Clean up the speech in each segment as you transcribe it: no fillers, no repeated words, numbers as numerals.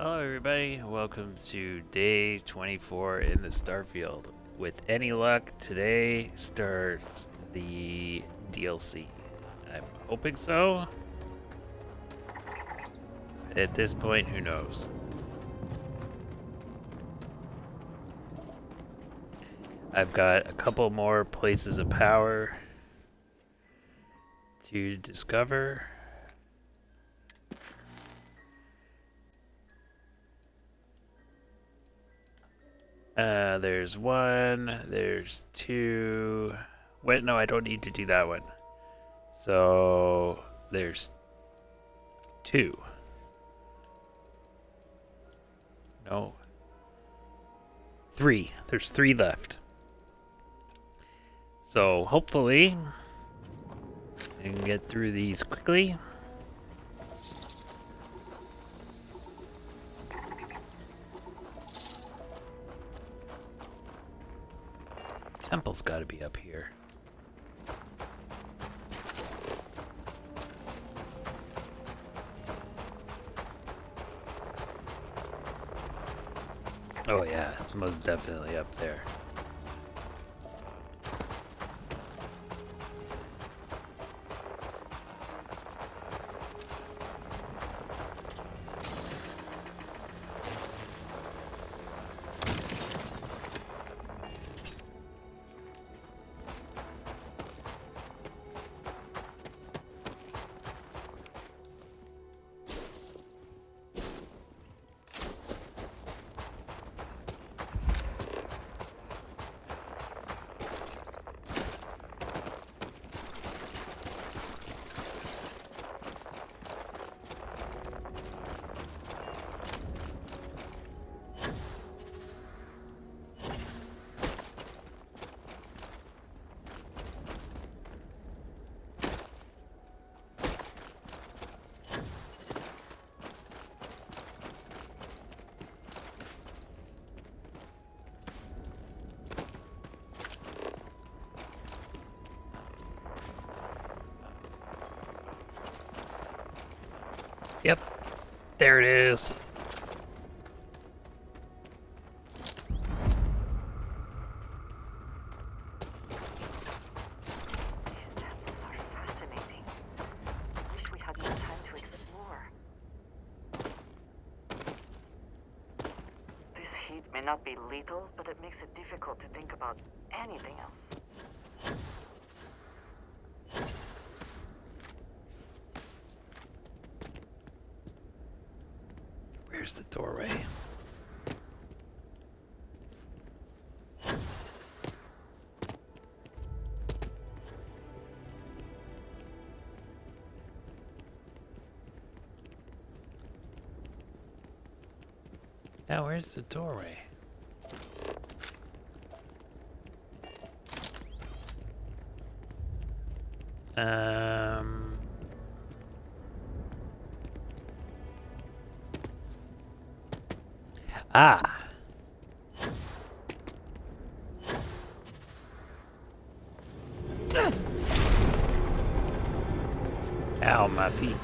Hello everybody, welcome to day 24 in the Starfield. With any luck, today starts the DLC. I'm hoping so. At this point, who knows? I've got a couple more places of power to discover. There's one, there's two. Wait, no, I don't need to do that one. So, there's two. No. Three. There's three left. So, hopefully, I can get through these quickly. Temple's gotta be up here. Oh yeah, it's most definitely up there. Yep, there it is. May not be lethal, but it makes it difficult to think about anything else. Where's the doorway? Now, where's the doorway? Ah! Ow, my feet.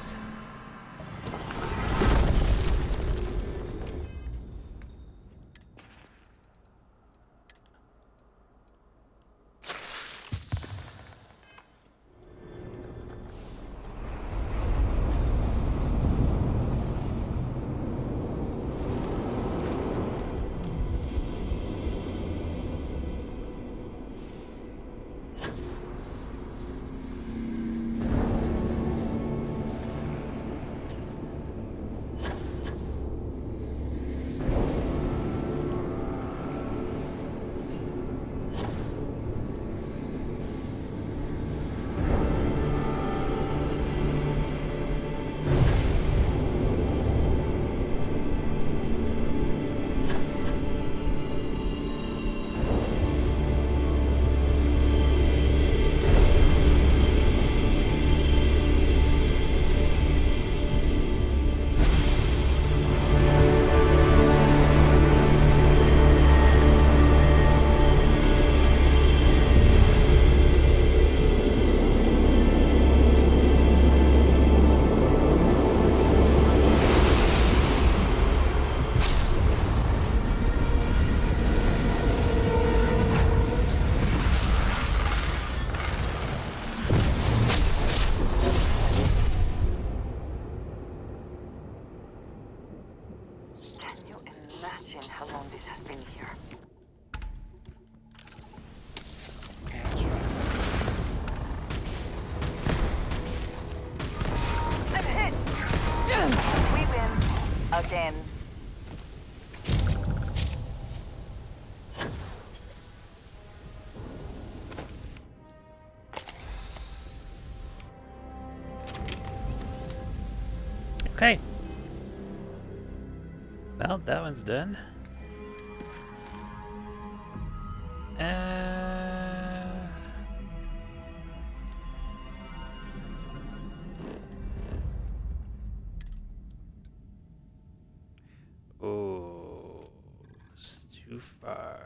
Can you imagine how long this has been here? I'm hit! We win. Again. Okay. Well, that one's done. Oh, it's too far.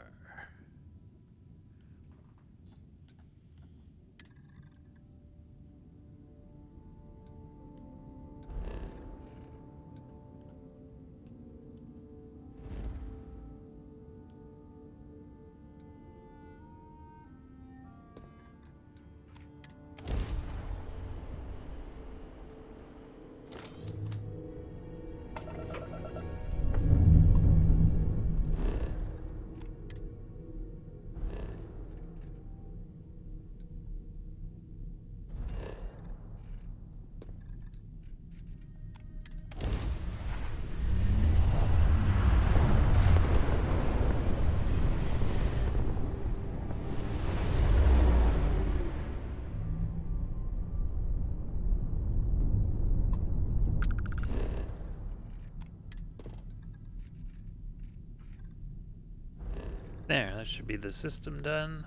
There, that should be the system done.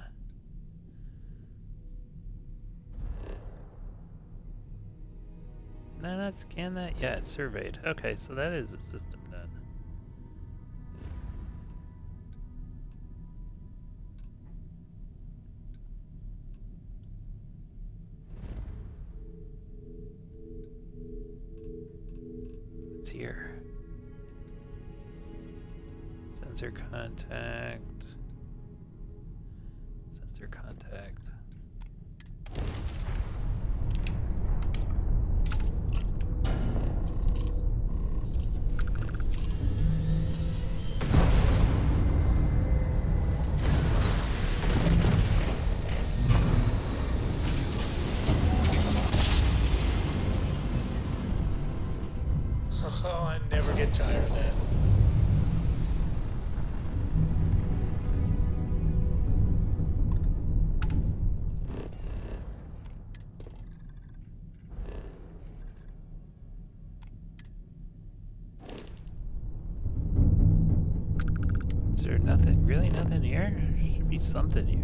No, not scan that. Yeah, it's surveyed. Okay, so that is the system done. What's here? Sensor contact. Sensor contact. Oh, I never get tired of that. Is there nothing? Really nothing here? There should be something here.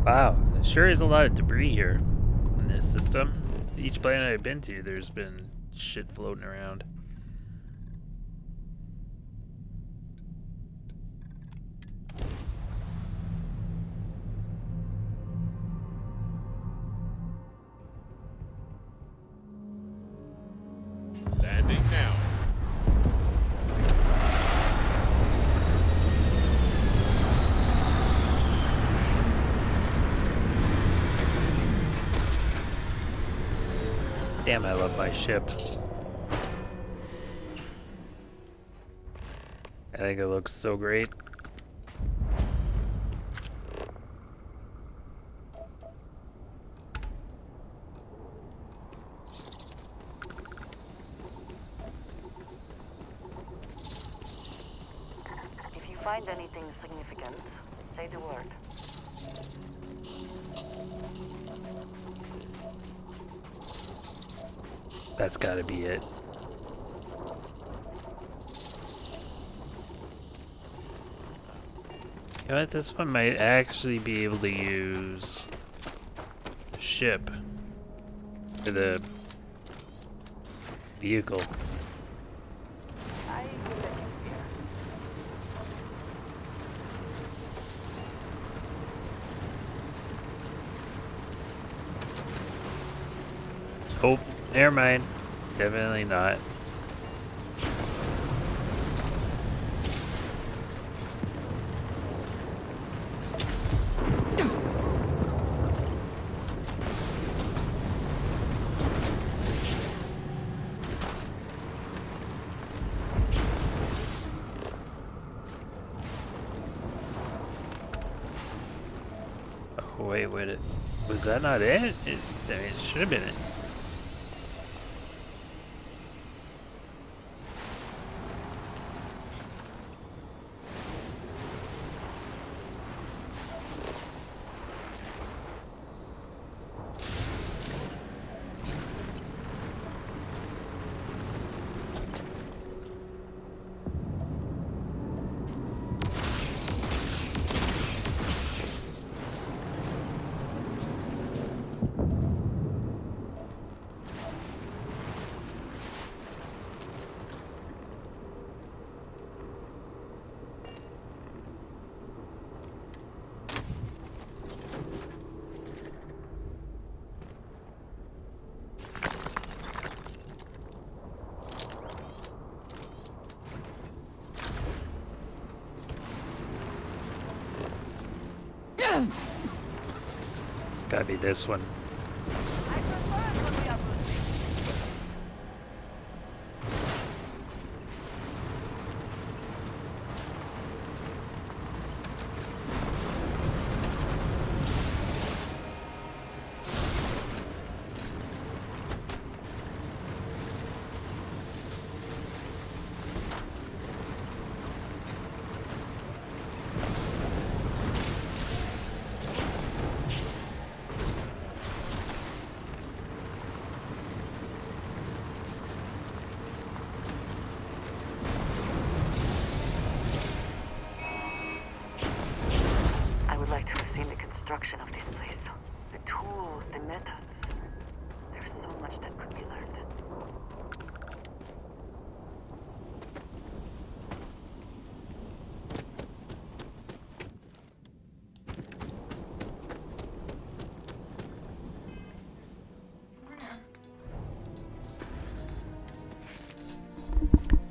Wow, there sure is a lot of debris here in this system. Each planet I've been to, there's been shit floating around. Landing now. Damn, I love my ship. I think it looks so great. If you find anything significant, say the word. That's gotta be it. You know what? This one might actually be able to use the ship for the vehicle. I will let you steer. Oh, never mind. Definitely not. Oh, wait, was that not it? I mean, it should have been it. Gotta be this one. I prefer it when we are moving. I would like to have seen the construction of this place. The tools, the methods. There's so much that could be learned.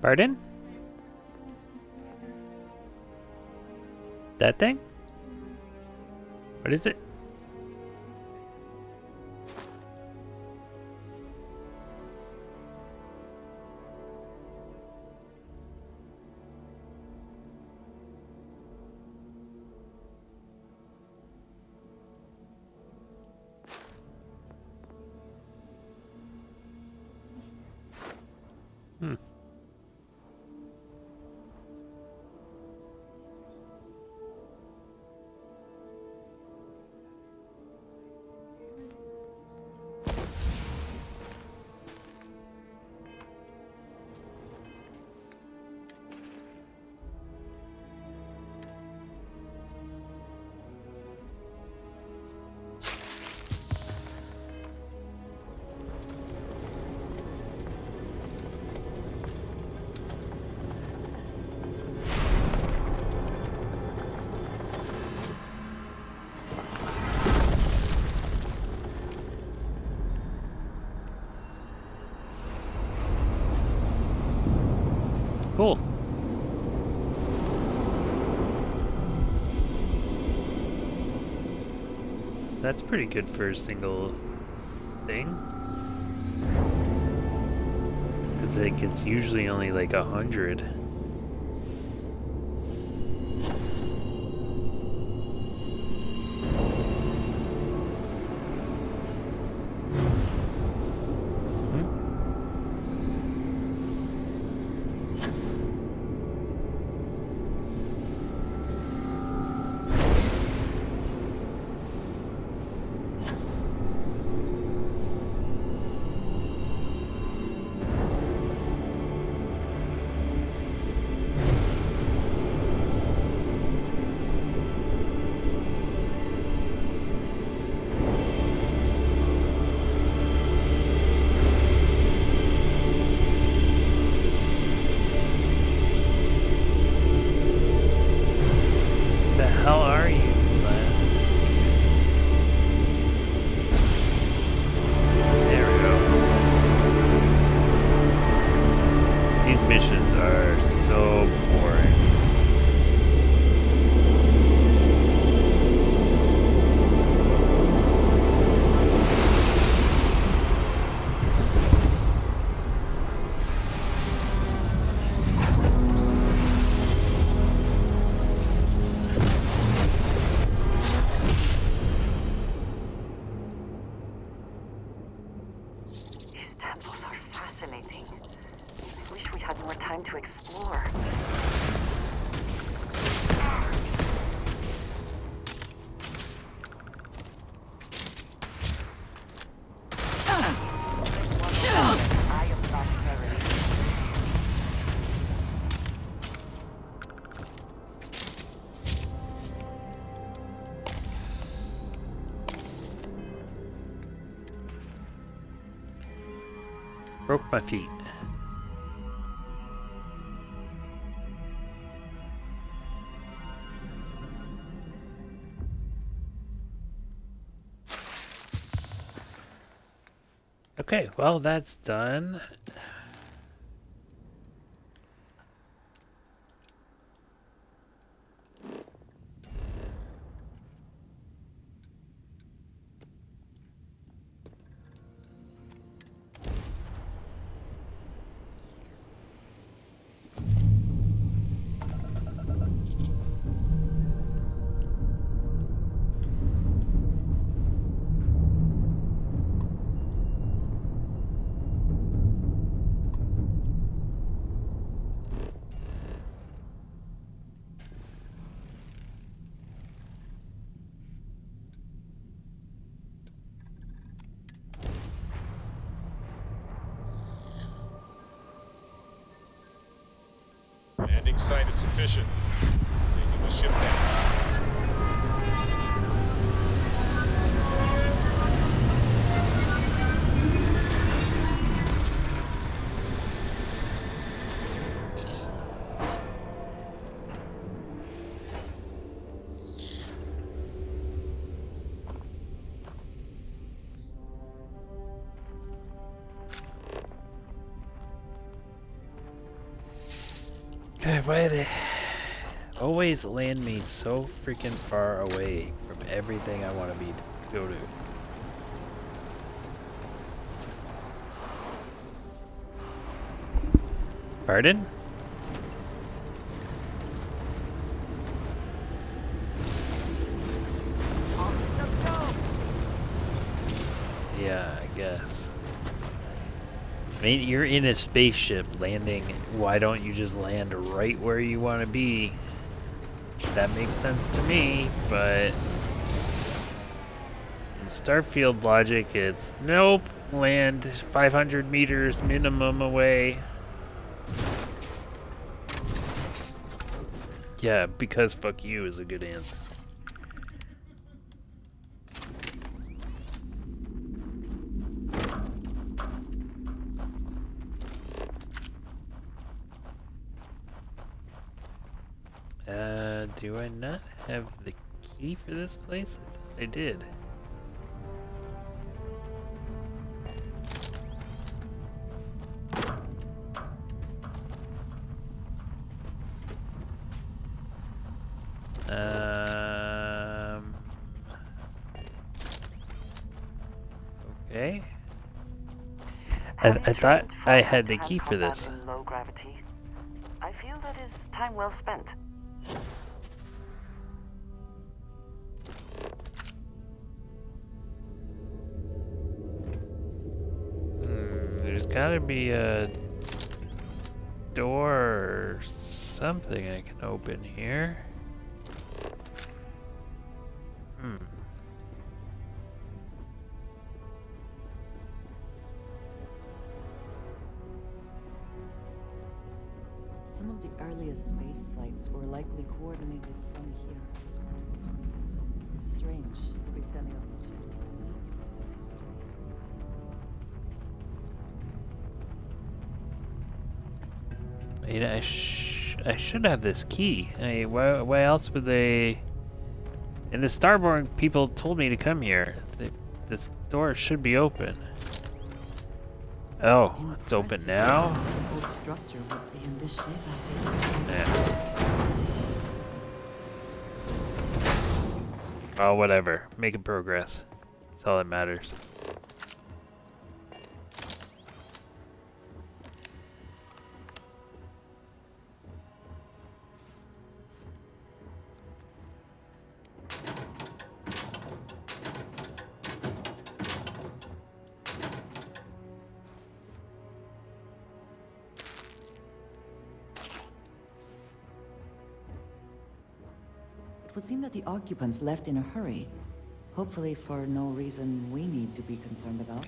Pardon? That thing? What is it? Hmm. Cool. That's pretty good for a single thing. Because like, it's usually only like 100. Broke my feet. Okay, well, that's done. Landing site is sufficient. Taking the ship down. God, why they always land me so freaking far away from everything I want to go to? Pardon? Yeah, I guess. I mean, you're in a spaceship landing. Why don't you just land right where you want to be? That makes sense to me, but in Starfield logic, it's nope, land 500 meters minimum away. Yeah, because fuck you is a good answer. Do I not have the key for this place? I thought I did. Okay. I thought I had the key for this. In low gravity. I feel that is time well spent. There's gotta be a door or something I can open here. Some of the earliest space flights were likely coordinated from here. Strange to be standing on such a unique bit of history. I mean, I should have this key. I mean, why else would they? And the Starborn people told me to come here. This door should be open. Oh, it's open now? The old structure would be in this shape, I think. Oh, whatever. Making progress. That's all that matters. It would seem that the occupants left in a hurry. Hopefully for no reason we need to be concerned about.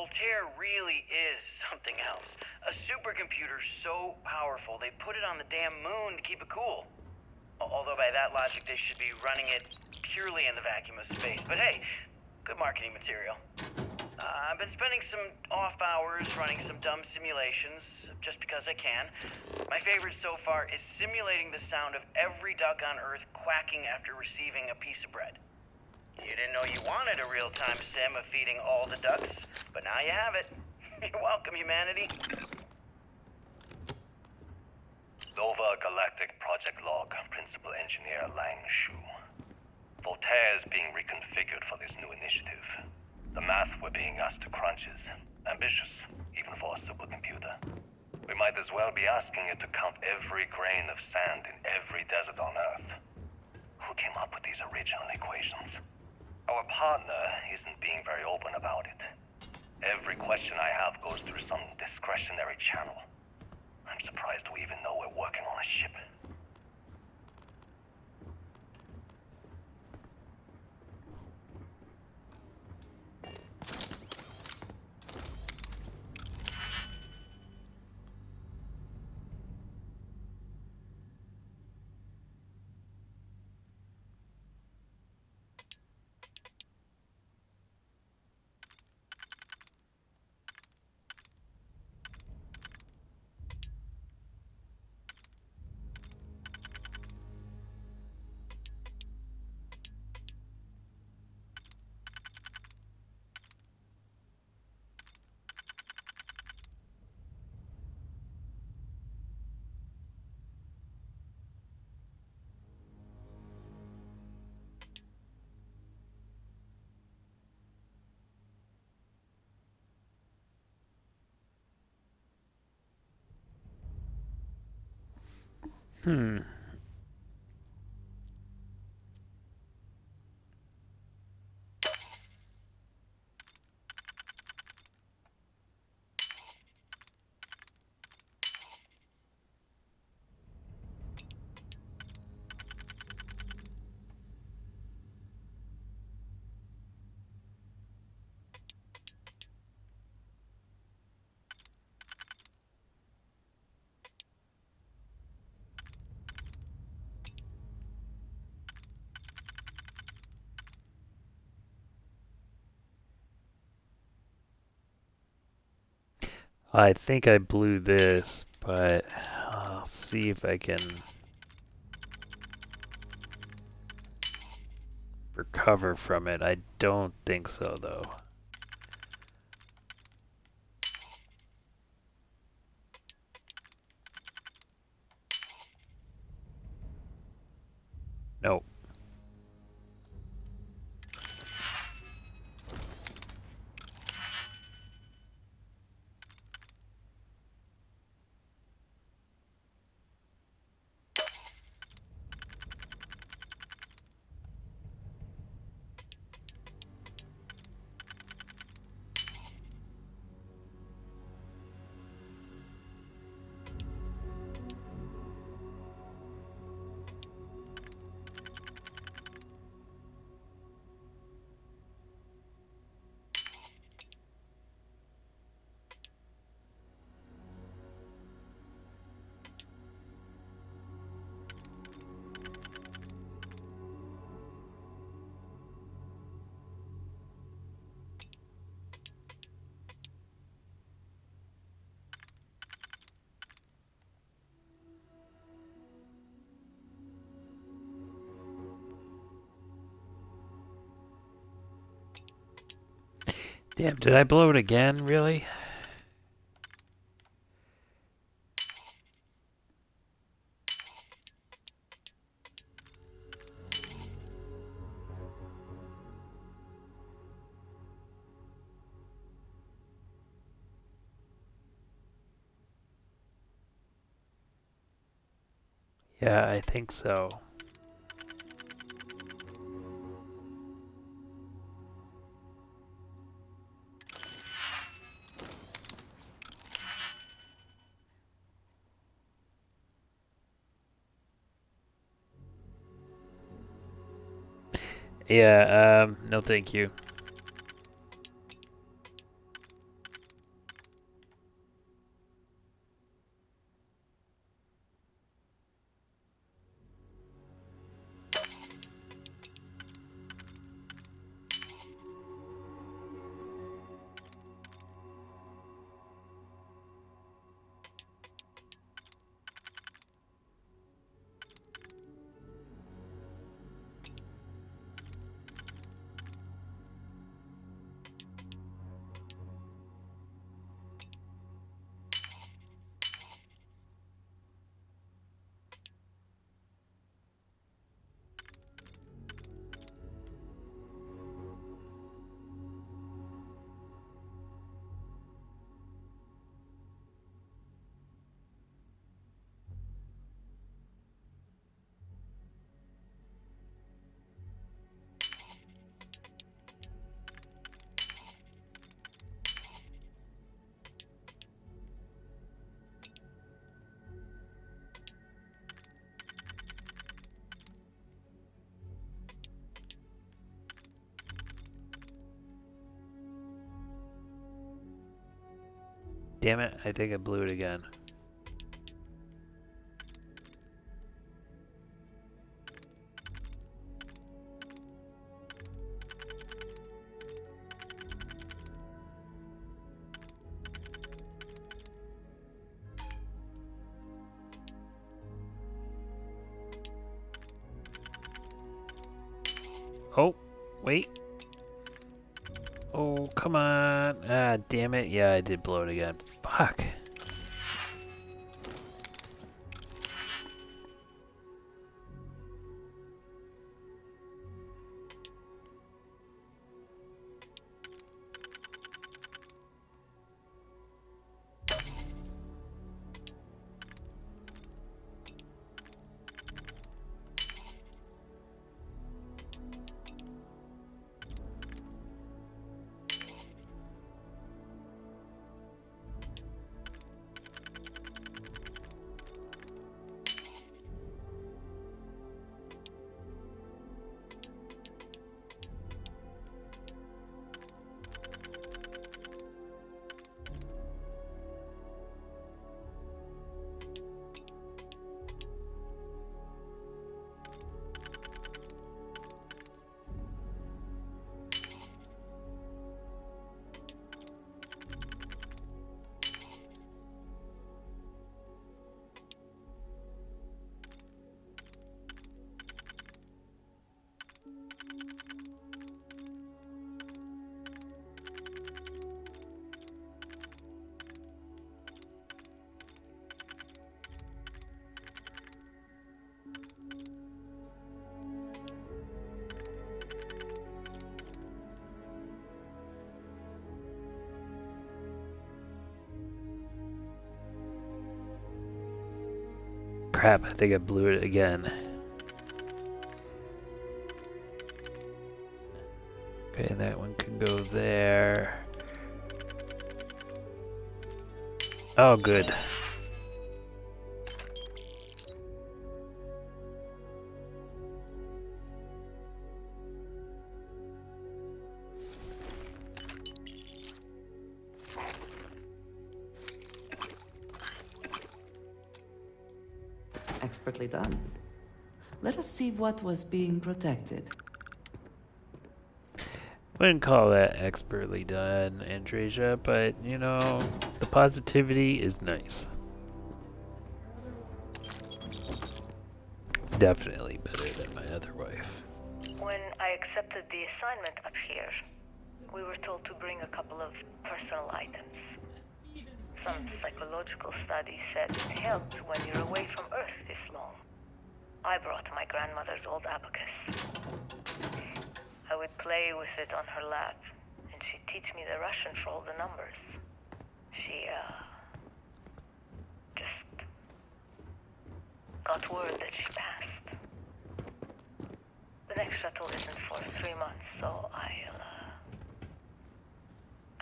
Voltaire really is something else. A supercomputer so powerful they put it on the damn moon to keep it cool. Although by that logic they should be running it purely in the vacuum of space. But hey, good marketing material. I've been spending some off hours running some dumb simulations, just because I can. My favorite so far is simulating the sound of every duck on Earth quacking after receiving a piece of bread. You didn't know you wanted a real-time sim of feeding all the ducks, but now you have it. You're welcome, humanity. Nova Galactic Project Log, Principal Engineer Lang Shu. Voltaire is being reconfigured for this new initiative. The math we're being asked to crunch is ambitious, even for a supercomputer. We might as well be asking it to count every grain of sand in every desert on Earth. Who came up with these original equations? Our partner isn't being very open about it. Every question I have goes through some discretionary channel. I'm surprised we even know we're working on a ship. I think I blew this, but I'll see if I can recover from it. I don't think so, though. Nope. Damn, did I blow it again, really? Yeah, I think so. Yeah, no thank you. Damn it, I think I blew it again. Oh, wait. Oh, come on. Ah, damn it. Yeah, I did blow it again. Fuck. Crap, I think I blew it again. Okay, that one can go there. Oh, good. Expertly done. Let us see what was being protected. Wouldn't call that expertly done, Andresia, but you know, the positivity is nice. Definitely better than my other wife. When I accepted the assignment up here, we were told to bring a couple of personal items. Some psychological studies said it helped when you're away from Earth this long. I brought my grandmother's old abacus. I would play with it on her lap, and she'd teach me the Russian for all the numbers. She, just got word that she passed. The next shuttle isn't for 3 months, so I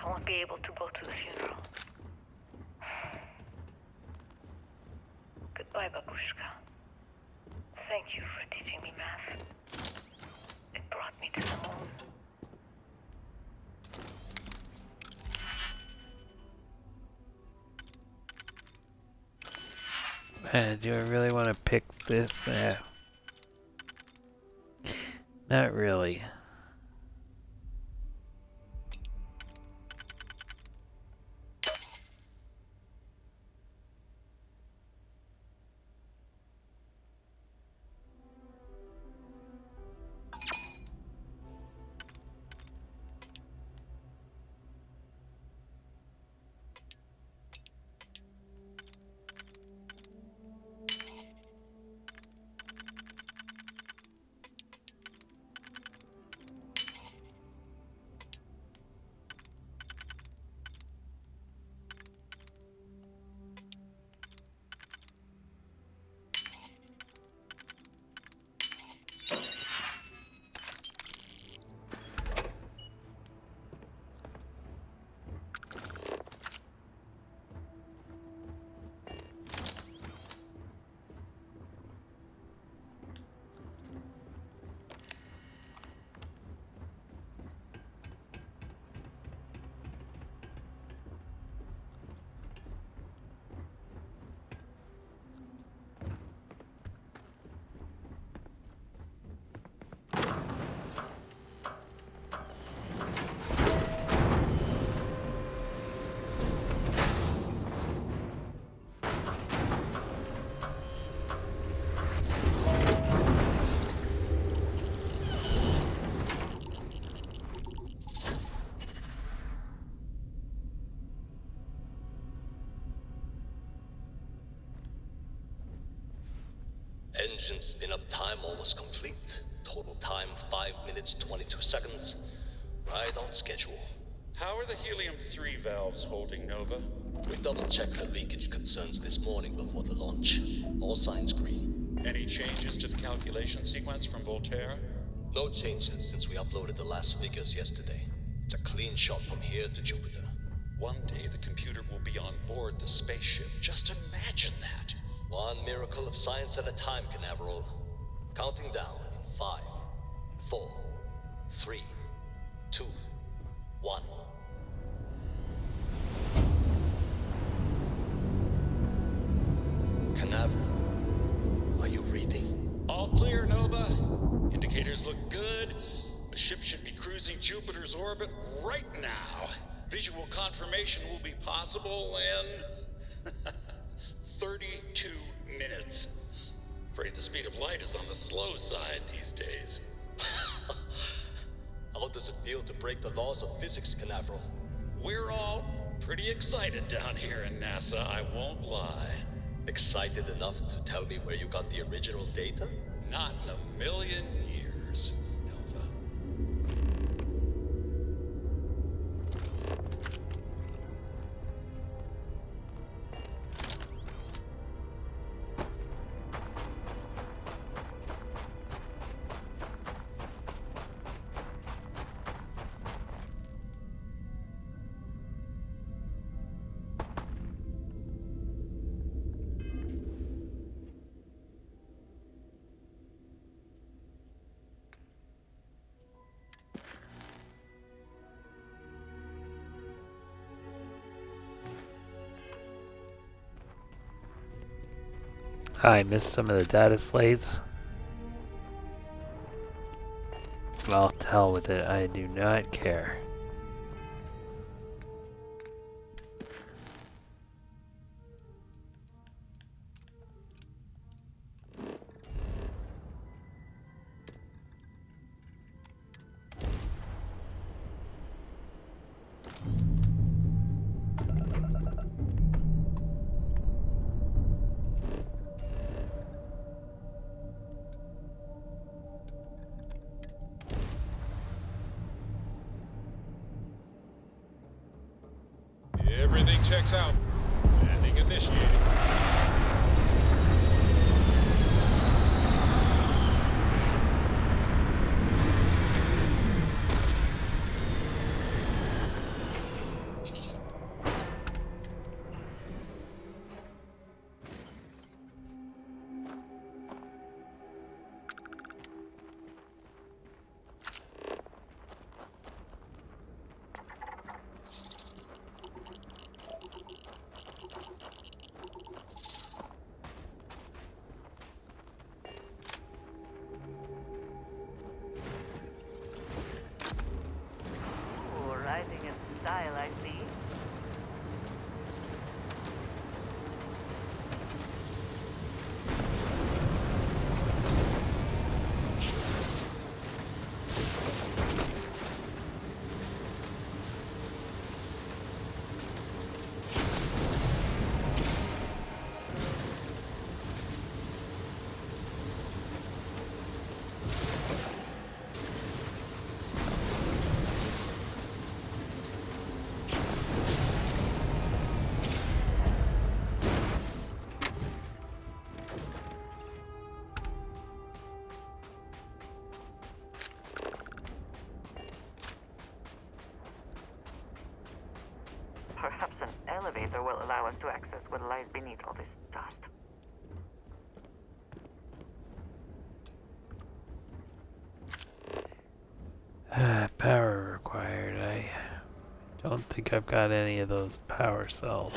won't be able to go to the funeral. Goodbye, Babushka. Thank you for teaching me math. It brought me to the moon. Do I really want to pick this? Not really. Engine spin-up time almost complete. Total time 5 minutes 22 seconds. Right on schedule. How are the helium-3 valves holding, Nova? We double-checked the leakage concerns this morning before the launch. All signs green. Any changes to the calculation sequence from Volterra? No changes since we uploaded the last figures yesterday. It's a clean shot from here to Jupiter. One day the computer will be on board the spaceship. Just imagine that. One miracle of science at a time, Canaveral. Counting down in 5, 4, 3, 2, 1. Canaveral, are you reading? All clear, Nova. Indicators look good. The ship should be cruising Jupiter's orbit right now. Visual confirmation will be possible in 32 minutes. Afraid the speed of light is on the slow side these days. How does it feel to break the laws of physics, Canaveral? We're all pretty excited down here in NASA, I won't lie. Excited enough to tell me where you got the original data? Not in a million years, Nova. I missed some of the data slates. Well, to hell with it. I do not care. Everything checks out. Landing initiated. Riding in style, I see. Perhaps an elevator will allow us to access what lies beneath all this dust. Power required. I don't think I've got any of those power cells.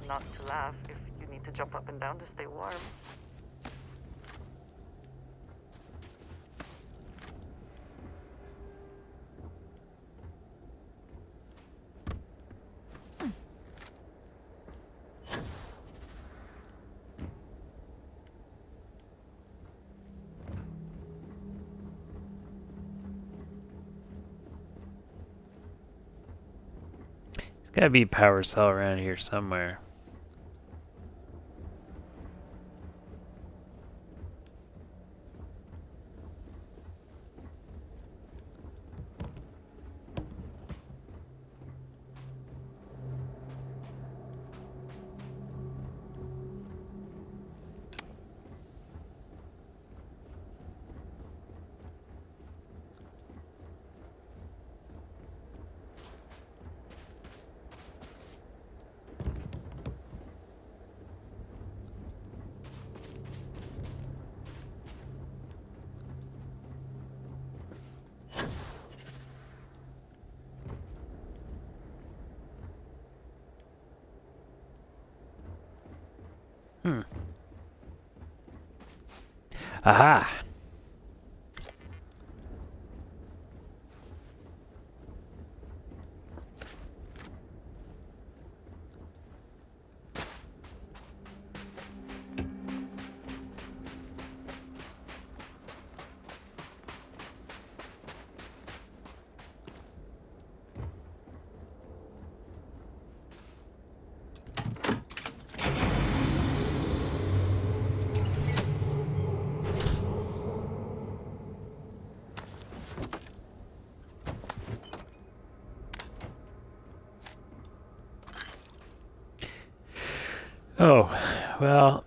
not to laugh if you need to jump up and down to stay warm. There's gotta be a power cell around here somewhere. Aha! Oh, well.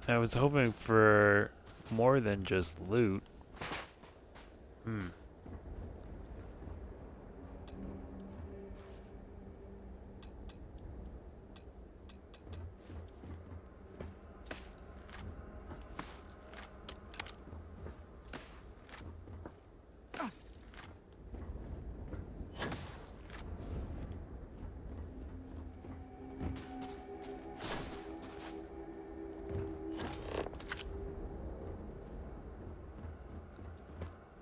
I was hoping for more than just loot.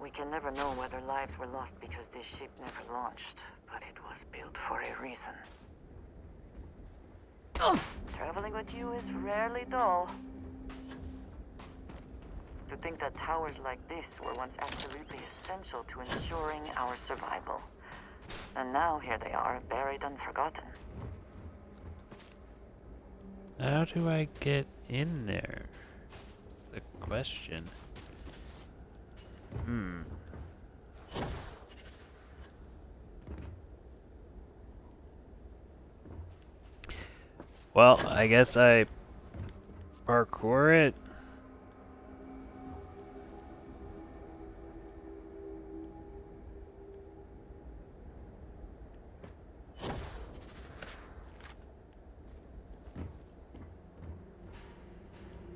We can never know whether lives were lost because this ship never launched, but it was built for a reason. Traveling with you is rarely dull. To think that towers like this were once absolutely essential to ensuring our survival. And now here they are, buried and forgotten. How do I get in there? That's the question. Well, I guess I parkour it.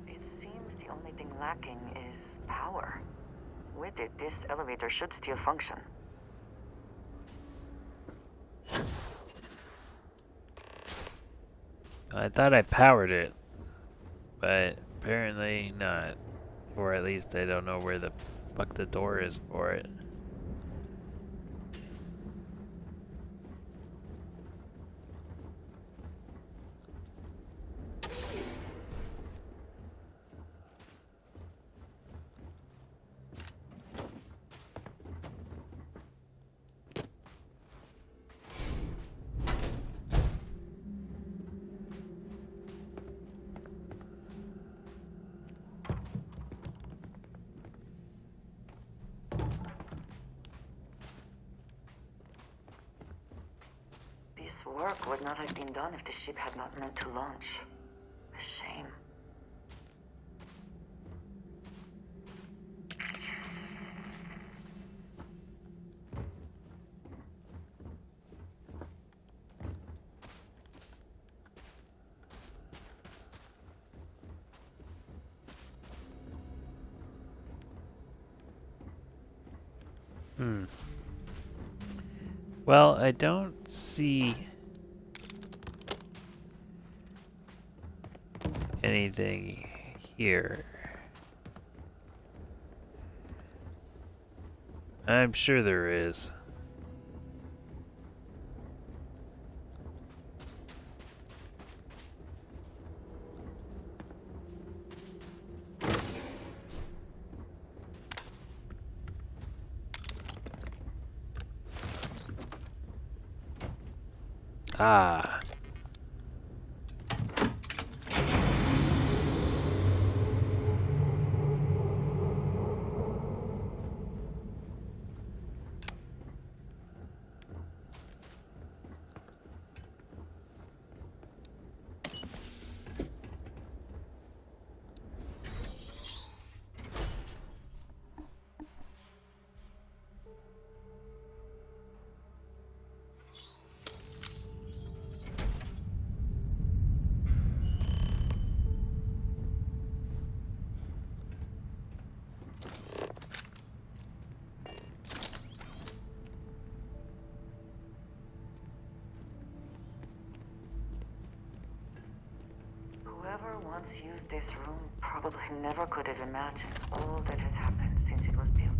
It seems the only thing lacking is power. With it, this elevator should still function. I thought I powered it, but apparently not. Or at least I don't know where the fuck the door is for it. This work would not have been done if the ship had not meant to launch. A shame. Well, I don't see anything here. I'm sure there is. Ah. Whoever once used this room probably never could have imagined all that has happened since it was built.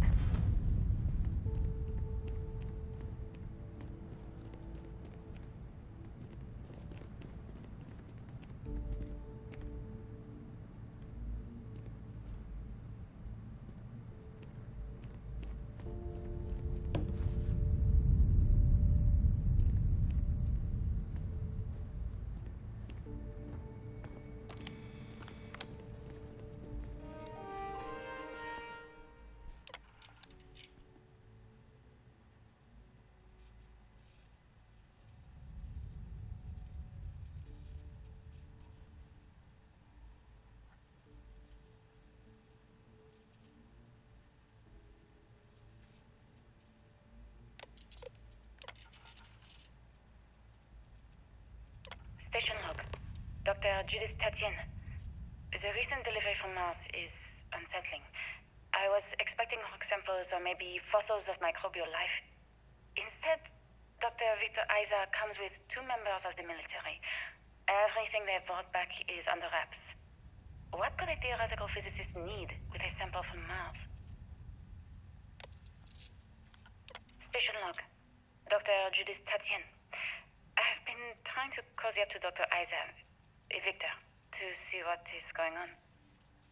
Station log. Dr. Judith Tatien. The recent delivery from Mars is unsettling. I was expecting rock samples or maybe fossils of microbial life. Instead, Dr. Victor Isa comes with 2 members of the military. Everything they brought back is under wraps. What could a theoretical physicist need with a sample from Mars? Station log. Dr. Judith Tatien. I've been trying to cozy up to Dr. Isa, Victor, to see what is going on.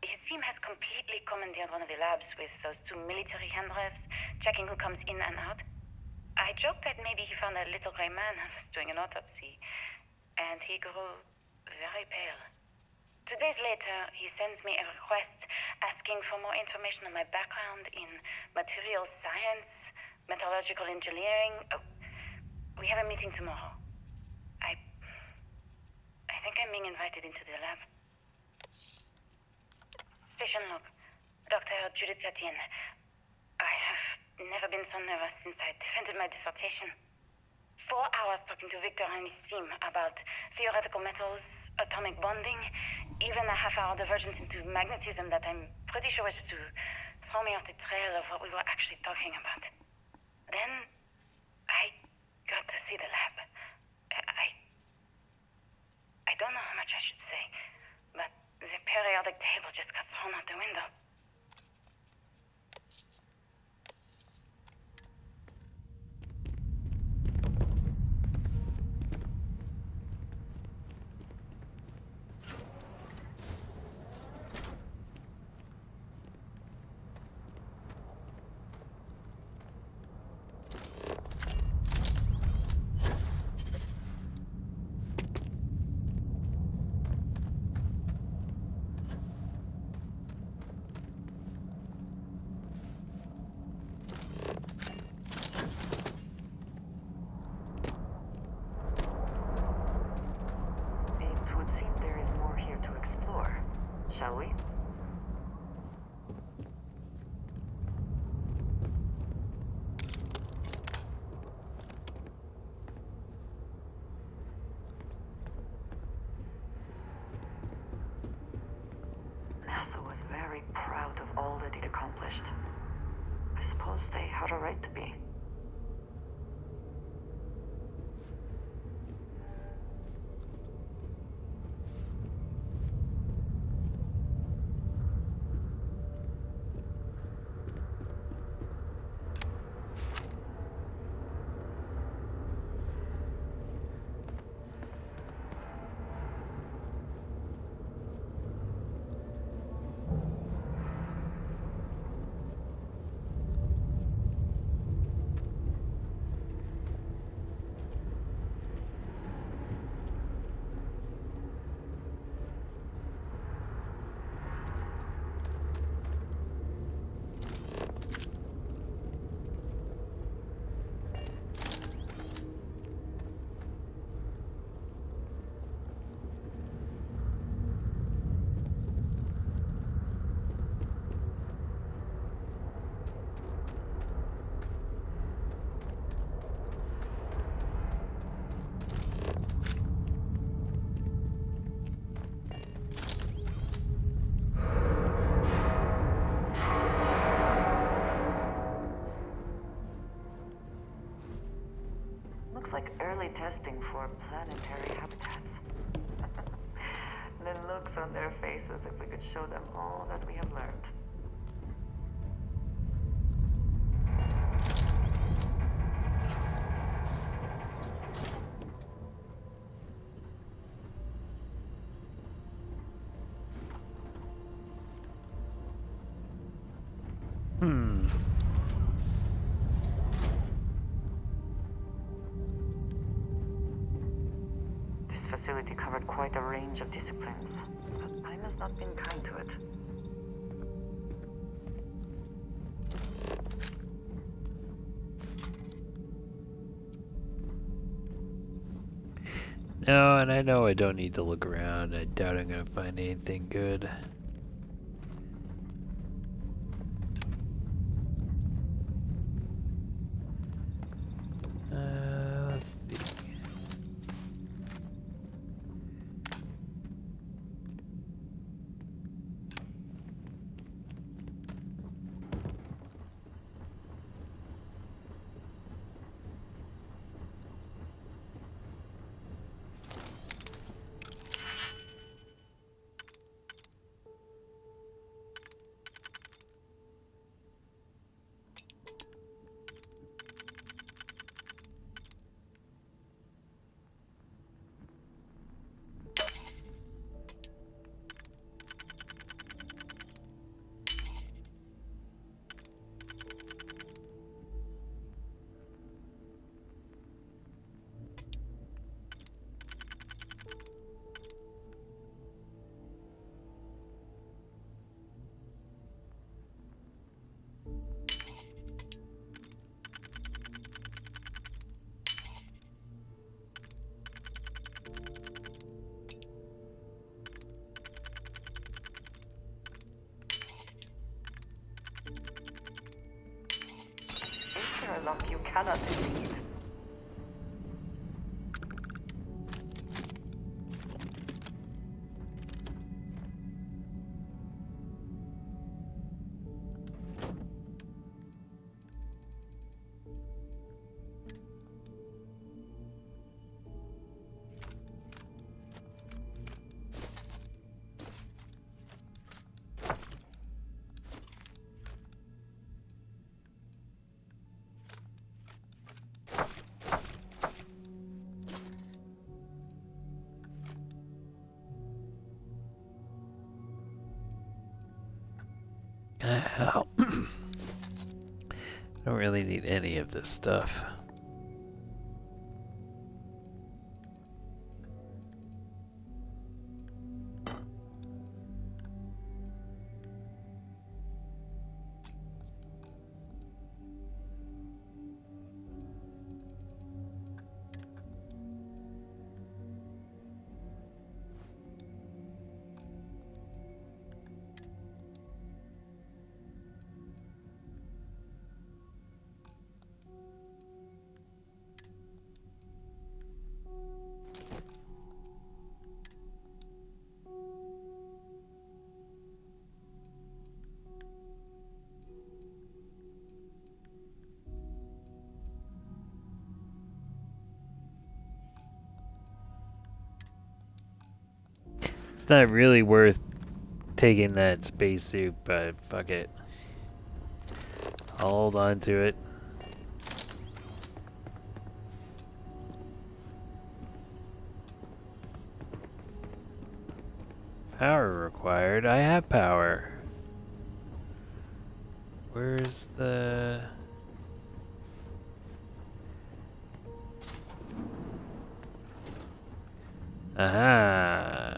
His team has completely commandeered one of the labs with those 2 military handlers, checking who comes in and out. I joked that maybe he found a little gray man and was doing an autopsy, and he grew very pale. 2 days later, he sends me a request asking for more information on my background in material science, metallurgical engineering. Oh, we have a meeting tomorrow. I think I'm being invited into the lab. Station log. Dr. Judith Tatien. I have never been so nervous since I defended my dissertation. 4 hours talking to Victor and his team about theoretical metals, atomic bonding, even a half-hour divergence into magnetism that I'm pretty sure was to throw me off the trail of what we were actually talking about. Then, I got to see the lab. I don't know how much I should say, but the periodic table just got thrown out the window. Shall we? NASA was very proud of all that it accomplished. I suppose they had a right to be. Looks like early testing for planetary habitats. The looks on their faces if we could show them all that we have learned. This facility covered quite a range of disciplines, but time has not been kind to it. No, and I know I don't need to look around. I doubt I'm gonna find anything good. Let's see. Is there a lock you cannot defeat? Hell. Don't really need any of this stuff. It's not really worth taking that spacesuit, but fuck it. I'll hold on to it. Power required. I have power. Where's the... Aha!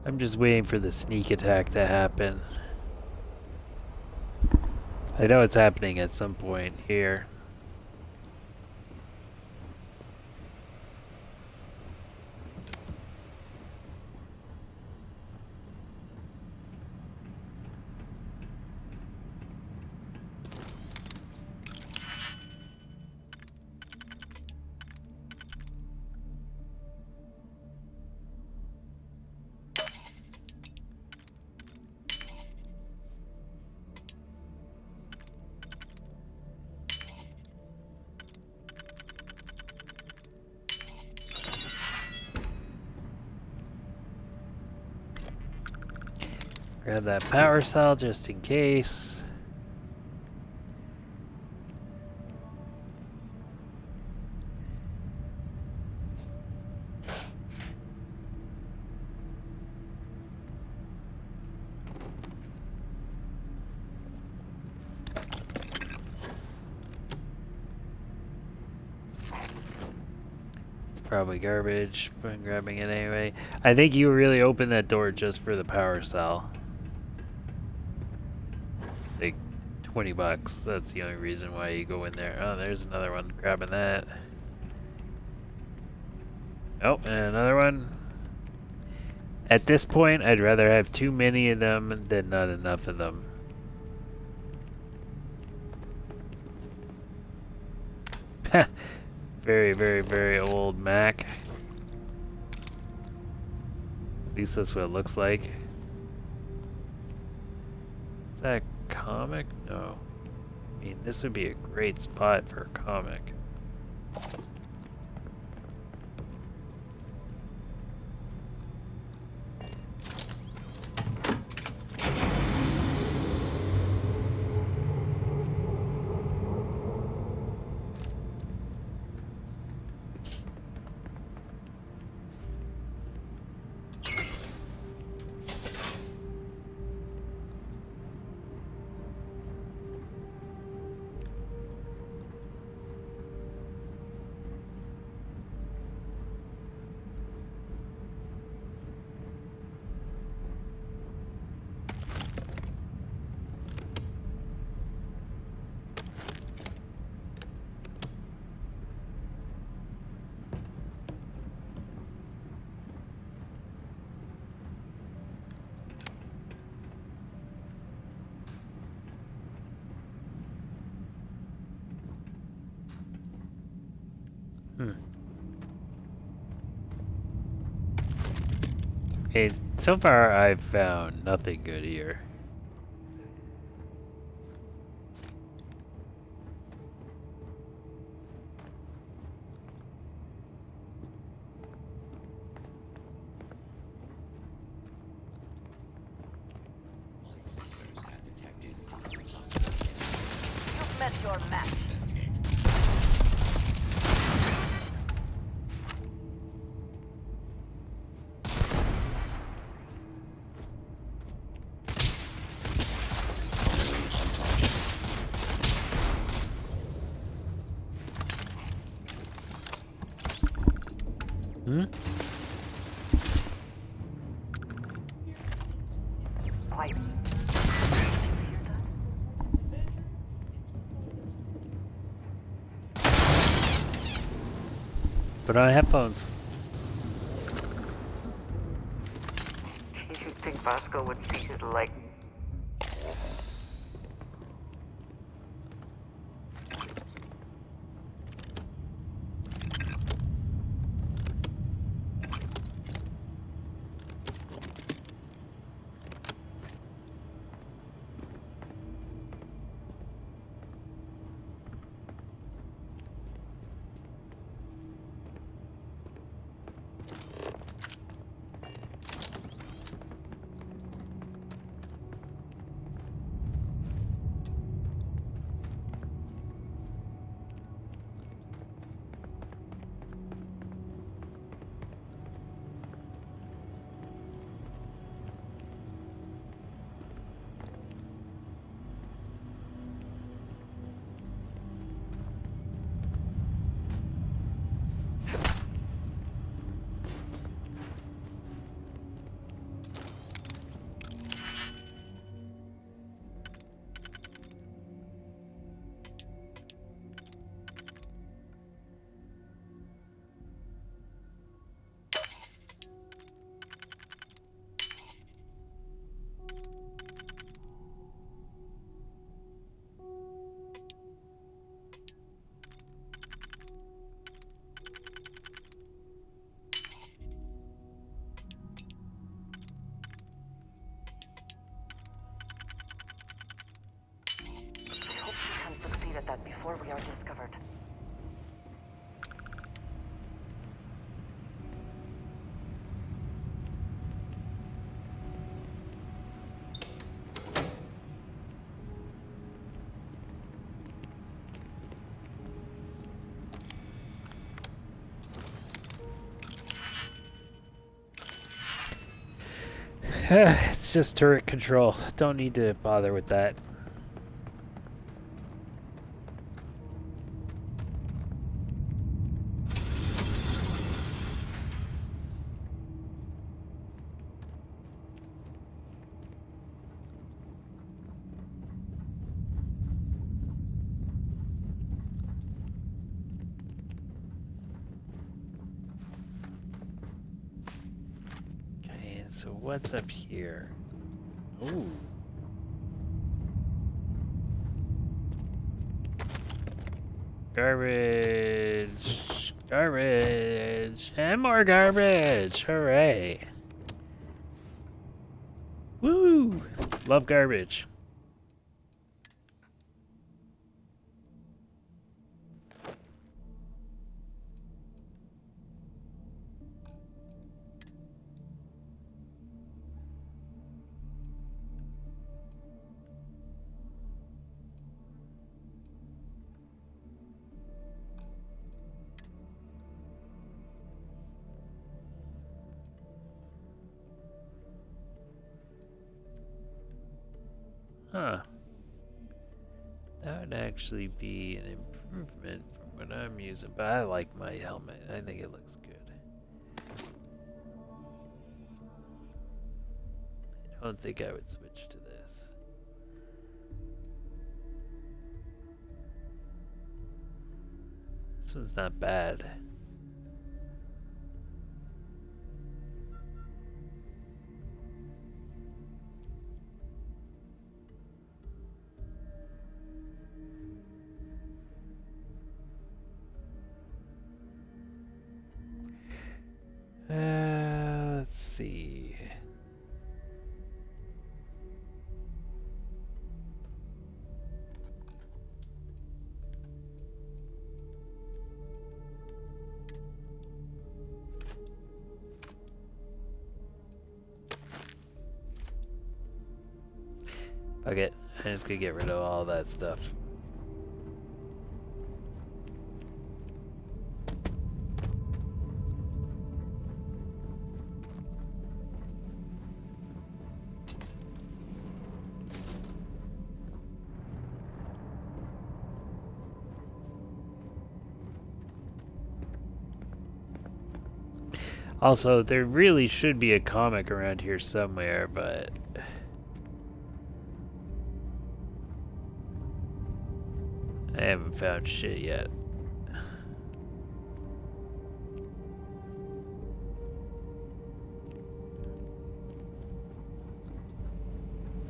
I'm just waiting for the sneak attack to happen. I know it's happening at some point here. Grab that power cell just in case. It's probably garbage, but I'm grabbing it anyway. I think you really opened that door just for the power cell. Like $20. That's the only reason why you go in there. Oh, there's another one. Grabbing that. Oh, and another one. At this point, I'd rather have too many of them than not enough of them. Very, very, very old Mac. At least that's what it looks like. Is that a comic? No. I mean, this would be a great spot for a comic. Okay, so far I've found nothing good here. You've met your match. Hmm? Quiet. Put on headphones. Vasco would see his leg. I hope she can succeed at that before we are discovered. It's just turret control. Don't need to bother with that. Okay, so what's up here? Ooh. Garbage. Garbage. And more garbage. Hooray. Woo! Love garbage. Huh. That would actually be an improvement from what I'm using, but I like my helmet. I think it looks good. I don't think I would switch to this. This one's not bad. Let's see. Fuck it. I'm just gonna get rid of all that stuff. Also, there really should be a comic around here somewhere, but I haven't found shit yet.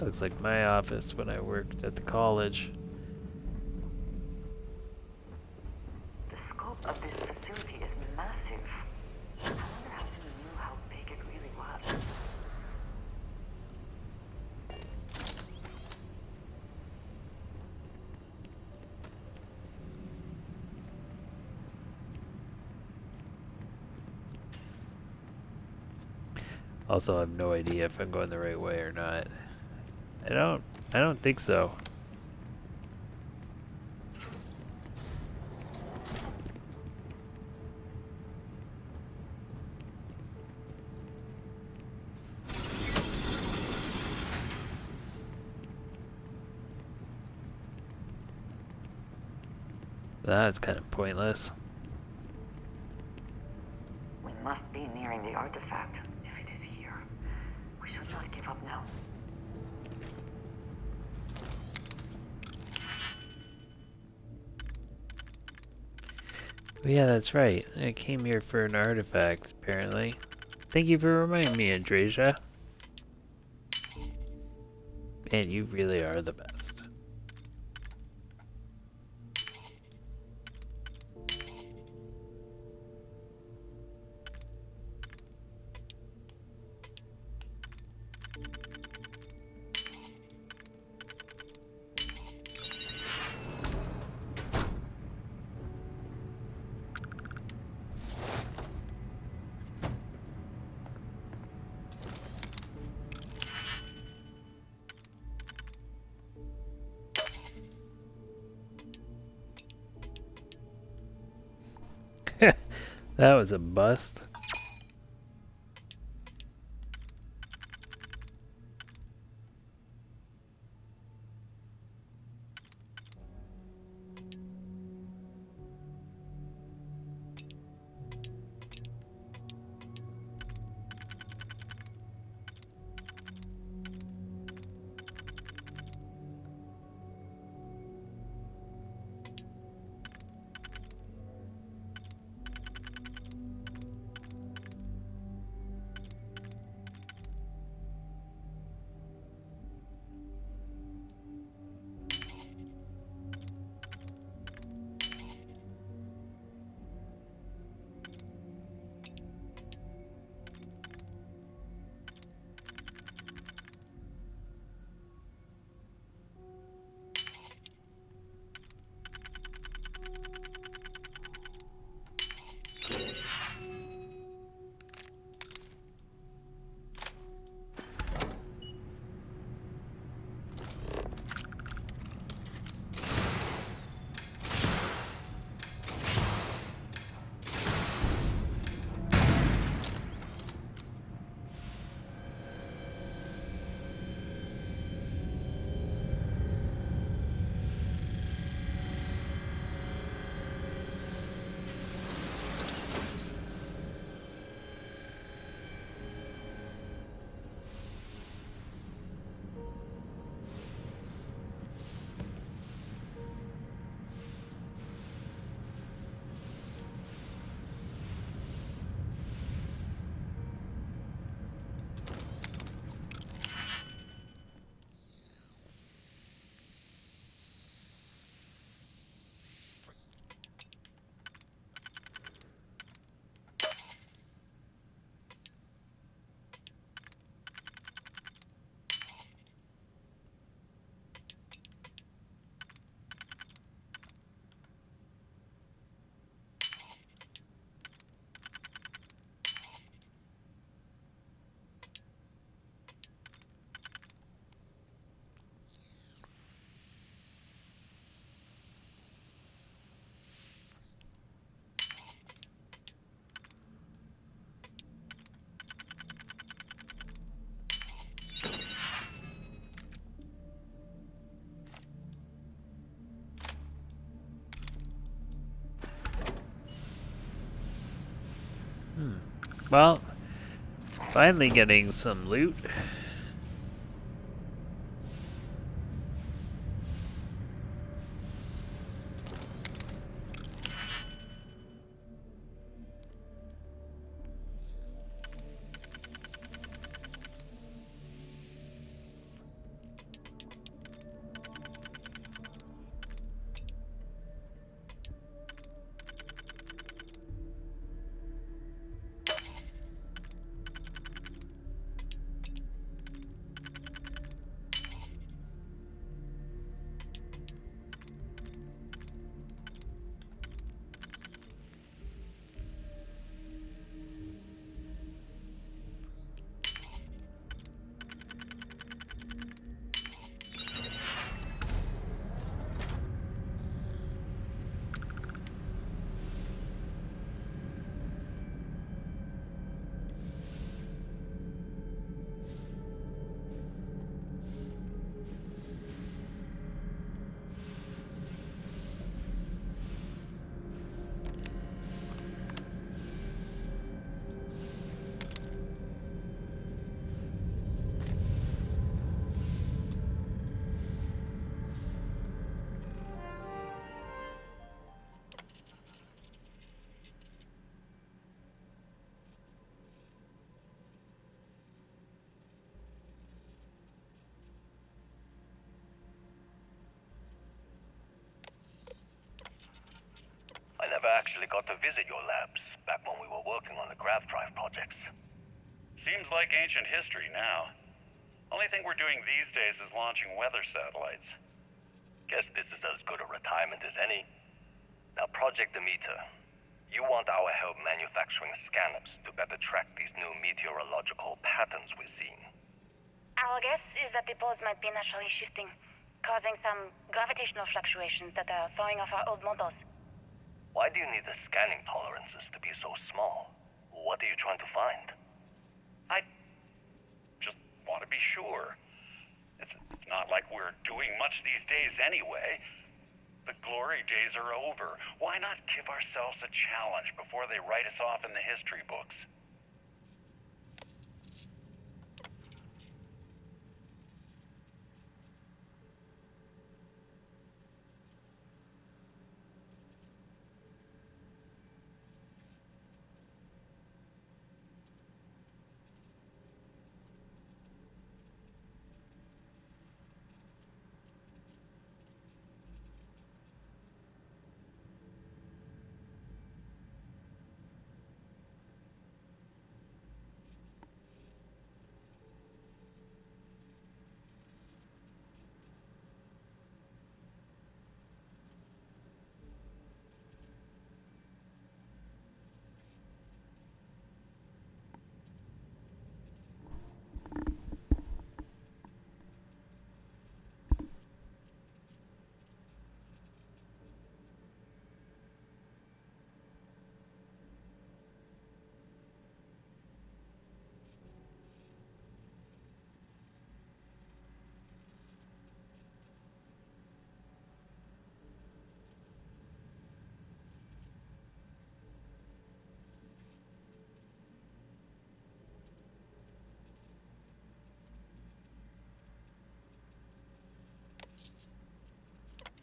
Looks like my office when I worked at the college. The scope of this facility is massive. I wonder how you knew how big it really was. Also, I have no idea if I'm going the right way or not. I don't think so. That's kind of pointless. We must be nearing the artifact, if it is here. We should not give up now. Oh, yeah, that's right. I came here for an artifact, apparently. Thank you for reminding me, Andresia. Man, you really are the best. That was a bust. Well, finally getting some loot. actually got to visit your labs back when we were working on the grav drive projects. Seems like ancient history now. Only thing we're doing these days is launching weather satellites. Guess this is as good a retirement as any. Now, Project Demeter, you want our help manufacturing scanners to better track these new meteorological patterns we're seeing. Our guess is that the poles might be naturally shifting, causing some gravitational fluctuations that are throwing off our old models. Why do you need the scanning tolerances to be so small? What are you trying to find? I just want to be sure. It's not like we're doing much these days anyway. The glory days are over. Why not give ourselves a challenge before they write us off in the history books?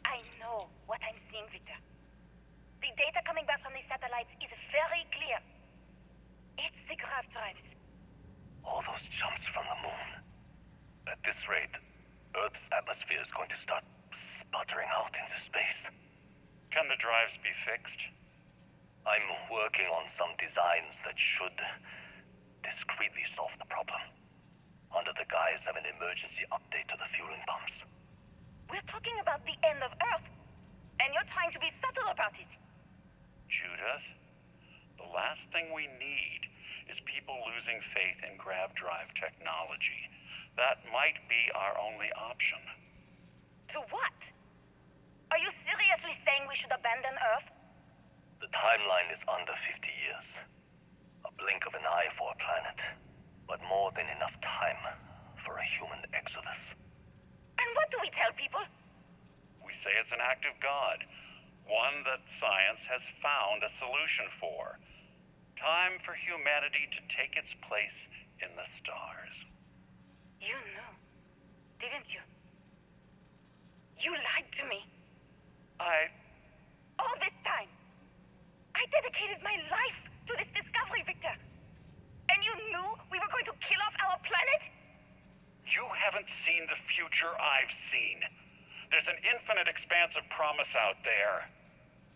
I know what I'm seeing, Victor. The data coming back from the satellites is very clear. It's the grav drives. All those jumps from the moon. At this rate, Earth's atmosphere is going to start sputtering out into space. Can the drives be fixed? I'm working on some designs that should discreetly solve the problem, under the guise of an emergency update to the fueling pumps. We're talking about the end of Earth, and you're trying to be subtle about it. Judith, the last thing we need is people losing faith in grav drive technology. That might be our only option. To what? Are you seriously saying we should abandon Earth? The timeline is under 50 years. A blink of an eye for a planet, but more than enough time for a human exodus. And what do we tell people? We say it's an act of God, one that science has found a solution for. Time for humanity to take its place in the stars. You knew, didn't you? You lied to me. All this time, I dedicated my life to this discovery, Victor. And you knew we were going to kill off our planet? You haven't seen the future I've seen. There's an infinite expanse of promise out there.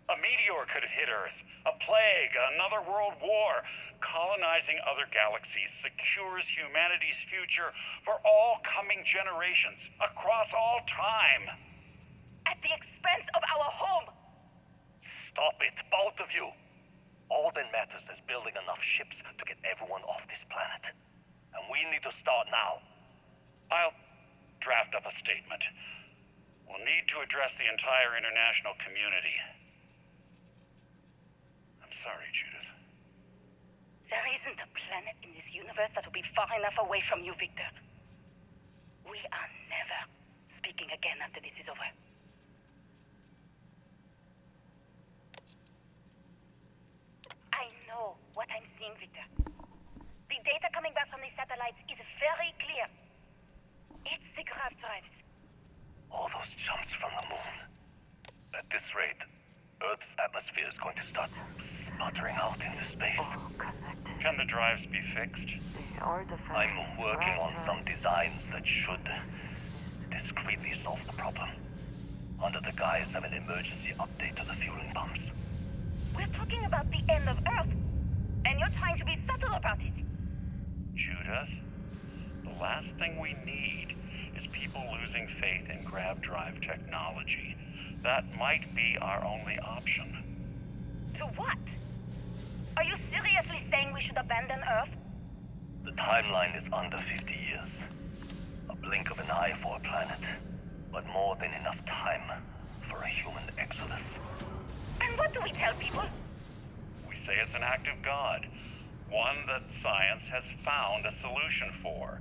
A meteor could hit Earth, a plague, another world war. Colonizing other galaxies secures humanity's future for all coming generations, across all time. At the expense of our home. Stop it, both of you. All that matters is building enough ships to get everyone off this planet. And we need to start now. I'll draft up a statement. We'll need to address the entire international community. I'm sorry, Judith. There isn't a planet in this universe that will be far enough away from you, Victor. We are never speaking again after this is over. I know what I'm seeing, Victor. The data coming back from the satellites is very clear. It's the grav drives. All those jumps from the moon. At this rate, Earth's atmosphere is going to start sputtering out into space. All connected. Can the drives be fixed? They are defense. I'm working on some designs that should discreetly solve the problem, under the guise of an emergency update to the fueling pumps. We're the end of Earth, and you're trying to be subtle about it. Judith, the last thing we need is people losing faith in grab drive technology. That might be our only option. To what? Are you seriously saying we should abandon Earth? The timeline is under 50 years. A blink of an eye for a planet, but more than enough time for a human exodus. And what do we tell people? We say it's an act of God, one that science has found a solution for.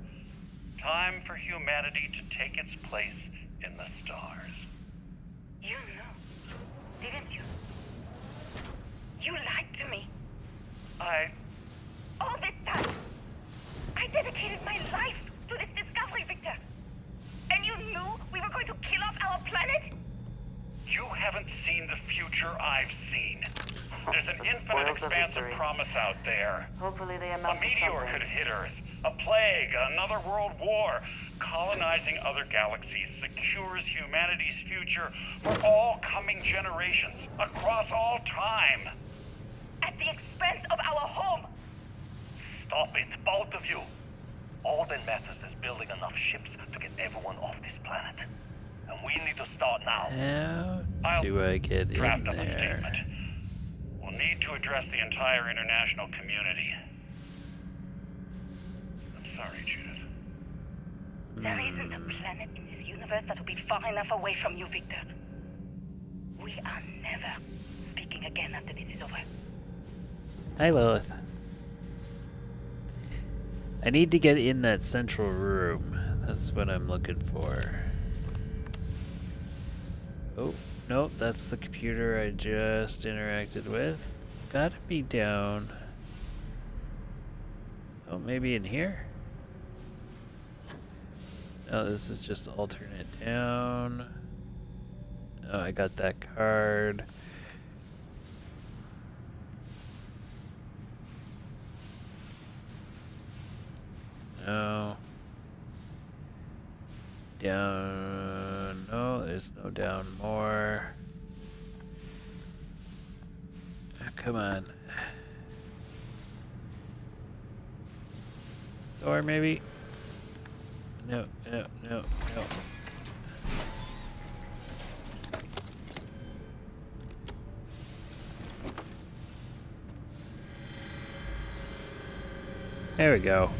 Time for humanity to take its place in the stars. You knew, didn't you? You lied to me. All this time, I dedicated my life to this discovery, Victor. And you knew we were going to kill off our planet? You haven't seen the future I've seen. There's an The infinite spoils of expanse of history. promise out there. Hopefully they A amount to meteor something. could hit Earth. A plague, another world war. Colonizing other galaxies secures humanity's future for all coming generations, across all time. At the expense of our home. Stop it, both of you. All that matters is building enough ships to get everyone off this planet. And we need to start now. How do I get in Draft up a there? statement. We'll need to address the entire international community. I'm sorry, Judith. There isn't a planet in this universe that will be far enough away from you, Victor. We are never speaking again after this is over. Hi, Lilith. I need to get in that central room. That's what I'm looking for. Oh, nope, that's the computer I just interacted with. It's gotta be down. Oh, maybe in here? Oh, this is just alternate down. Oh, I got that card. No. Down. No, there's no down more. Oh, come on. Or maybe. No, no, no, no. There we go.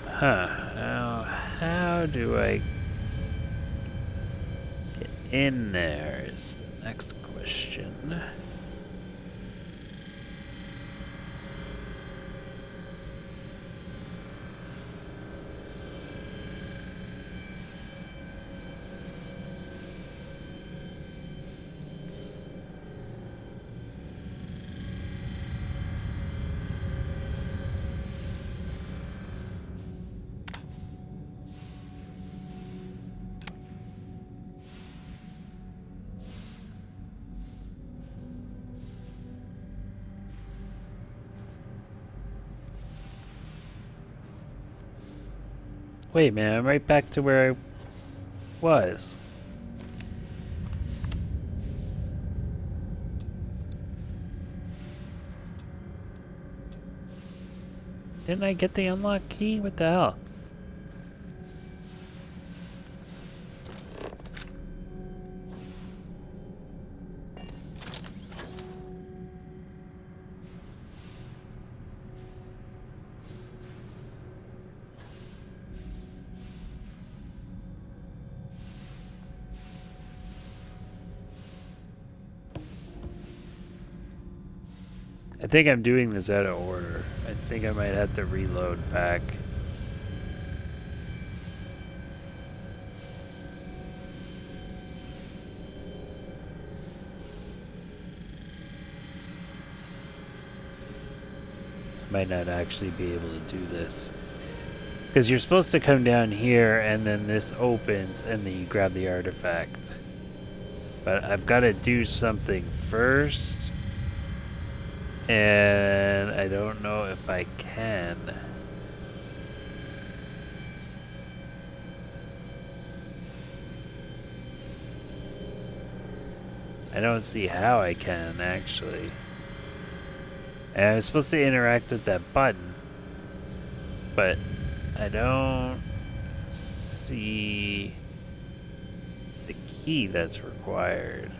Huh. Now, how do I get in there is the next question. Wait, man, I'm right back to where I was. Didn't I get the unlock key? What the hell? I think I'm doing this out of order. I think I might have to reload back. Might not actually be able to do this. Because you're supposed to come down here and then this opens and then you grab the artifact. But I've got to do something first. And I don't know if I can. I don't see how I can, actually. And I was supposed to interact with that button, but I don't see the key that's required.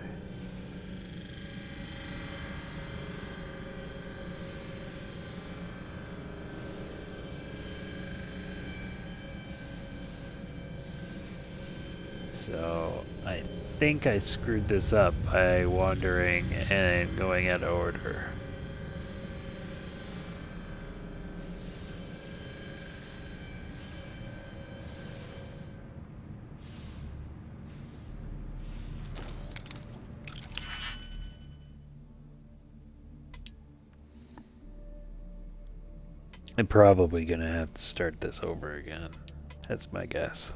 So I think I screwed this up by wandering and going out of order. I'm probably gonna have to start this over again. That's my guess.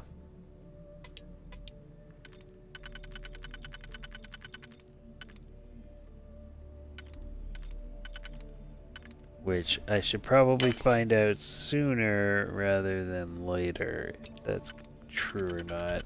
Which I should probably find out sooner rather than later, if that's true or not.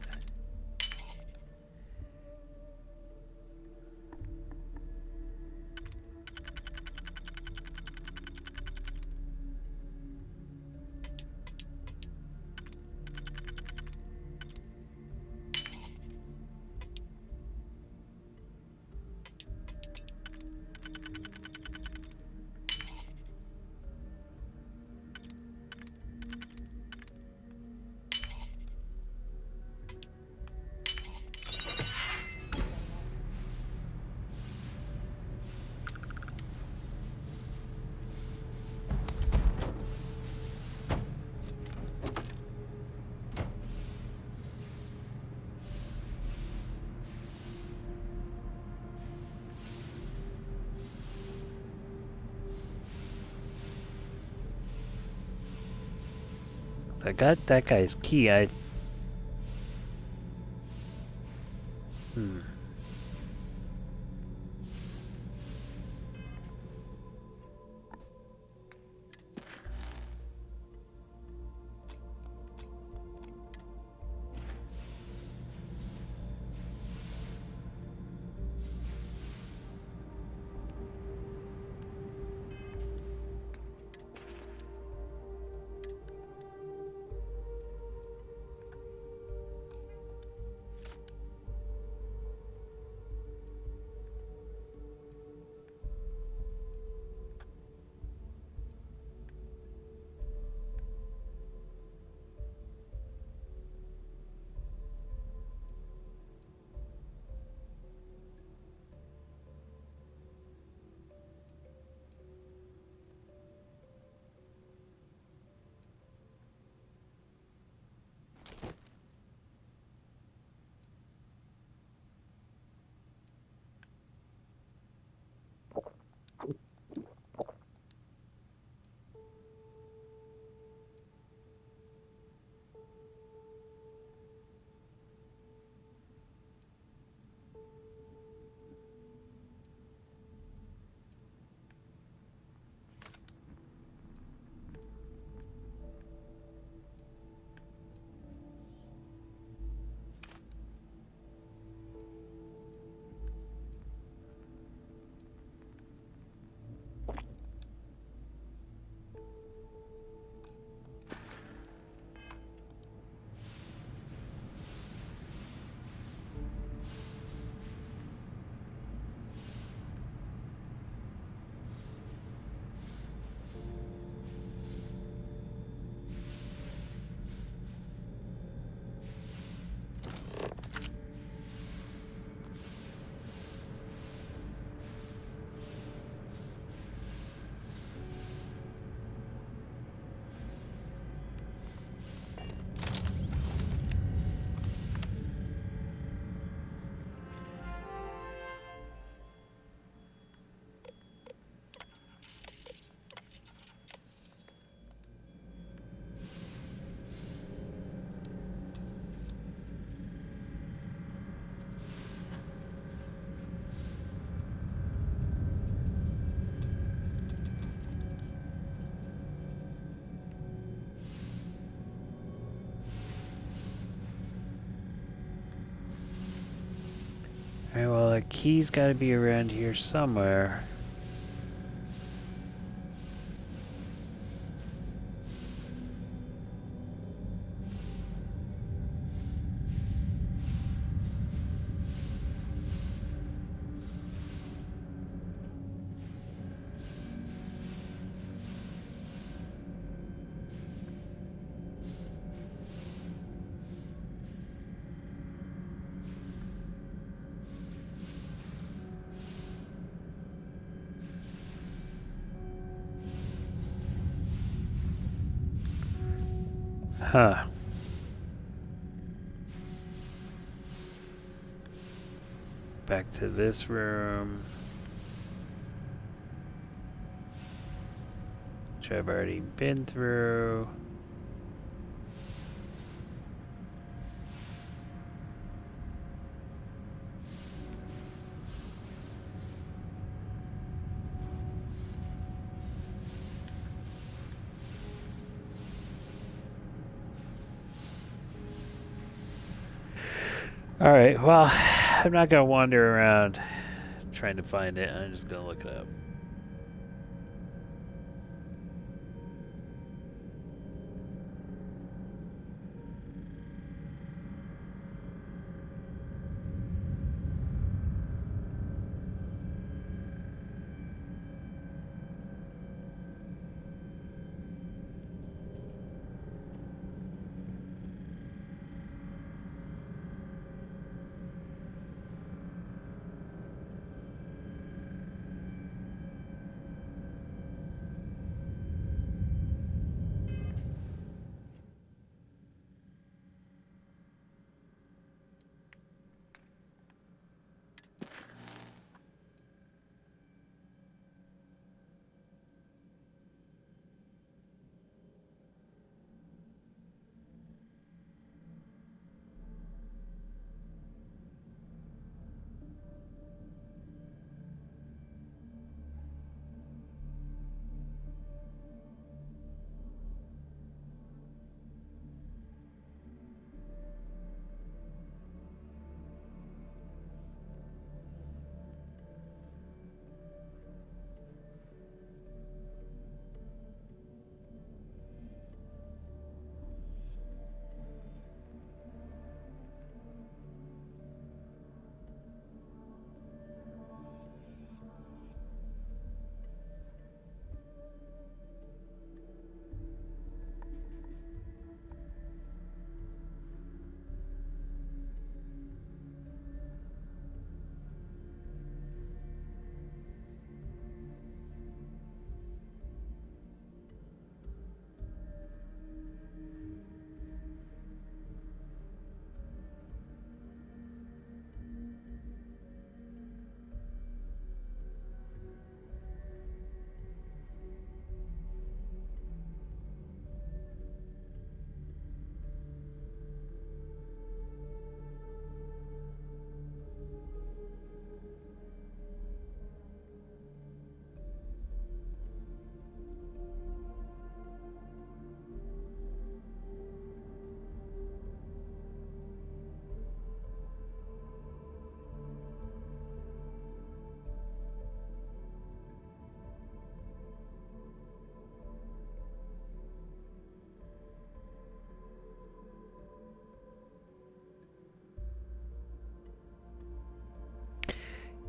I got that guy's key. key's gotta be around here somewhere. Huh. Back to this room. Which I've already been through. Alright, well, I'm not gonna wander around trying to find it. I'm just gonna look it up.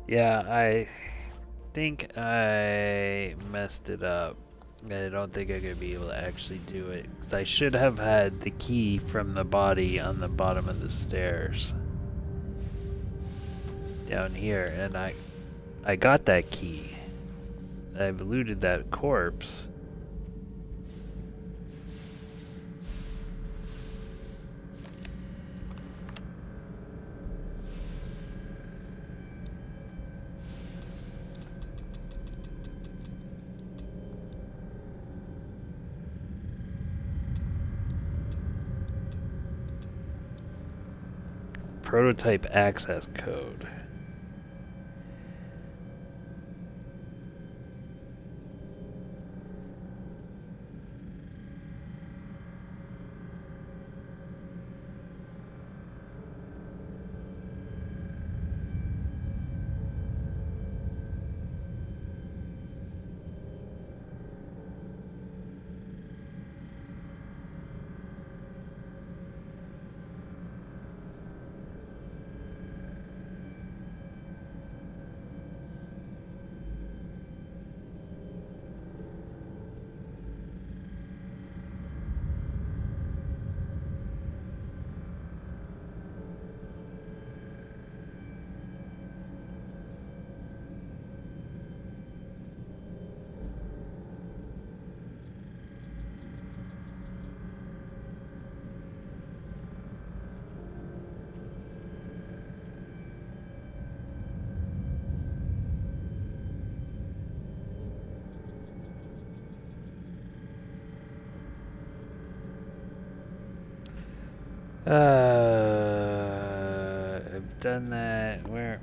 Yeah, I think I messed it up. I don't think I'm gonna be able to actually do it. Because I should have had the key from the body on the bottom of the stairs. Down here, and I got that key. I've looted that corpse. Prototype access code. I've done that. Where?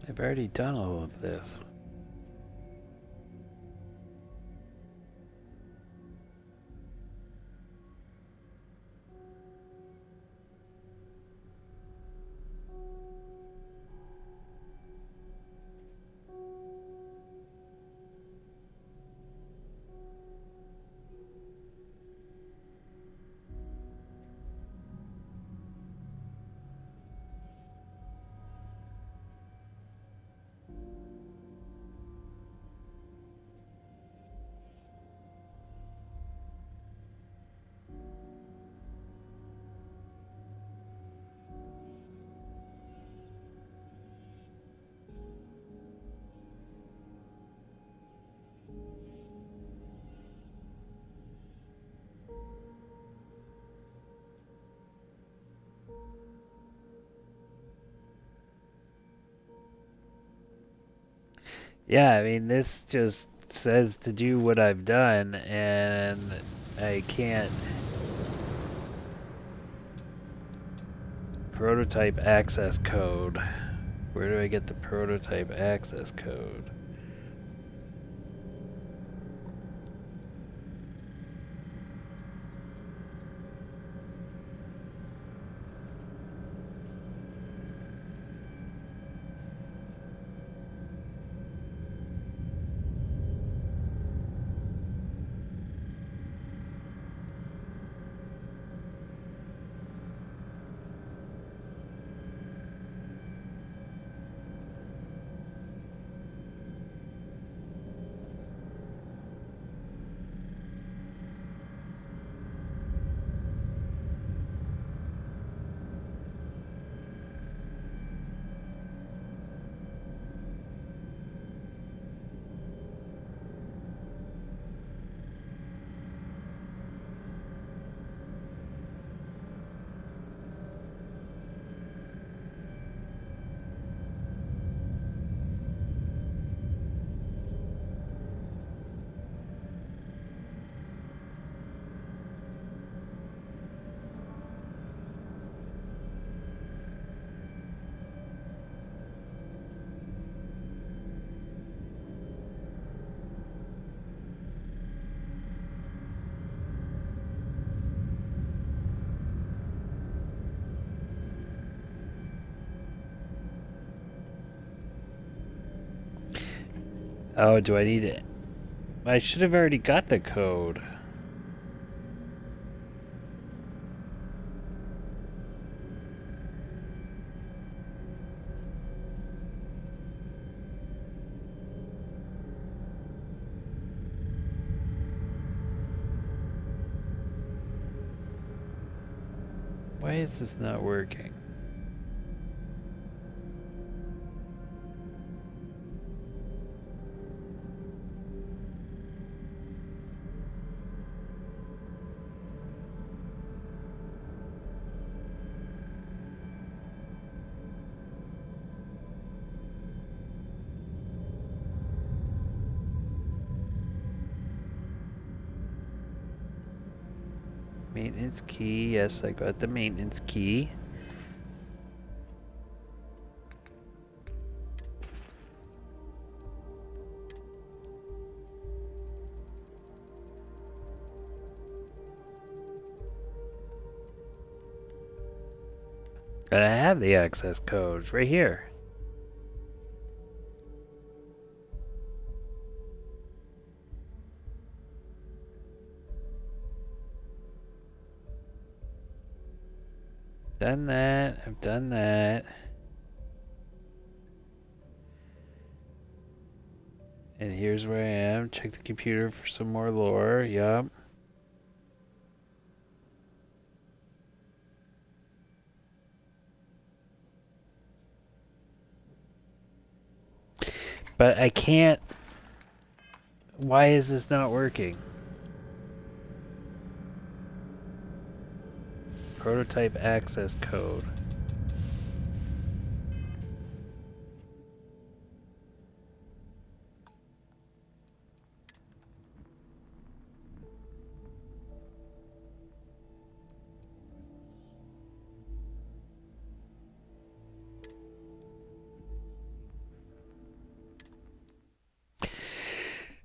I've already done all of this. Yeah, I mean, this just says to do what I've done, and I can't prototype access code. Where do I get the prototype access code? Oh, do I need it? I should have already got the code. Why is this not working? Maintenance key. Yes, I got the maintenance key. But I have the access codes right here. Done that. I've done that. And here's where I am. Check the computer for some more lore. Yup. But I can't... Why is this not working? Prototype access code.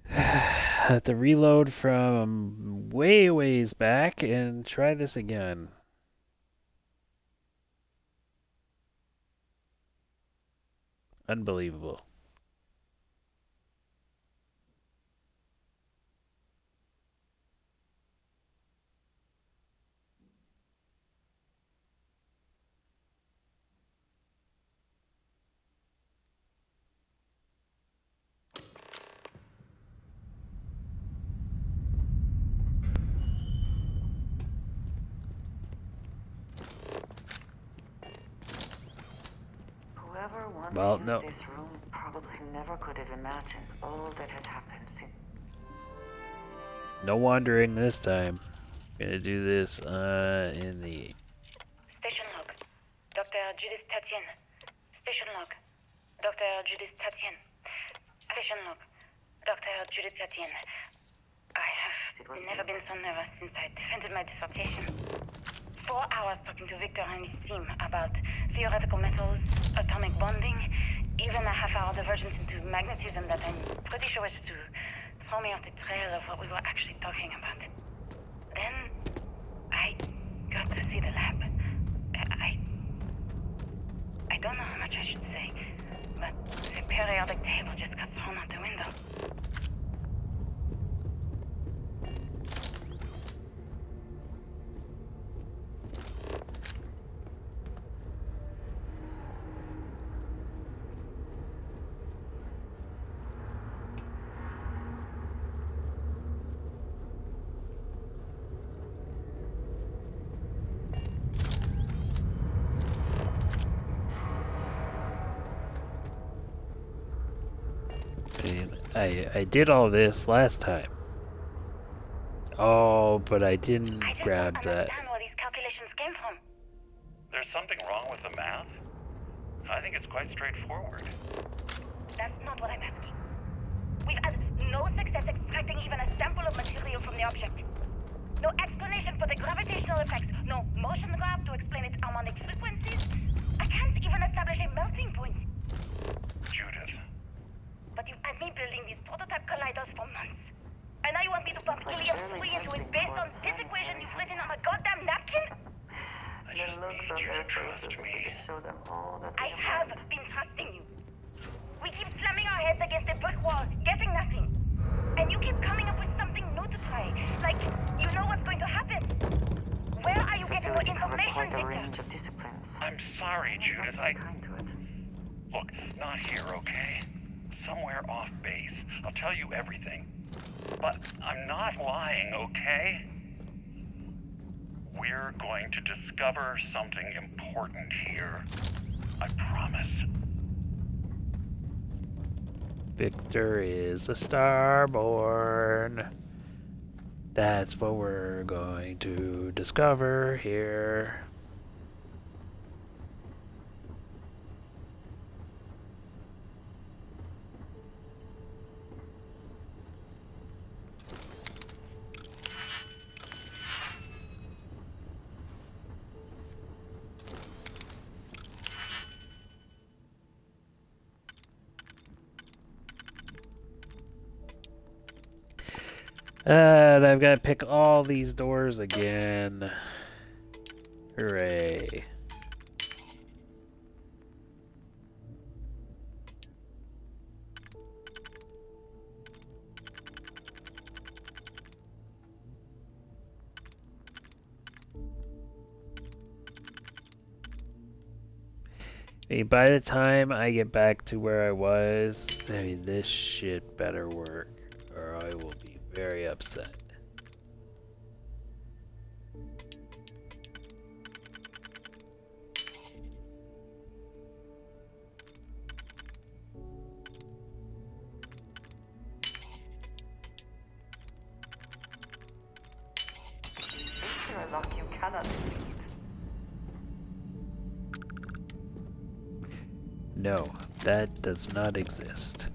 Have to reload from way ways back and try this again. Unbelievable. Whoever once Well, used no. this room probably never could have imagined all that has happened since. No wandering this time. Gonna do this in the... Station log. Dr. Judith Tatien. Station log. Dr. Judith Tatien. Station log. Dr. Judith Tatien. I have never been so nervous since I defended my dissertation. 4 hours talking to Victor and his team about theoretical metals, atomic bonding, even a half-hour divergence into magnetism that I'm pretty sure was to throw me off the trail of what we were actually talking about. Then, I got to see the lab. I don't know how much I should say, but the periodic table just got thrown out the window. I did all this last time. Oh, but I didn't I just grab don't that. understand where these calculations came from. There's something wrong with the math? I think it's quite straightforward. That's not what I'm asking. We've had no success extracting even a sample of material from the object. No explanation for the gravitational effects. No motion graph to explain its harmonic frequencies. I can't even establish a melting point. Judith. But you've had me building these prototype colliders for months. And now you want me to pump helium 3 into it based on this equation you've written on a goddamn napkin? The looks on their faces would show them all that I they have want. been trusting you. We keep slamming our heads against a brick wall, getting nothing. And you keep coming up with something new to try. Like, you know what's going to happen. Where are you getting your Facility covered information, quite a Victor? range of disciplines. I'm sorry, Judith. Kind to it. Look, not here, okay? Somewhere off base. I'll tell you everything. But I'm not lying, okay? We're going to discover something important here. I promise. Victor is a starborn. That's what we're going to discover here. And I've got to pick all these doors again. Hooray. Hey, by the time I get back to where I was, I mean, this shit better work, or I will be very upset. You're a luck you cannot defeat. No, that does not exist.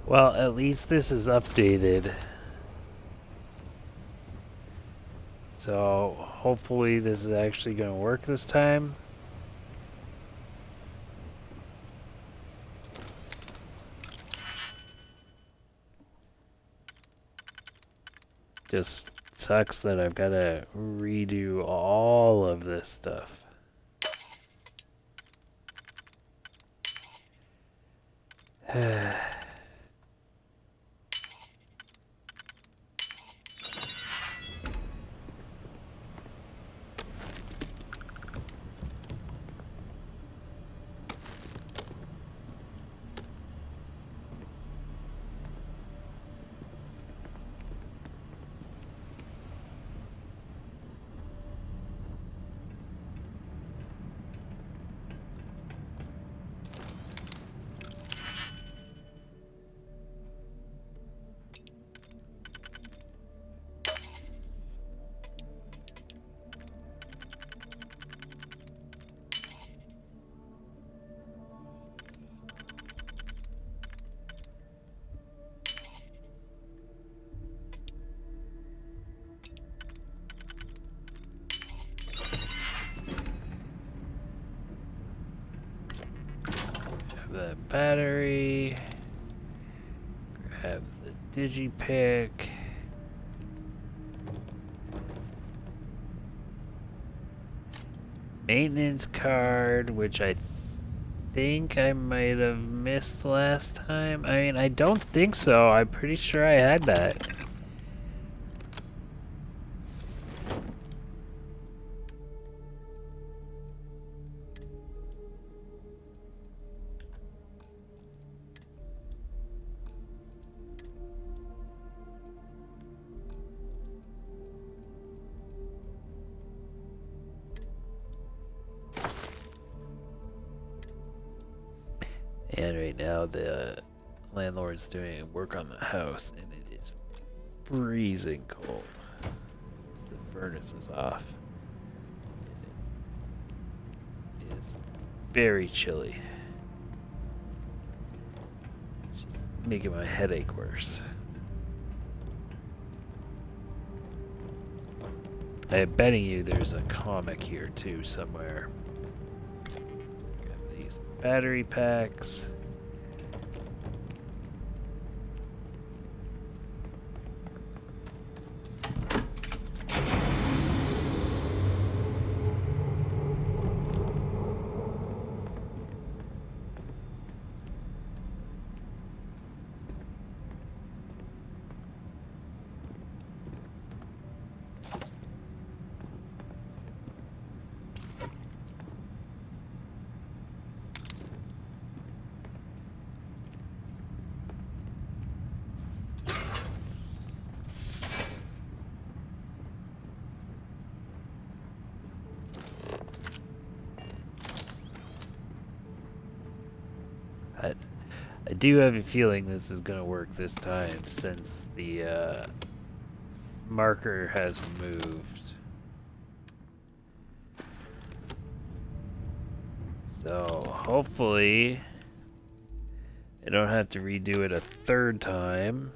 Well, at least this is updated. So hopefully this is actually going to work this time. Just sucks that I've got to redo all of this stuff. The battery, grab the digipick, maintenance card, which I think I might have missed last time. I mean, I don't think so. I'm pretty sure I had that. And right now the landlord's doing work on the house and it is freezing cold. The furnace is off. It is very chilly. making my headache worse. I'm betting you there's a comic here too somewhere. Got these battery packs. I do have a feeling this is going to work this time since the marker has moved. So hopefully I don't have to redo it a third time.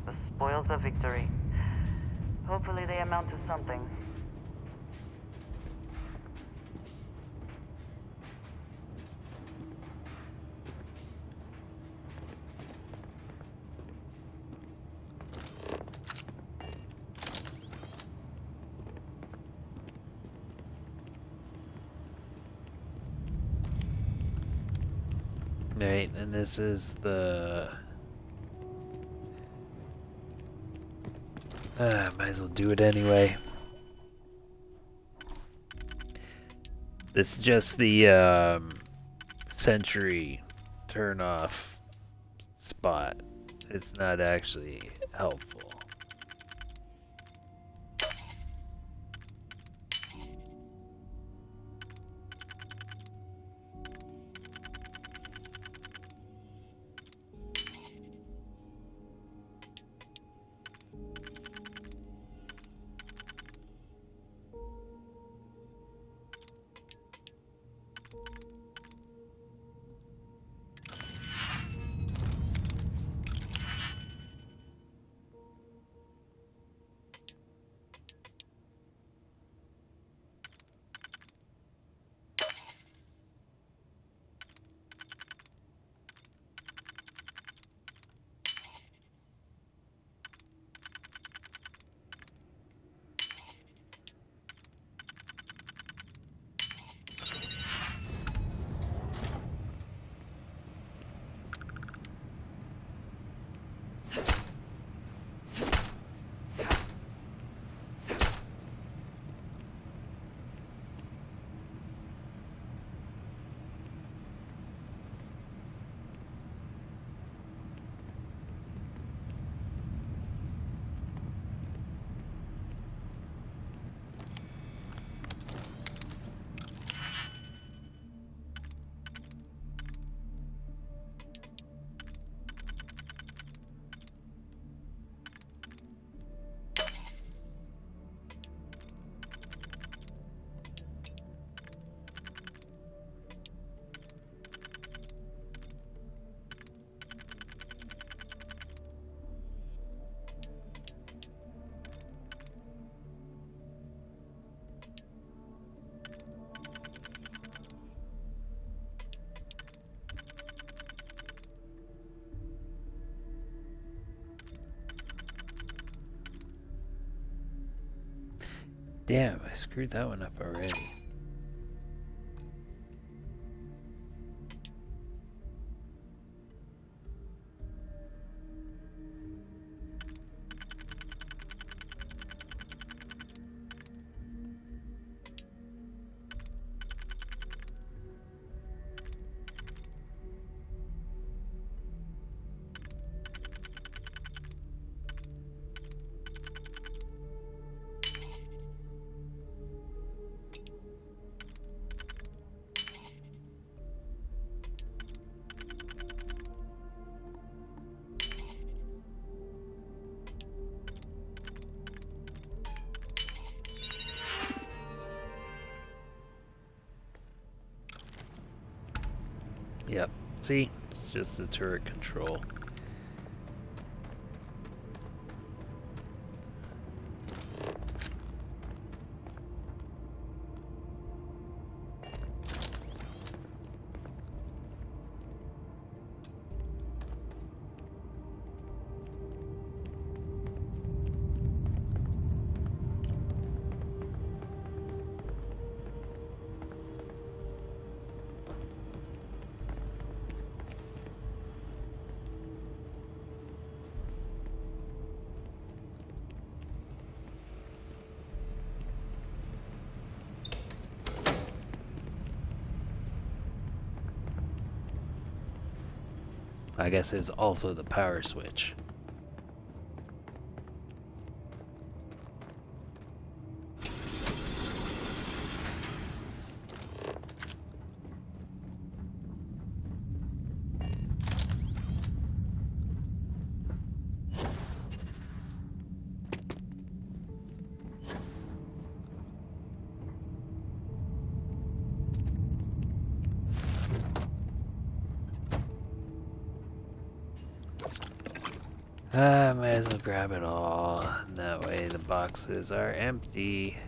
The spoils of victory. Hopefully they amount to something. Right, and this is the... might as well do it anyway. This is just the sentry turn off spot. It's not actually helpful. Damn, I screwed that one up already. Yep. See? It's just the turret control. I guess it was also the power switch. Might as well grab it all. And that way the boxes are empty.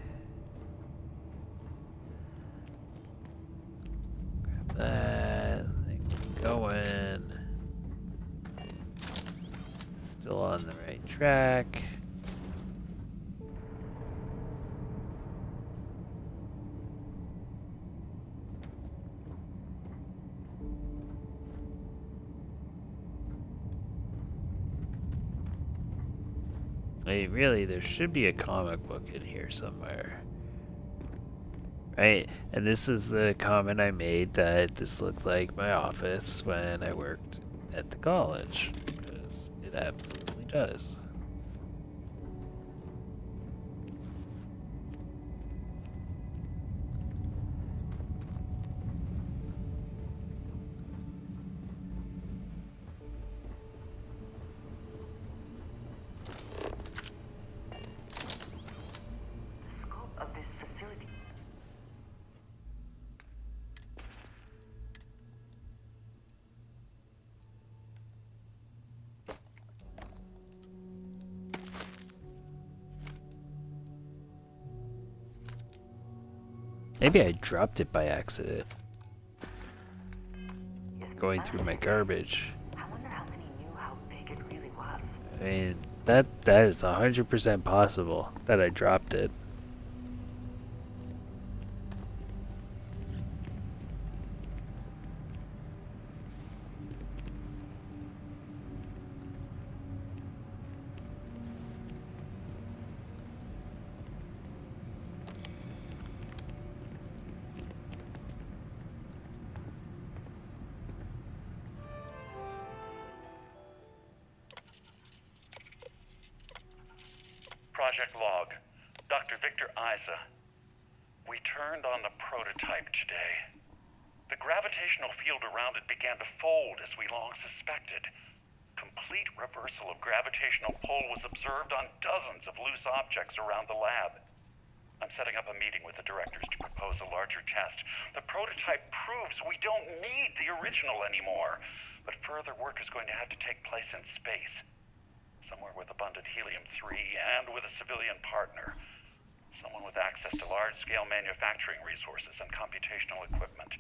Grab that. Thing going. Still on the right track. I mean, really, there should be a comic book in here somewhere. Right? And this is the comment I made, that this looked like my office when I worked at the college. Because it absolutely does. The scope of this facility. Maybe I dropped it by accident. Is Going through my massive. garbage. I wonder how many knew how big it really was. I mean, that is 100% possible that I dropped it. Project Log. Dr. Victor Isa. We turned on the prototype today. The gravitational field around it began to fold as we long suspected. Complete reversal of gravitational pull was observed on dozens of loose objects around the lab. I'm setting up a meeting with the directors to propose a larger test. The prototype proves we don't need the original anymore, but further work is going to have to take place in space. Somewhere with abundant helium-3 and with a civilian partner. Someone with access to large-scale manufacturing resources and computational equipment.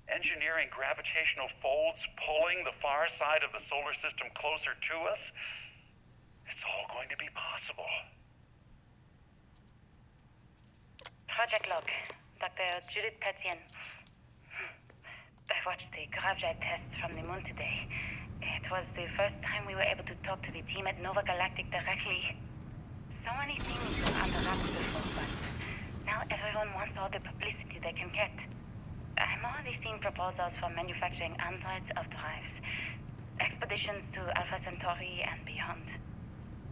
Engineering gravitational folds pulling the far side of the solar system closer to us. It's all going to be possible. Project log. Dr. Judith Tatien. I watched the gravjite tests from the moon today. It was the first time we were able to talk to the team at Nova Galactic directly. So many things were under wraps before, but now everyone wants all the publicity they can get. I'm already seeing proposals for manufacturing androids of drives, expeditions to Alpha Centauri and beyond.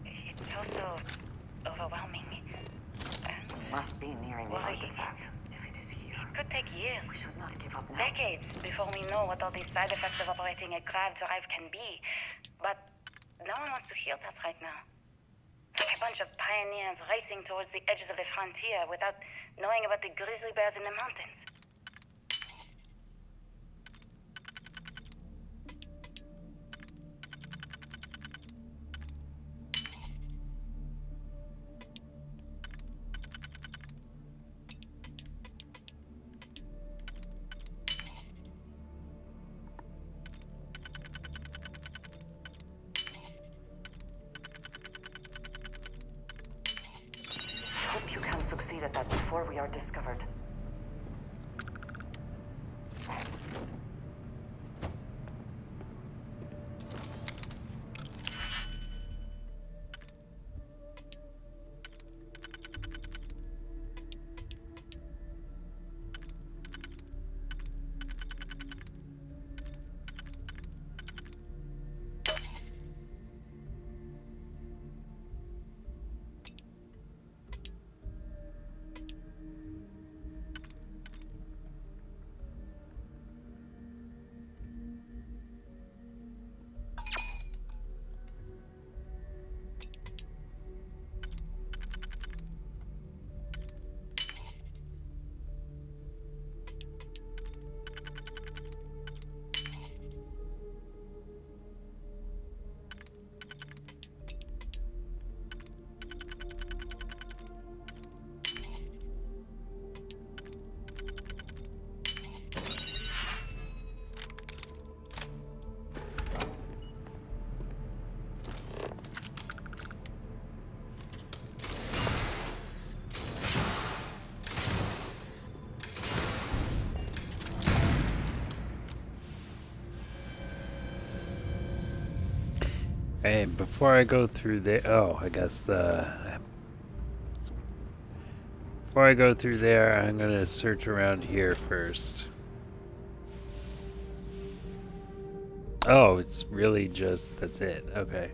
It's also overwhelming. Must be nearing the Worrying. artifact. If it is here, It could take years, we should not give up now. decades, before we know what all these side effects of operating a grav drive can be. But no one wants to hear that right now. Like a bunch of pioneers racing towards the edges of the frontier without knowing about the grizzly bears in the mountains. Hope you can succeed at that before we are discovered. Hey, before I go through there, before I go through there, I'm gonna search around here first. Oh, it's really just, that's it, okay.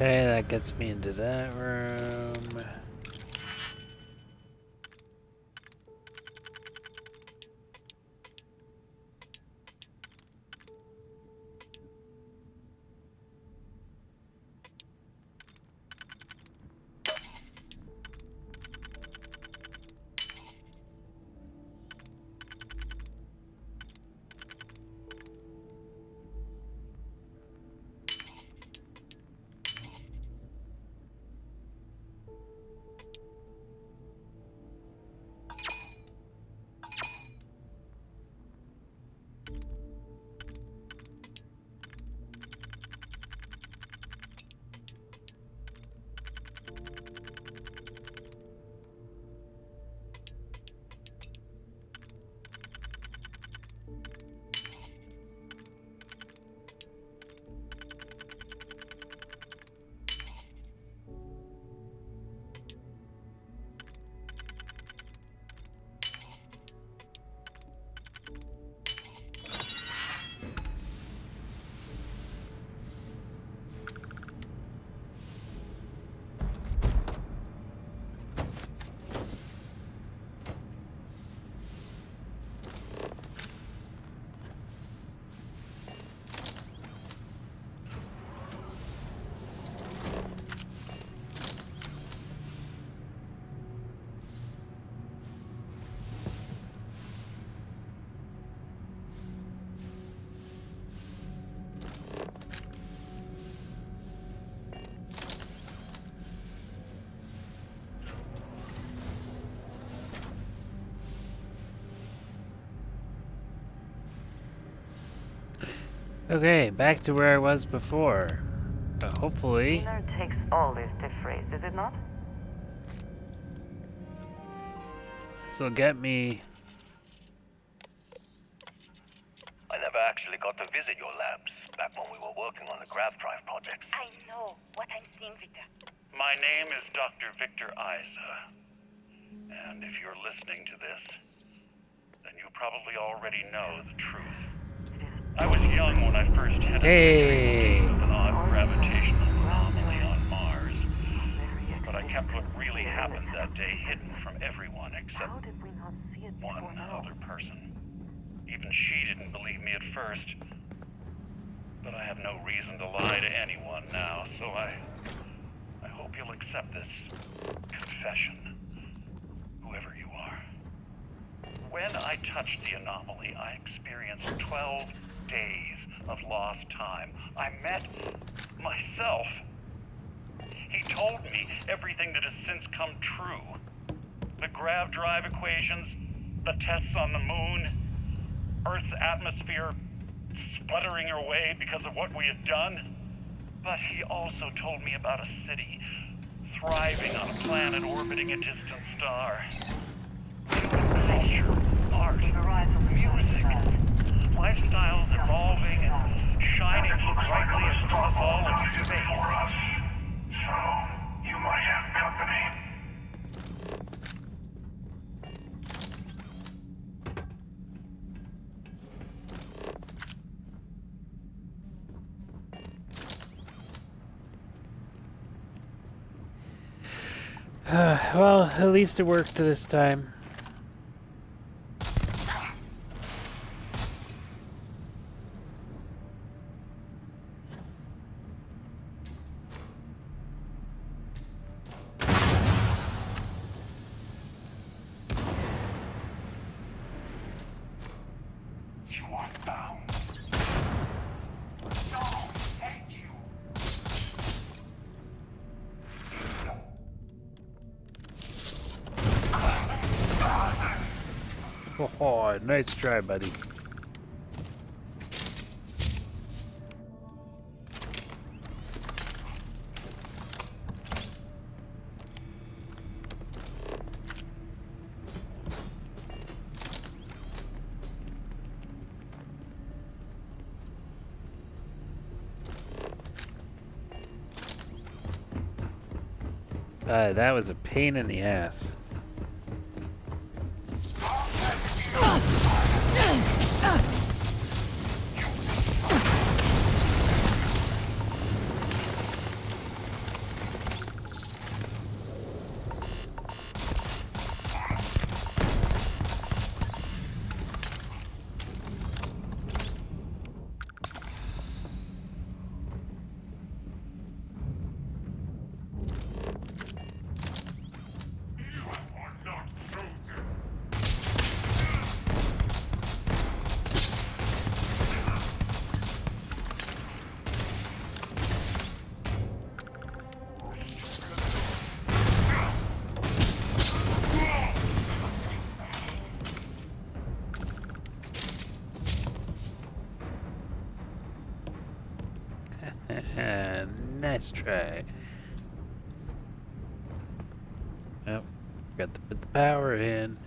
Okay, that gets me into that room. Okay, back to where I was before. Hopefully. Winner takes all is the phrase, is it not? This'll get me. I never actually got to visit your labs back when we were working on the grav drive projects. I know what I'm seeing, Victor. My name is Dr. Victor Isa. And if you're listening to this, then you probably already know the truth. It is I was young when I first headed Hey. an odd gravitational anomaly on Mars. very But I kept what existence really here in happened the that day systems. hidden from everyone except How did we not see it before one now? other person. Even she didn't believe me at first. But I have no reason to lie to anyone now, so I hope you'll accept this confession, whoever you are. When I touched the anomaly, I experienced 12 days of lost time. I met myself. He told me everything that has since come true. The grav drive equations, the tests on the moon, Earth's atmosphere sputtering away because of what we had done. But he also told me about a city thriving on a planet orbiting a distant star. Human culture, art, music, lifestyles evolving and shining so brightly across all of space. So, you might have company. Well, at least it worked this time. You are found. No, thank you. Oh, nice try, buddy. That was a pain in the ass. Nice try. Oh, got to put the power in.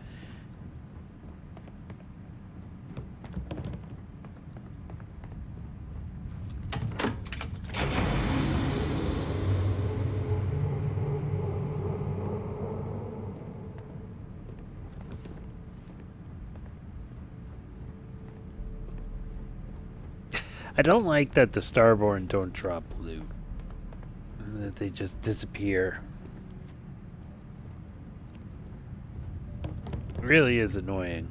I don't like that the Starborn don't drop loot. That they just disappear. It really is annoying.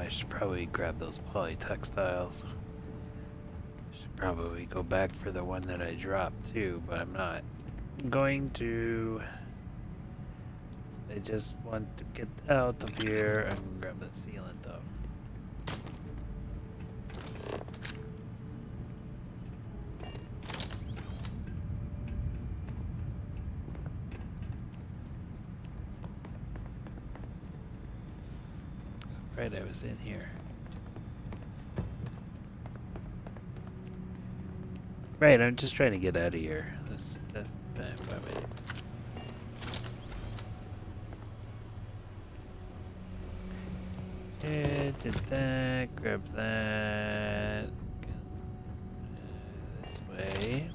I should probably grab those polytextiles. Should probably go back for the one that I dropped too, but I'm not going to. I just want to get out of here and grab the sealant though. Right, I was in here. Right, I'm just trying to get out of here. That's why yeah, did that, grab that. This way.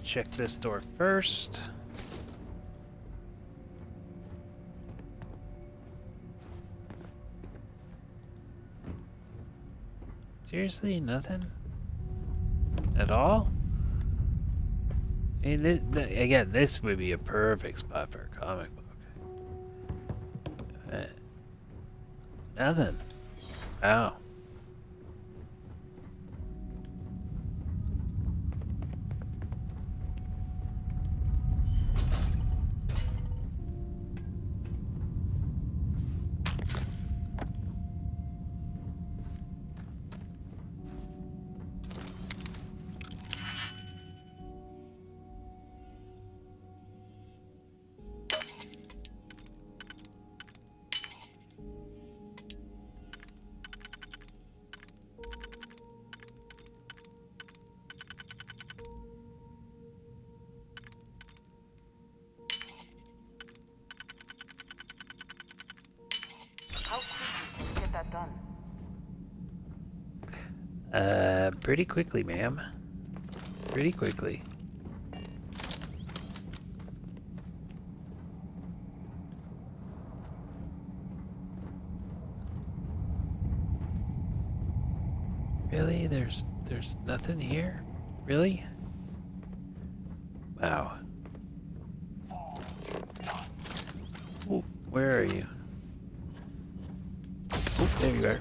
Check this door first. Seriously, nothing? At all? I mean, again, this would be a perfect spot for a comic book. Nothing. Wow. How quickly can you get that done? Pretty quickly, ma'am. Pretty quickly. Really? There's nothing here? Really? Wow. Ooh, where are you? Oh, there you are.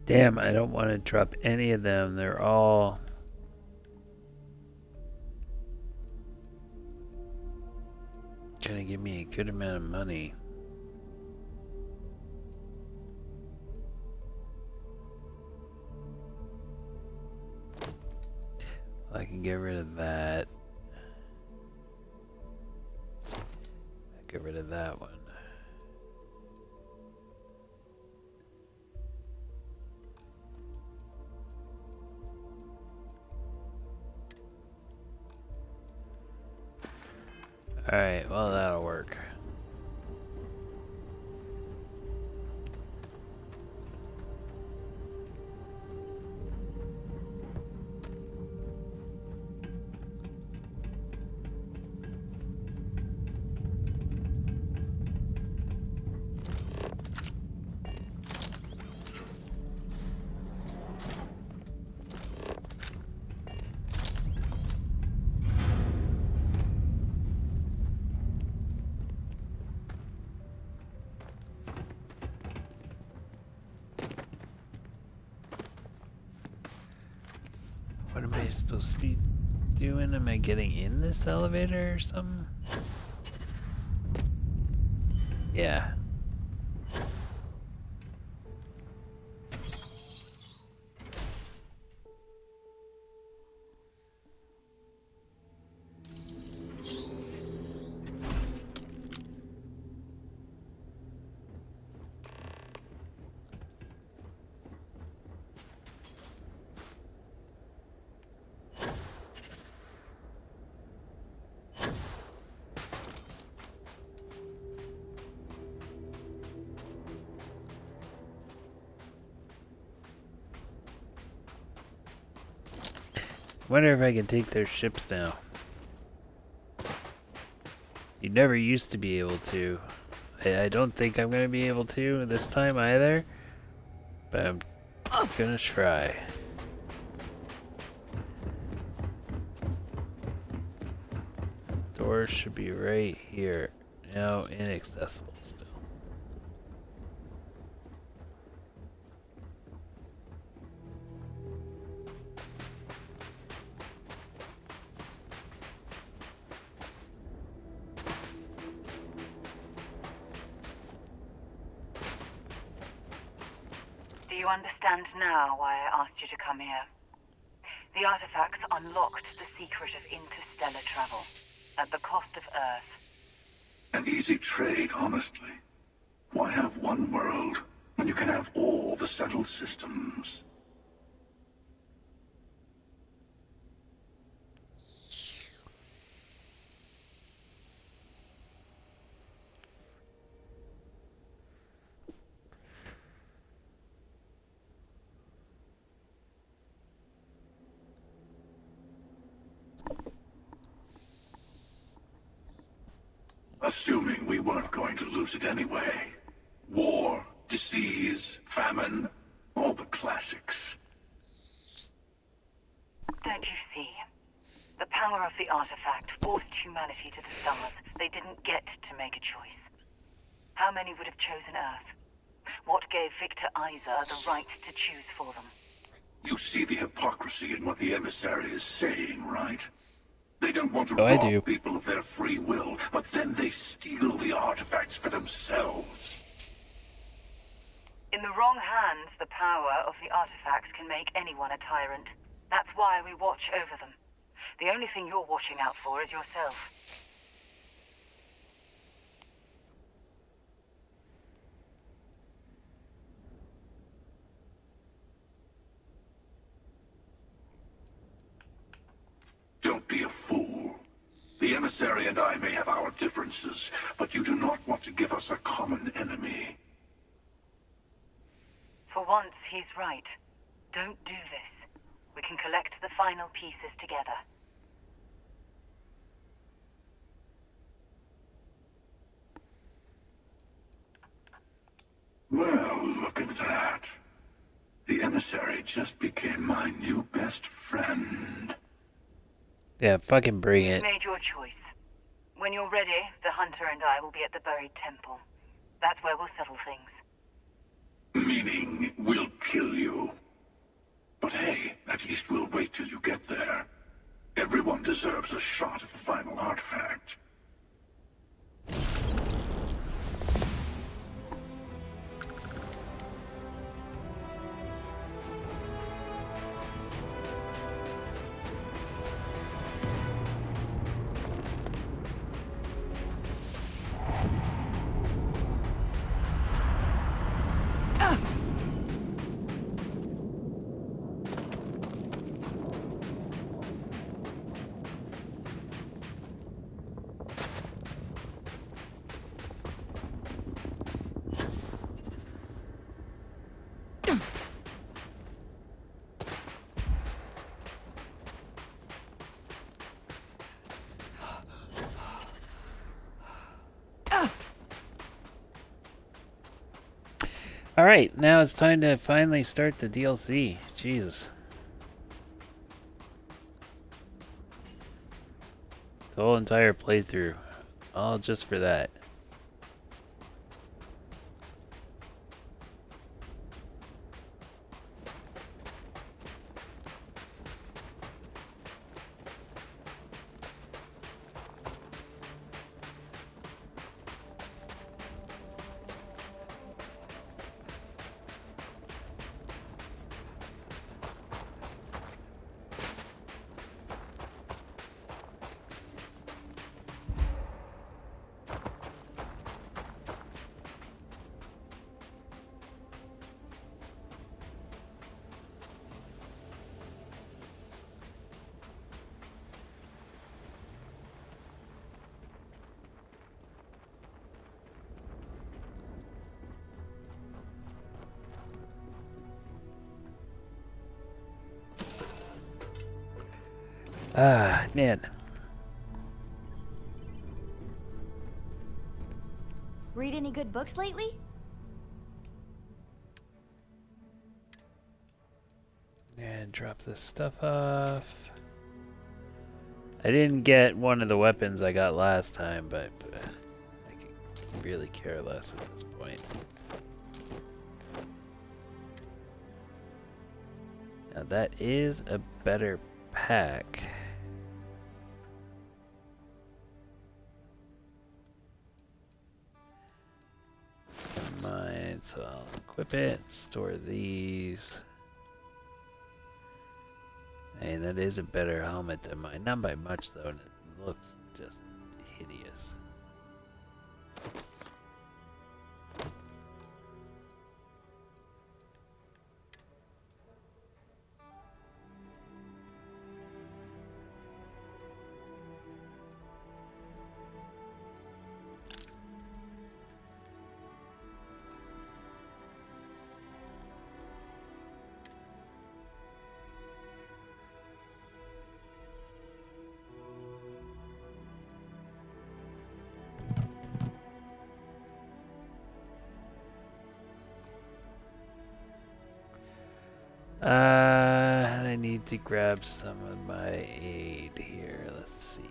Damn, I don't want to drop any of them. They're all... gonna give me a good amount of money. I can get rid of that. Get rid of that one. Alright, well that'll work. What am I supposed to be doing? Am I getting in this elevator or something? Yeah. Wonder if I can take their ships now. You never used to be able to. I don't think I'm gonna be able to this time either. But I'm gonna try. Doors should be right here. Now inaccessible still. Do you understand now why I asked you to come here? The artifacts unlocked the secret of interstellar travel, at the cost of Earth. An easy trade, honestly. Why have one world when you can have all the settled systems? Assuming we weren't going to lose it anyway. War, disease, famine, all the classics. Don't you see? The power of the artifact forced humanity to the stars. They didn't get to make a choice. How many would have chosen Earth? What gave Victor Isa the right to choose for them? You see the hypocrisy in what the emissary is saying, right? They don't want to Oh, I rob do. people of their free will, but then they steal the artifacts for themselves. In the wrong hands, the power of the artifacts can make anyone a tyrant. That's why we watch over them. The only thing you're watching out for is yourself. Don't be a fool. The emissary and I may have our differences, but you do not want to give us a common enemy. For once, he's right. Don't do this. We can collect the final pieces together. Well, look at that. The emissary just became my new best friend. Yeah, fucking bring You've it. made your choice. When you're ready, the hunter and I will be at the buried temple. That's where we'll settle things. Meaning, we'll kill you. At least we'll wait till you get there. Everyone deserves a shot at the final artifact. Alright, now it's time to finally start the DLC. Jesus. The whole entire playthrough. All just for that. Ah, man. Read any good books lately? And drop this stuff off. I didn't get one of the weapons I got last time, but I can really care less at this point. Now that is a better pack. Mine, so I'll equip it, store these. Hey, that is a better helmet than mine. Not by much though, and it looks just hideous. I need to grab some of my aid here. Let's see.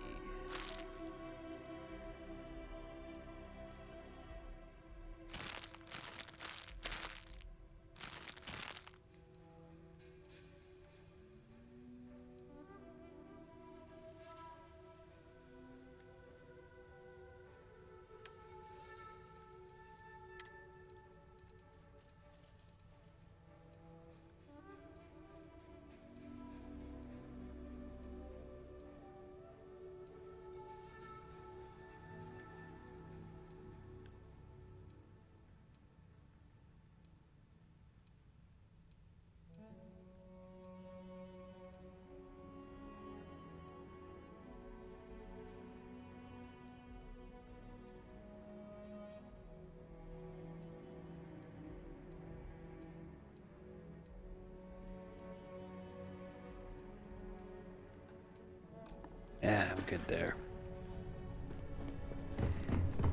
Yeah, I'm good there.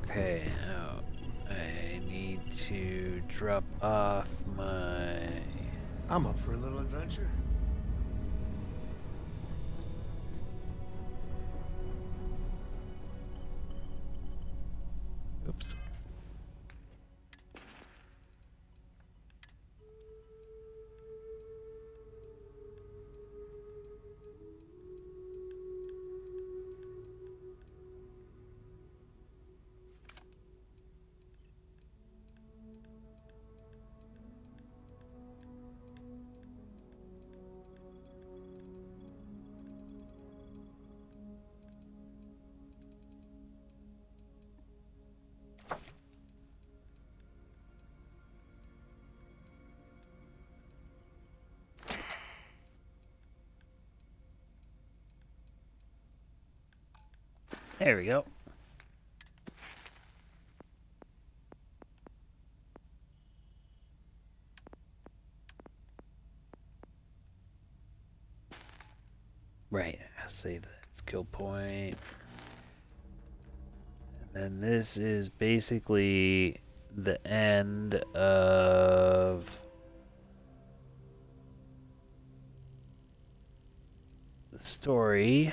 Okay, now I need to drop off my... I'm up for a little adventure. Oops. There we go. Right, save that skill point. And then this is basically the end of the story.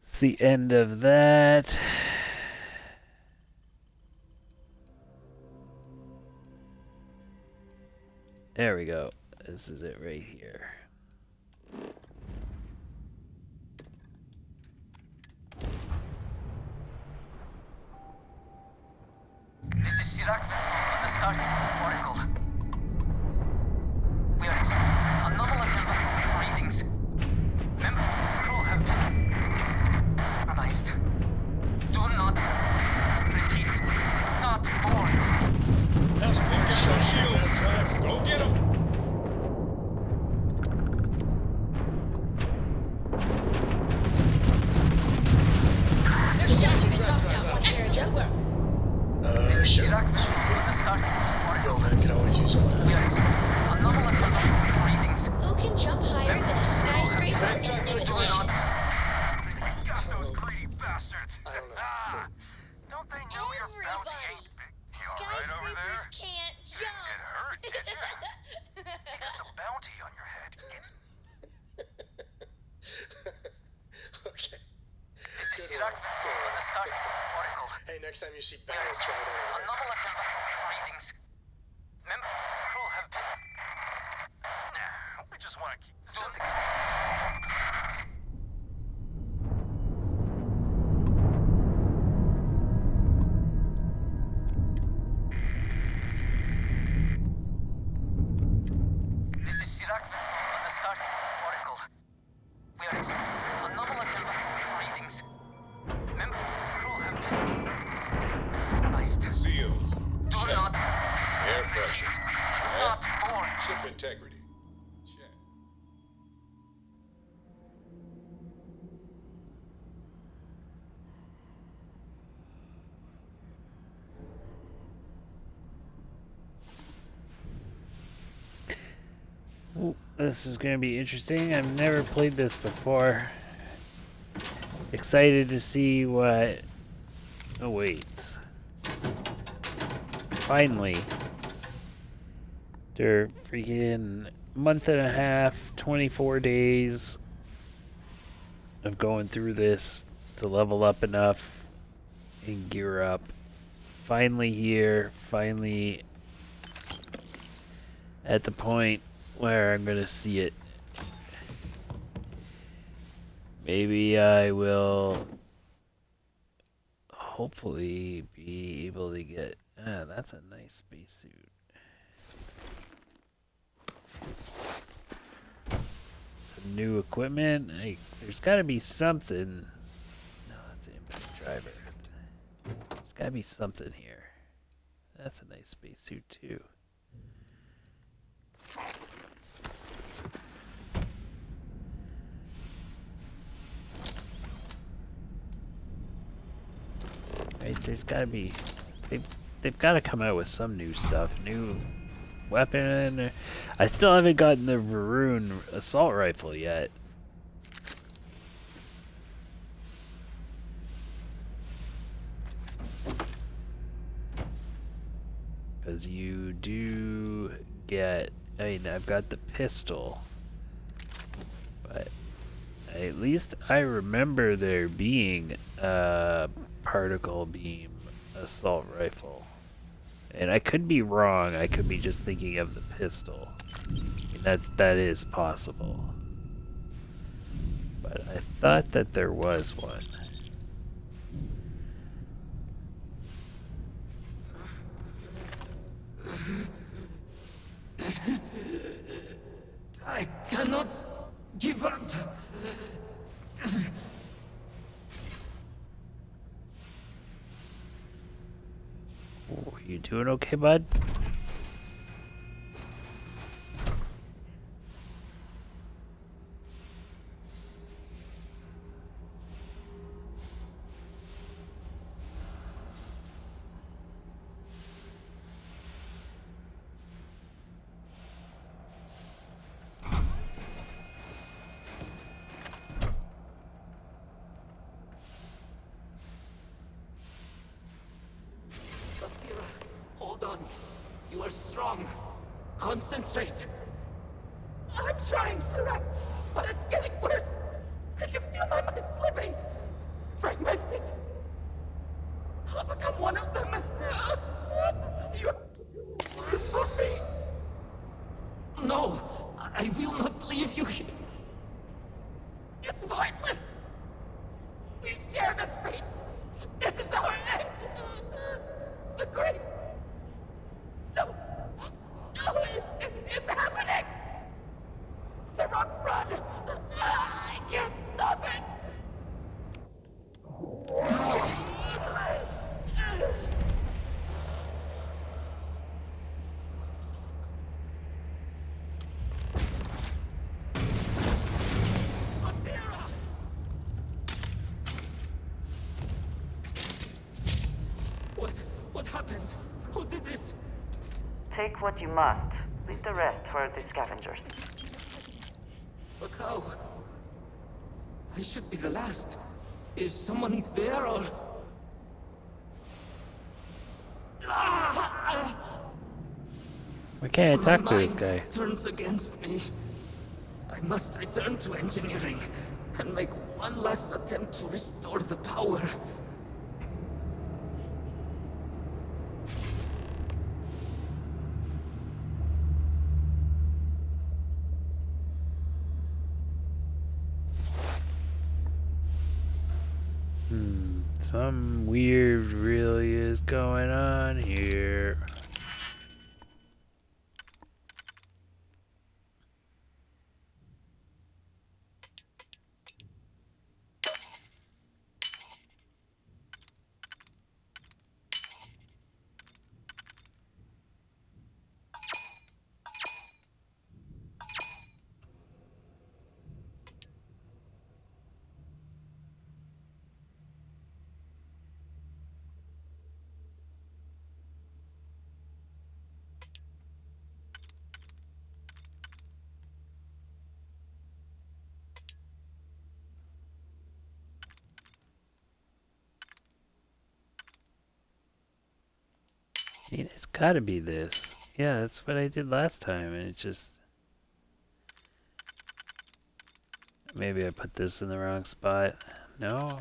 It's the end of that. There we go. This is it right here. This is Sirac on the Starfield Oracle. We are experiencing anomalous readings. Member crew have been analyzed. Do not repeat. Not born. Now focus your shields. Go get them. Sure. Yo, man, can always use a laugh. Anomalous readings. Who can jump higher than a skyscraper and limitations? Got those greedy bastards. I don't know. Don't they know your bounty ain't big? You alright over there? Skyscrapers can't jump. Get hurt, did you? Because the bounty on your head is... Okay. This is Sirac on the Starfield Oracle. Hey, next time you see Barrel, try it on. Anomalous readings. Member crew have been... Nah, we just want to keep this under control. This is Sirac on the Starfield Oracle. We are experiencing anomalous readings. Member crew have been analyzed. Seals. Do Check. not Air pressure. not Check. board. Ship integrity. Check. Ooh, this is going to be interesting. I've never played this before. Excited to see what awaits. Finally. After freaking month and a half, 24 days of going through this to level up enough and gear up. Finally here, finally at the point where I'm gonna see it. Maybe I will hopefully be able to get... that's a nice spacesuit. Some new equipment. There's gotta be something... No, that's an inbound driver. There's gotta be something here. That's a nice spacesuit too. Right, there's gotta be... They've gotta come out with some new stuff. New weapon. I still haven't gotten the Varun assault rifle yet. Because you do get... I mean, I've got the pistol. But at least I remember there being a particle beam assault rifle. And I could be wrong. I could be just thinking of the pistol. I mean, that is possible. But I thought that there was one. I cannot give up. Oh, you doing okay, bud? You are strong. Concentrate. I'm trying, Sirach, but it's getting worse. I can feel my mind slipping. Fragmented. I'll become one of them. You're for me. No, I will not leave you here. It's pointless. We share this fate. This is our end. The great. No. No, it's happening. Sirach, run. I can't stop it. What happened? Who did this? Take what you must. Leave the rest for the scavengers. But how? I should be the last. Is someone there or... Why can't I talk to My this guy? mind turns against me. I must return to engineering and make one last attempt to restore the power. Some weird really is going on here. I mean, it's gotta be this. Yeah, that's what I did last time, and it just... Maybe I put this in the wrong spot. No?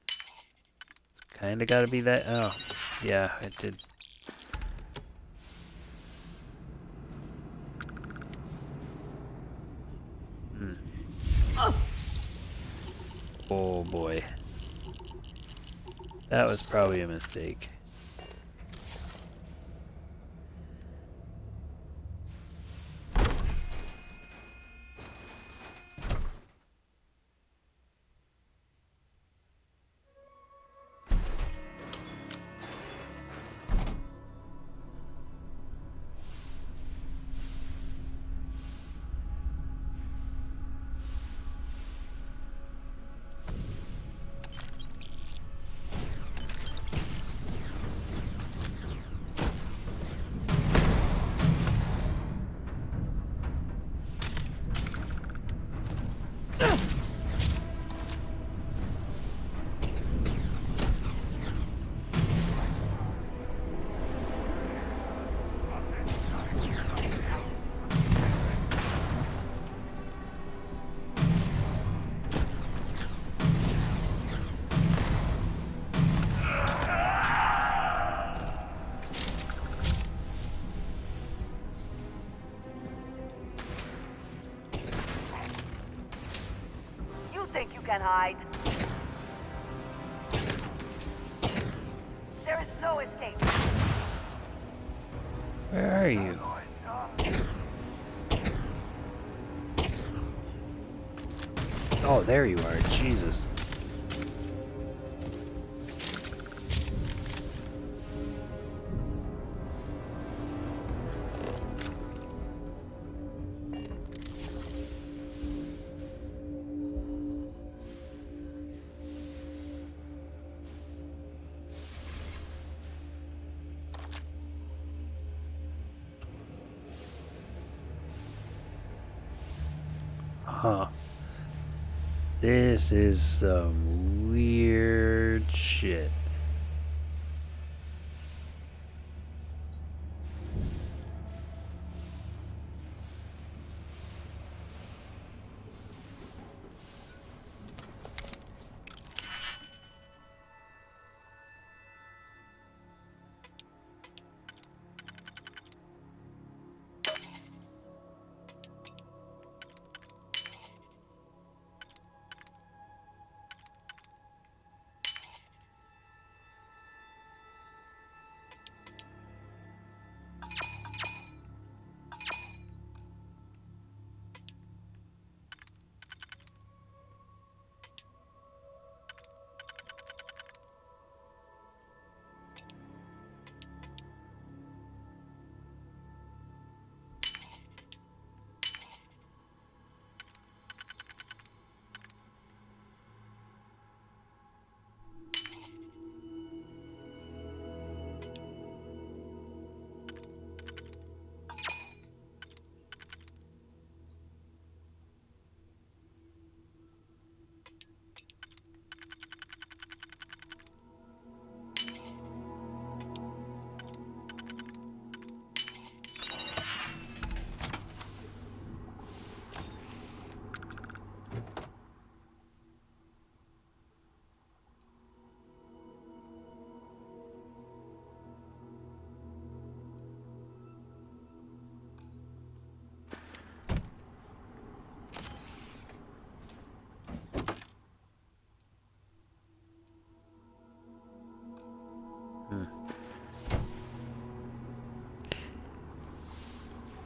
It's kinda gotta be that. Oh, yeah, it did. Oh boy. That was probably a mistake. Think you can hide? There is no escape. Where are you? Oh, there you are. Jesus. Huh. This is some weird shit.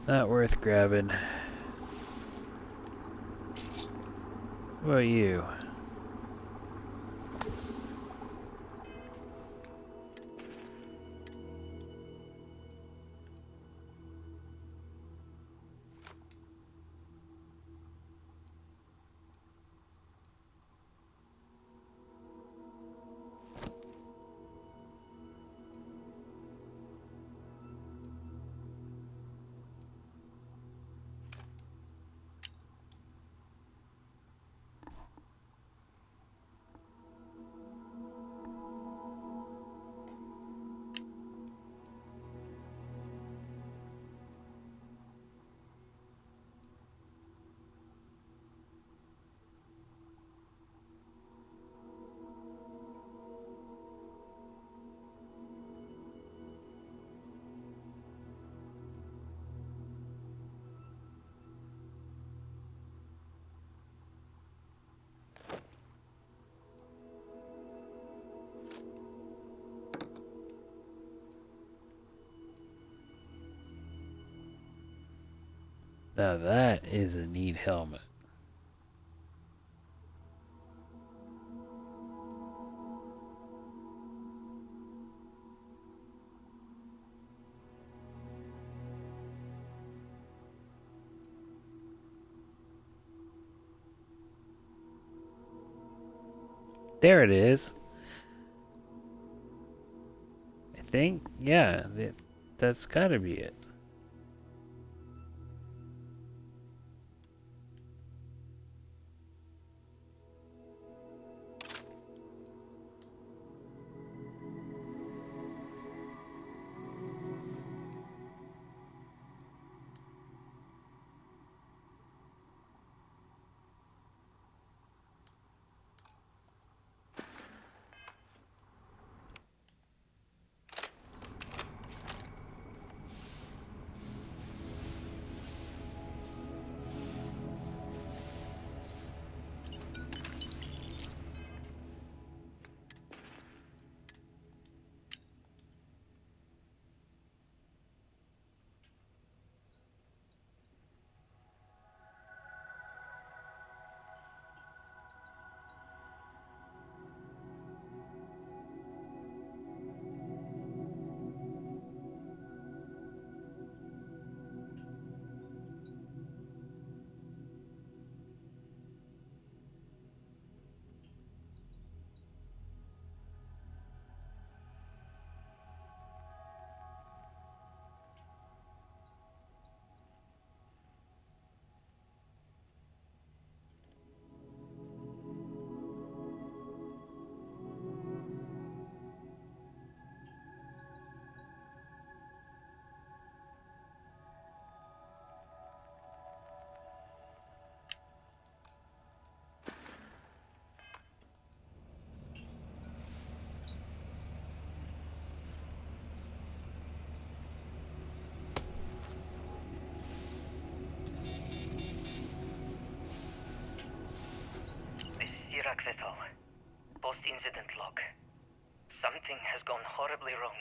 Not worth grabbing. What about you? Now that is a neat helmet. There it is. I think, yeah, that's gotta be it. Vessel. Post-incident log. Something has gone horribly wrong.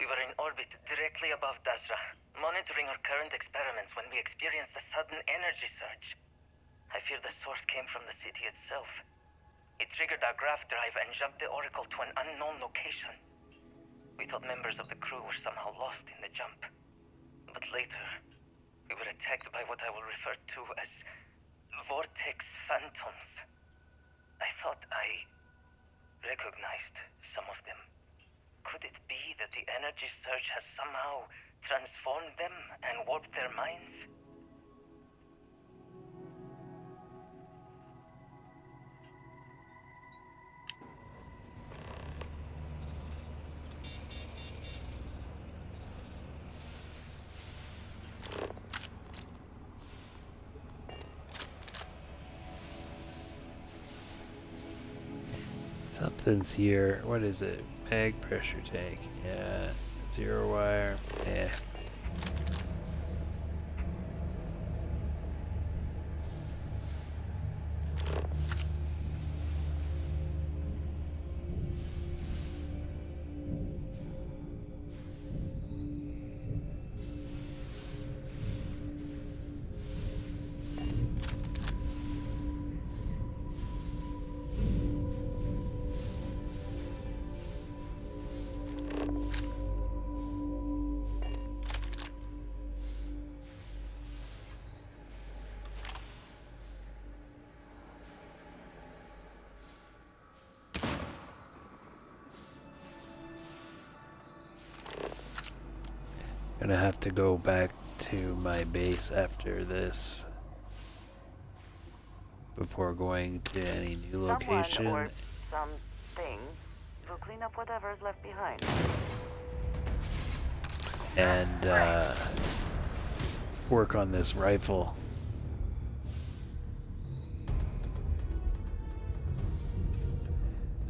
We were in orbit directly above Dasra, monitoring our current experiments when we experienced a sudden energy surge. I fear the source came from the city itself. It triggered our grav drive and jumped the Oracle to an unknown location. We thought members of the crew were somehow lost in the jump. But later, we were attacked by what I will refer to as vortex phantoms. I thought I recognized some of them. Could it be that the energy surge has somehow transformed them and warped their minds? Something's here. What is it? Mag pressure tank. Yeah. Zero wire. Yeah. Gonna have to go back to my base after this before going to any new location. Someone or something will clean up whatever's left behind. And work on this rifle.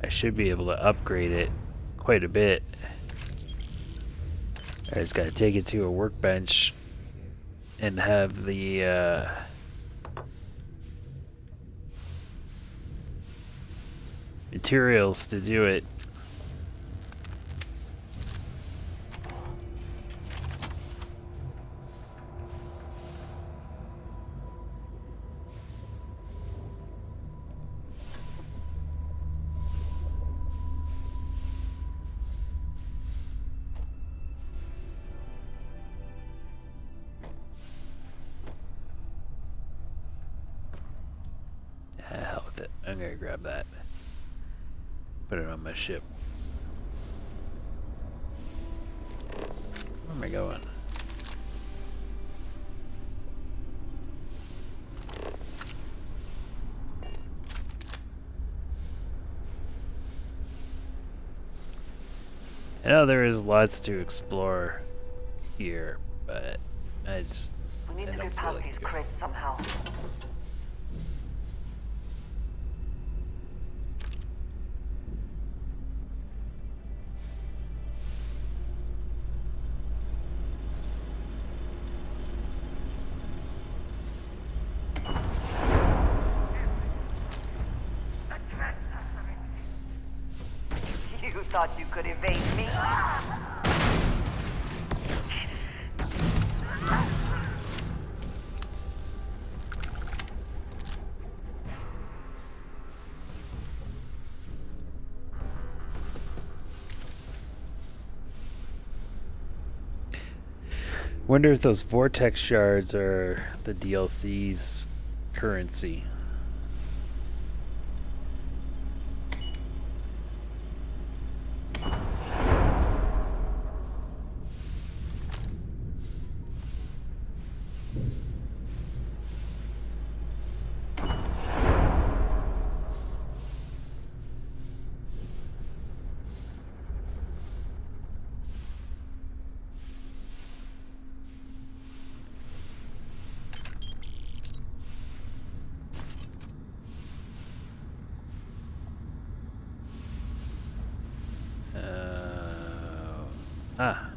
I should be able to upgrade it quite a bit. I just gotta take it to a workbench and have the materials to do it. Hell with it. I'm gonna grab that. Put it on my ship. Where am I going? I know there is lots to explore here, but I just... We need to get past these crates somehow. You thought you could evade me? Wonder if those vortex shards are the DLC's currency. Ah.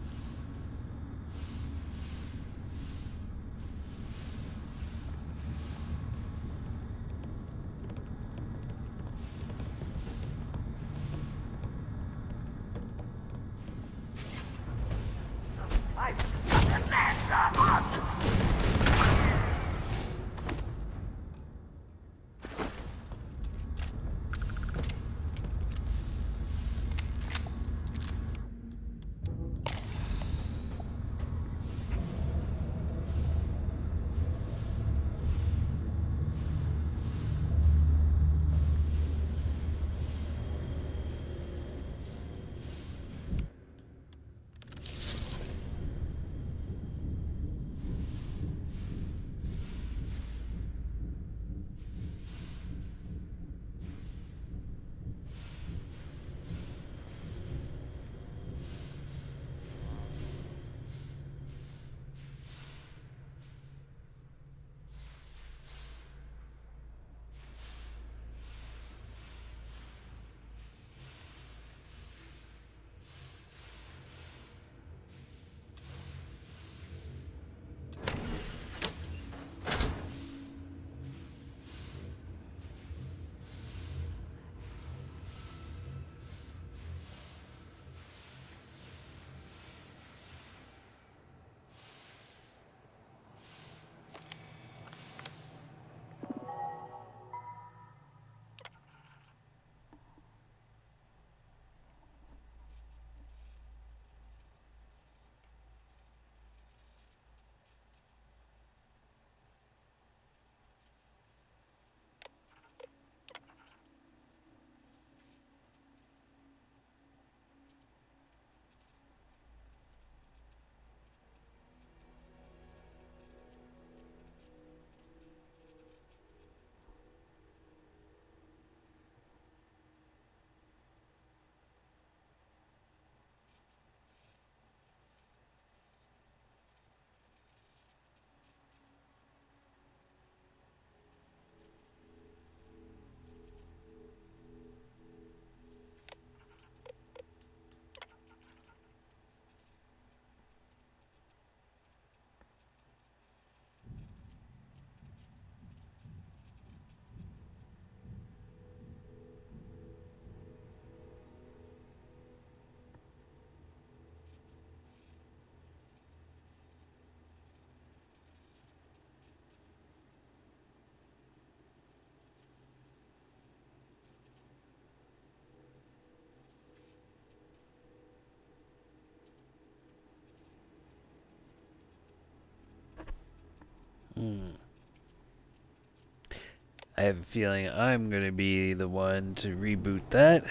I have a feeling I'm gonna be the one to reboot that.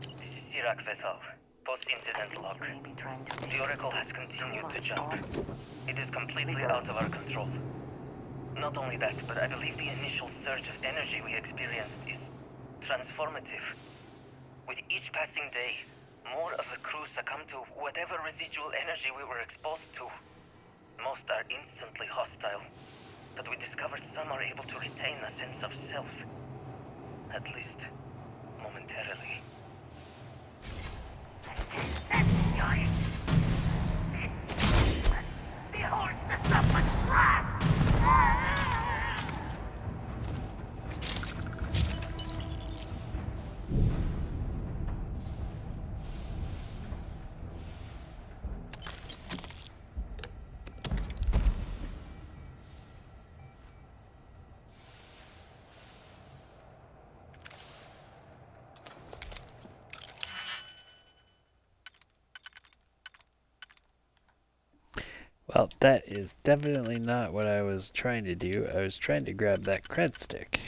This is Sirac vessel. Post-incident log. The Oracle has continued to jump. It is completely out of our control. Not only that, but I believe the initial surge of energy we experienced is transformative. With each passing day, more of the crew succumb to whatever residual energy we were exposed to. Most are instantly hostile, but we discovered some are able to retain a sense of self. At least, momentarily. The whole system was trapped! Well, that is definitely not what I was trying to do. I was trying to grab that cred stick.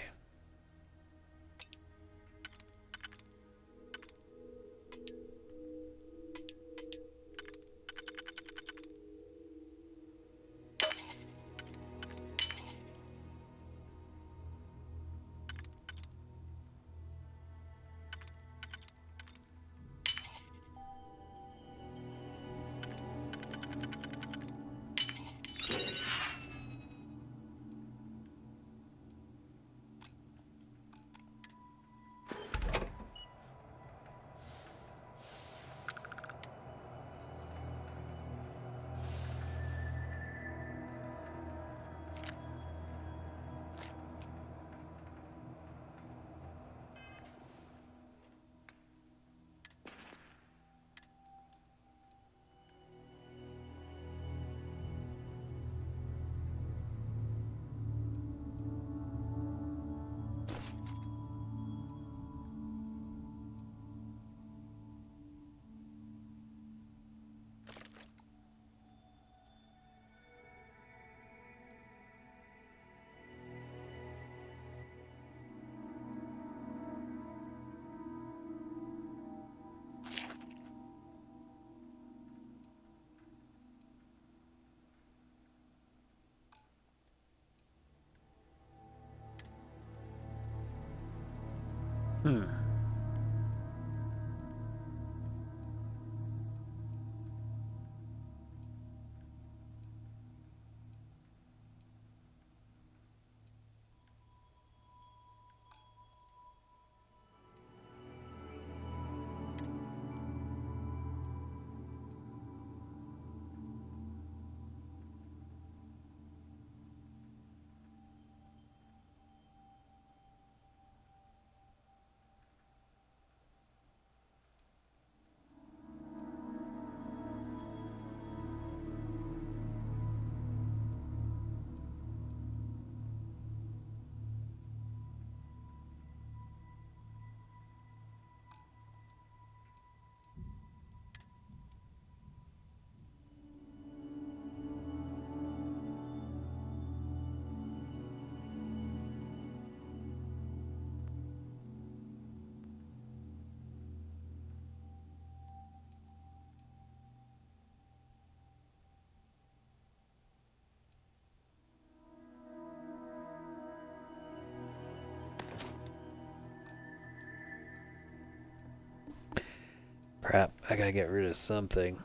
Crap, I gotta get rid of something.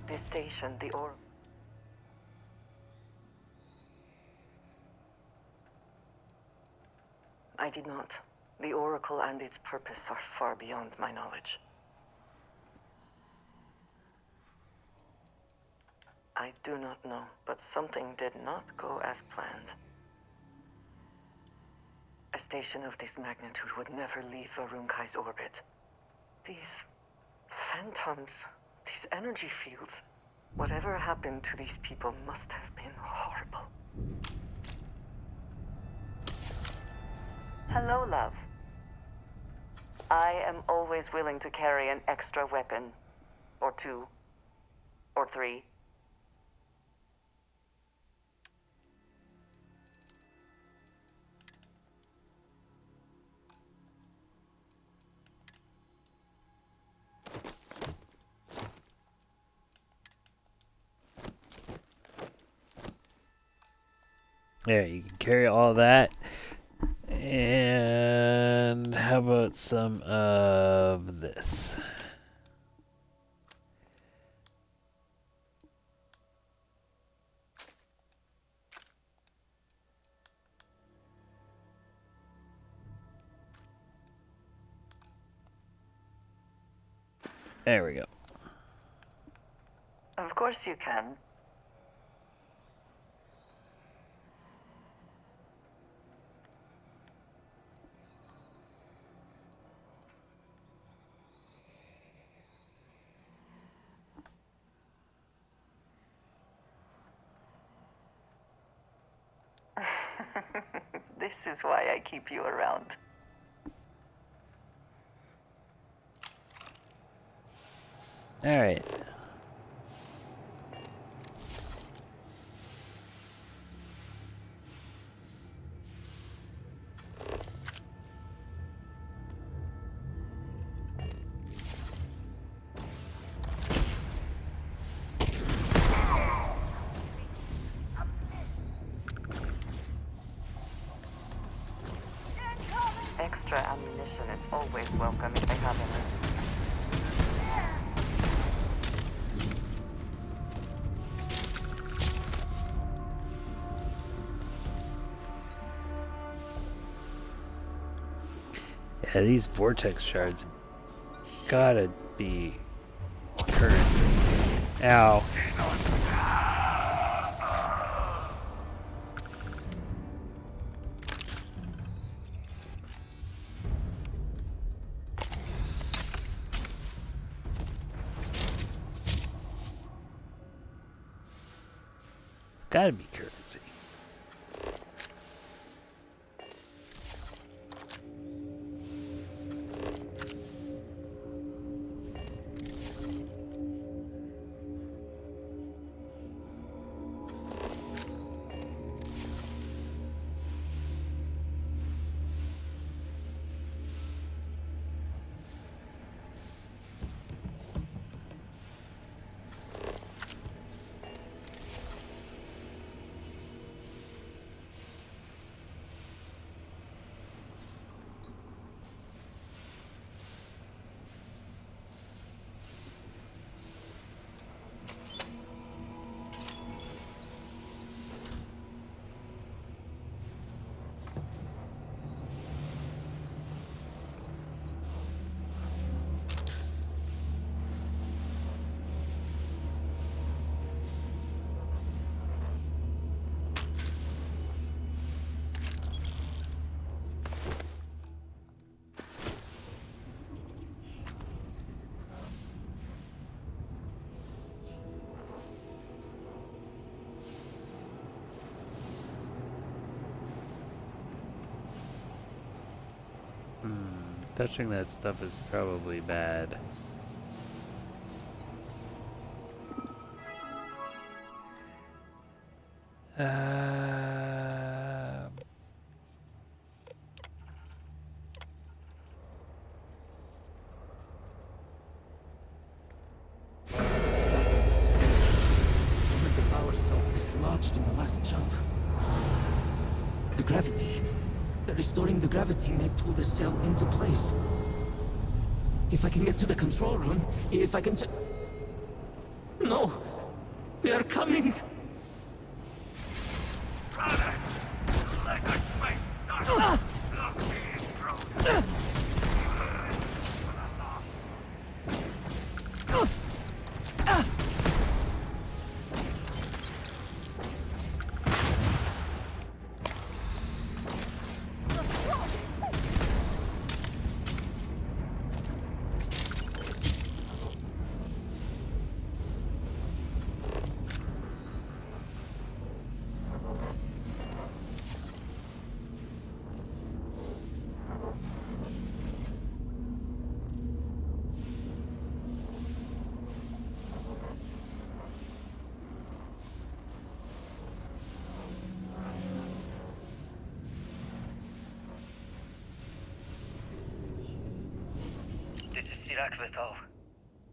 This station, the Oracle. I did not. The Oracle and its purpose are far beyond my knowledge. I do not know, but something did not go as planned. A station of this magnitude would never leave Varunkai's orbit. These phantoms, these energy fields, Whatever happened to these people must have been horrible. Hello, love. I am always willing to carry an extra weapon. Or two. Or three. There, you can carry all that. And how about some of this? There we go. Of course you can. This is why I keep you around. All right. Extra ammunition is always welcome if they have any. Yeah, these vortex shards gotta be currency. Ow. It's gotta be currency. Touching that stuff is probably bad. The power cells dislodged in the last jump. The gravity. Restoring the gravity may pull the cell into place. If I can get to the control room, if I can No! They are coming! Sirak Vital.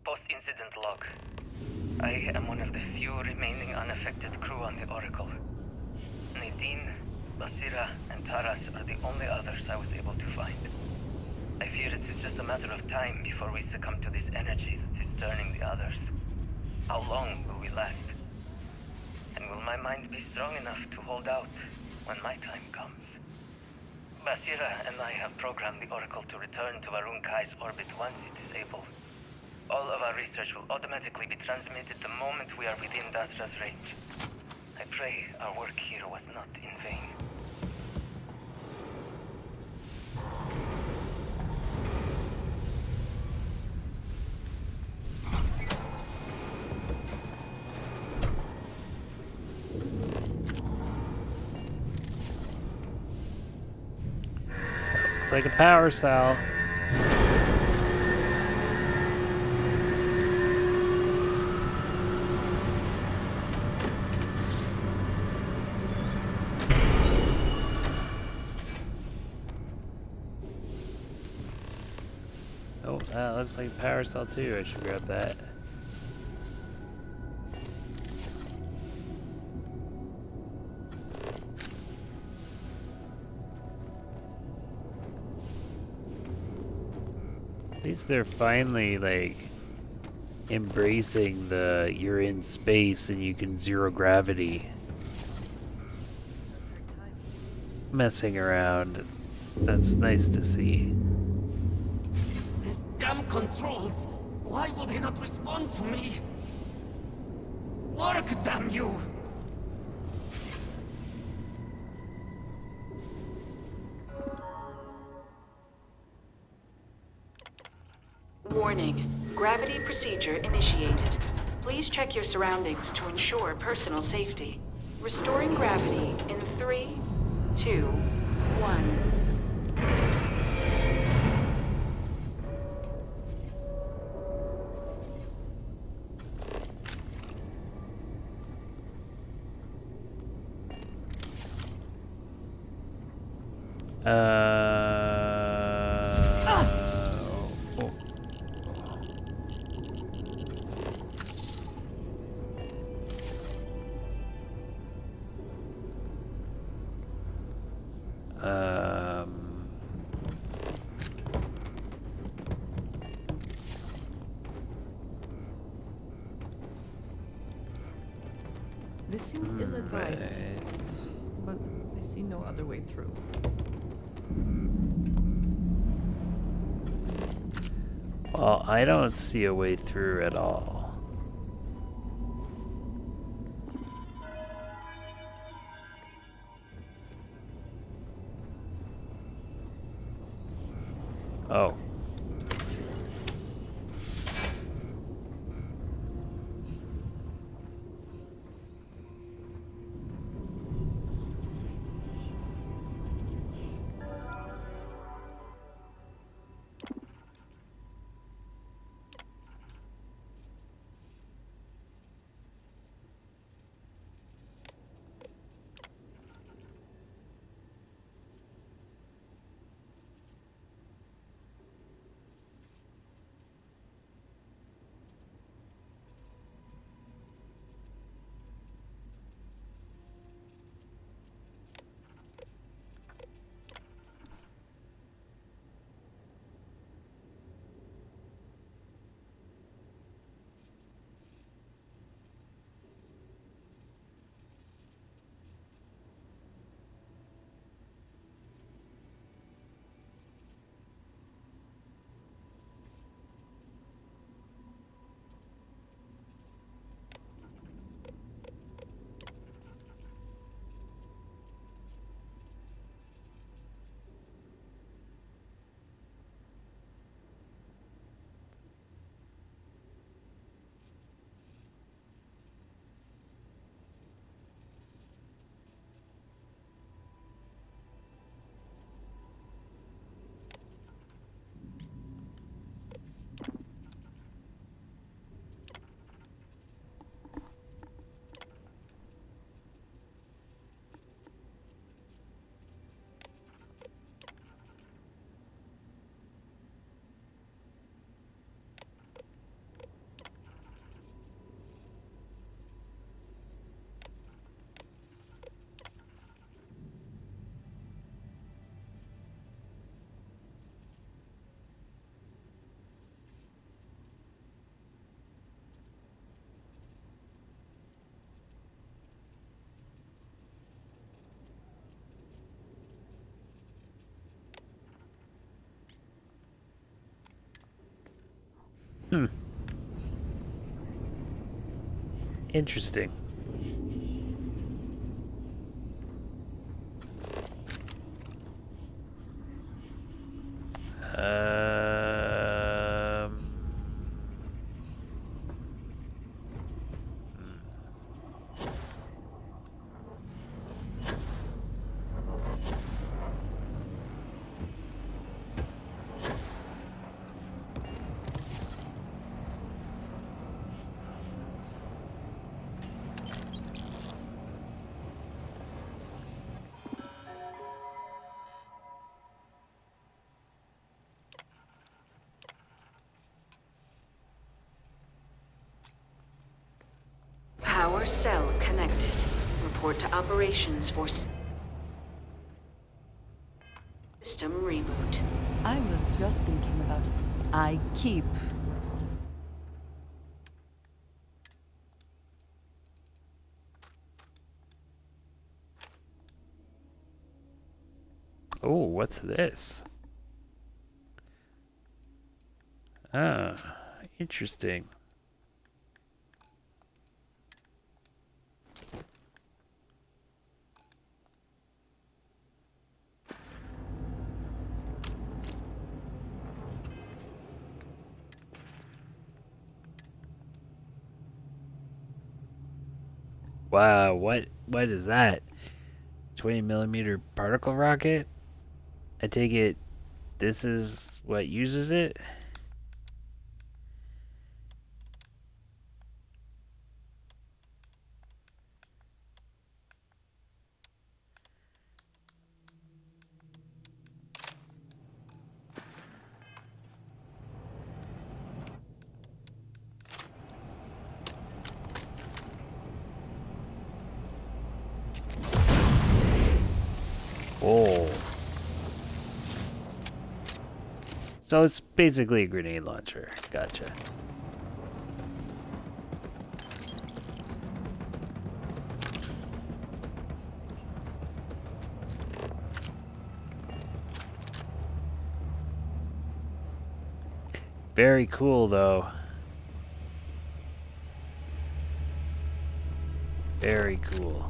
Post-incident log. I am one of the few remaining unaffected crew on the Oracle. Nadine, Basira, and Taras are the only others I was able to find. I fear it is just a matter of time before we succumb to this energy that is turning the others. How long will we last? And will my mind be strong enough to hold out when my time comes? Basira and I have programmed the Oracle to return to Varun Kai's orbit once it is able. All of our research will automatically be transmitted the moment we are within Dasra's range. I pray our work here was not in vain. It's like a power cell. Oh, that looks like a power cell too. I should grab that. At least they're finally like embracing the you're in space and you can zero gravity. Messing around. That's nice to see. These damn controls! Why will they not respond to me? Work, damn you! Warning. Gravity procedure initiated. Please check your surroundings to ensure personal safety. Restoring gravity in 3, 2, 1. This seems ill-advised, but I see no other way through. Well, I don't see a way through at all. Oh. Interesting. Power cell connected. Report to operations for system reboot. I was just thinking about it. I keep. Oh, what's this? Ah, interesting. Wow, what is that? 20mm particle rocket? I take it this is what uses it? Oh. So it's basically a grenade launcher. Gotcha. Very cool, though. Very cool.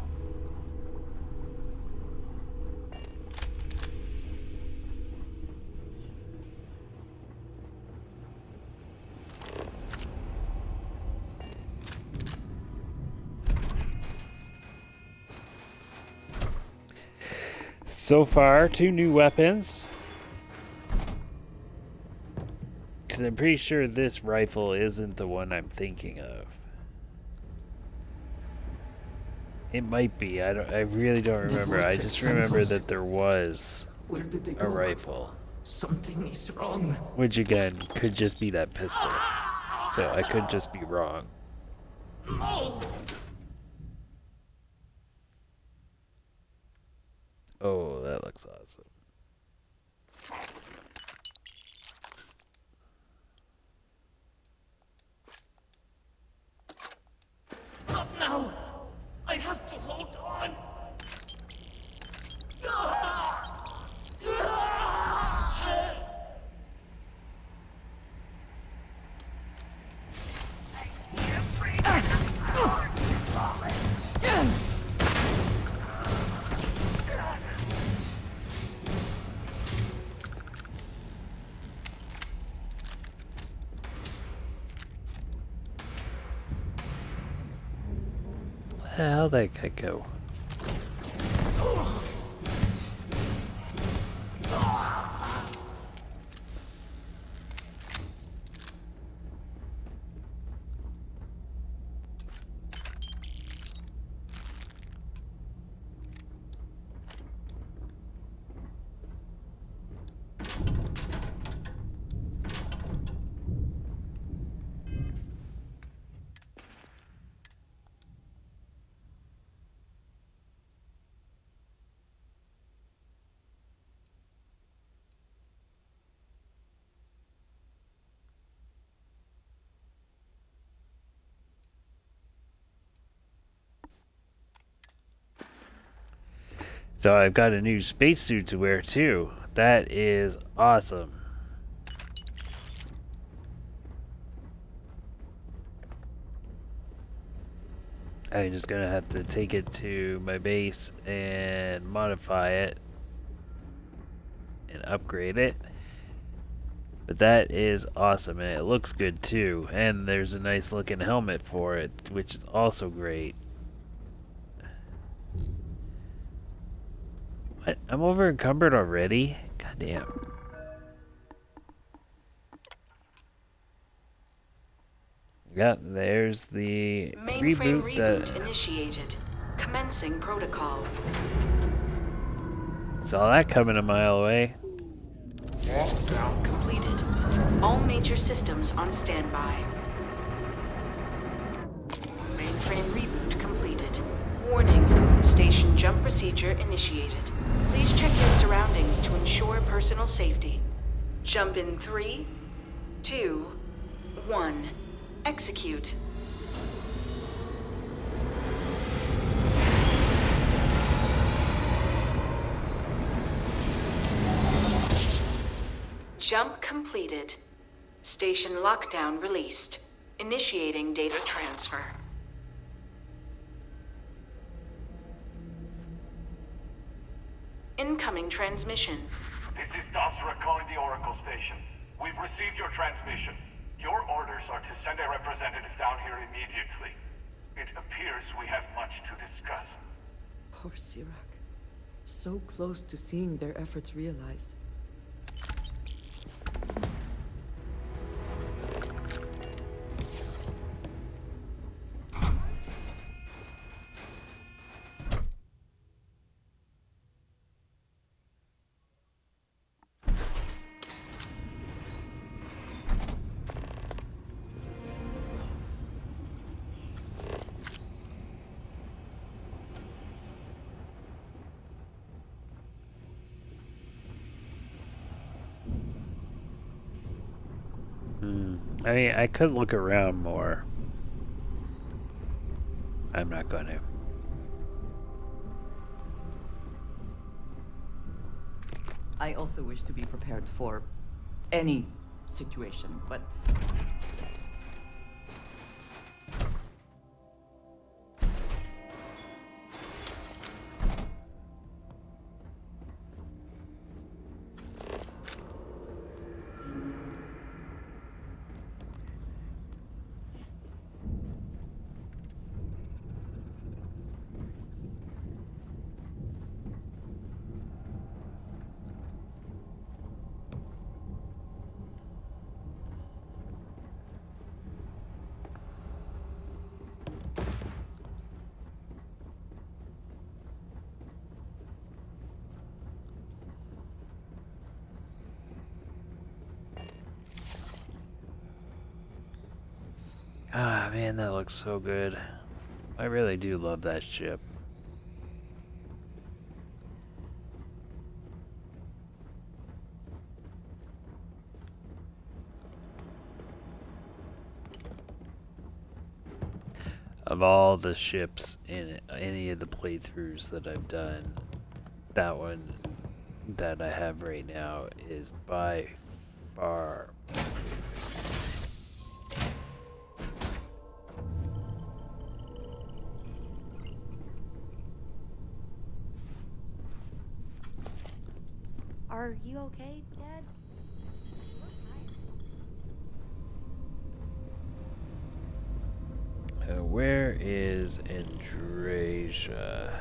So far, 2 new weapons. Because I'm pretty sure this rifle isn't the one I'm thinking of. It might be. I really don't remember. I just remember that there was a rifle. Something is wrong. Which again, could just be that pistol. So I could just be wrong. Oh, that looks awesome. Not now! I have to hold on! How'd that guy go? So I've got a new spacesuit to wear too. That is awesome. I'm just gonna have to take it to my base and modify it and upgrade it. But that is awesome, and it looks good too. And there's a nice looking helmet for it, which is also great. What? I'm over encumbered already? God damn. Yeah, there's the Mainframe reboot reboot that initiated. Commencing protocol. saw that coming a mile away. Completed. All major systems on standby. Mainframe reboot completed. Warning. Station jump procedure initiated. Please check your surroundings to ensure personal safety. Jump in 3, 2, 1. Execute. Jump completed. Station lockdown released. Initiating data transfer. Incoming transmission. This is Dasra calling the Oracle station. We've received your transmission. Your orders are to send a representative down here immediately. It appears we have much to discuss. Poor Sirach. So close to seeing their efforts realized. I mean, I could look around more. I'm not going to. I also wish to be prepared for any situation, but Ah, man, that looks so good. I really do love that ship. Of all the ships in any of the playthroughs that I've done, that one that I have right now is by far. Are you okay, Dad? Where is Andrasia?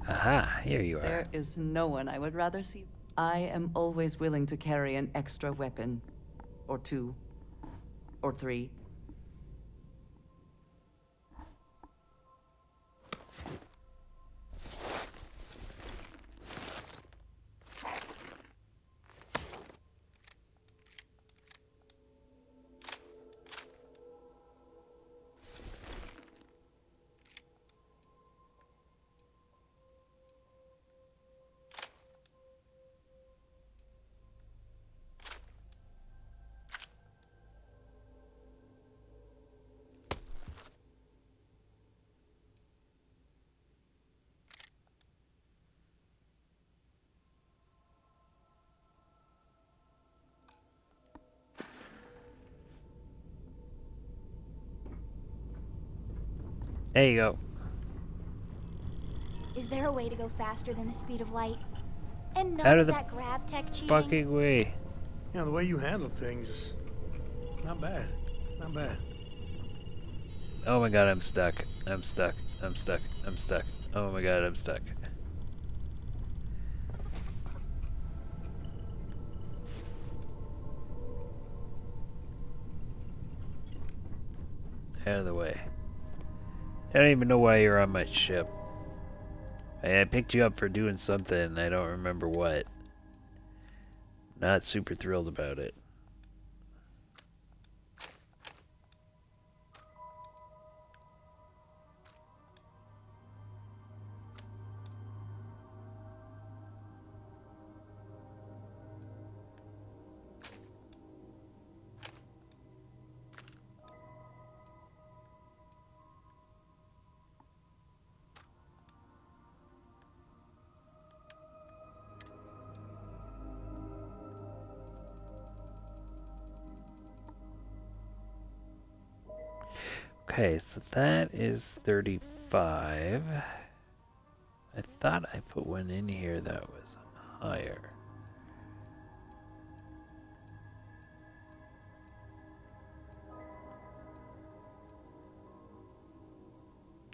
Aha, here you are. There is no one I would rather see. I am always willing to carry an extra weapon. Or two. Or three. There you go. Is there a way to go faster than the speed of light? And Out none of of the that grav tech cheating? Fucking way. You know, the way you handle things, not bad. Not bad. Oh my god, I'm stuck. I'm stuck. I'm stuck. I'm stuck. Oh my god, I'm stuck. Out of the way. I don't even know why you're on my ship. I picked you up for doing something, I don't remember what. Not super thrilled about it. Okay, so that is 35. I thought I put one in here that was higher.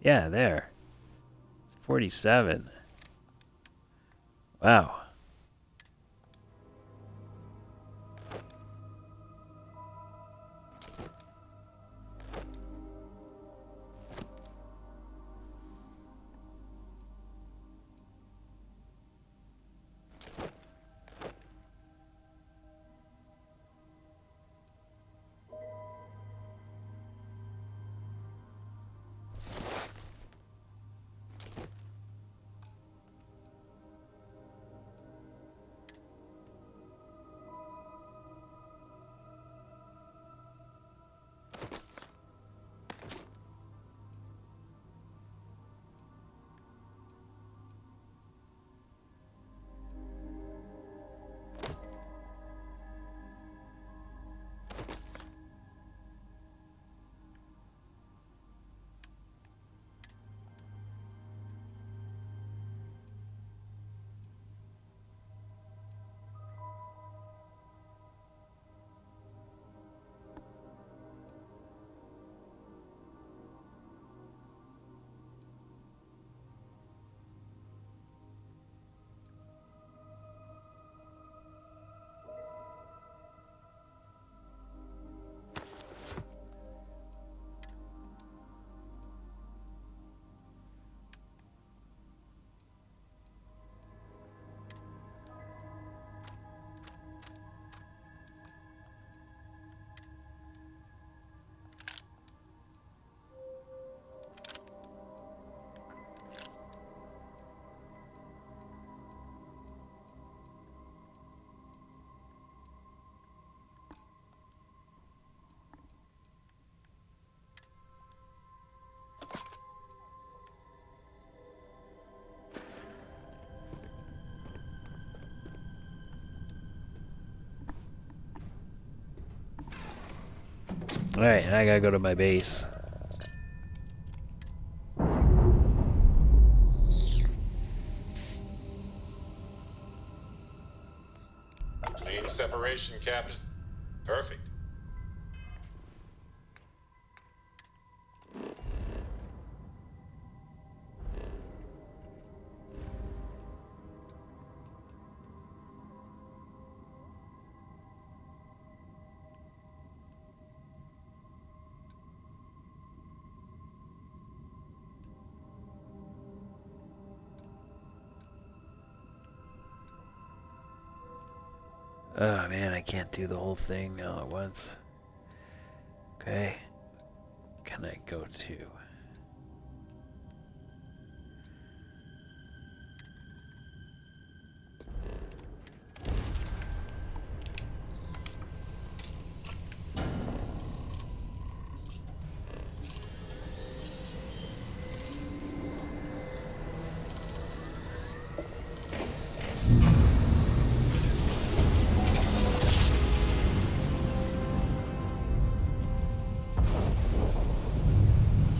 Yeah, there. It's 47. Wow. Alright, and I gotta go to my base. Clean separation, Captain. Perfect. Oh man, I can't do the whole thing all at once. Okay. Can I go to?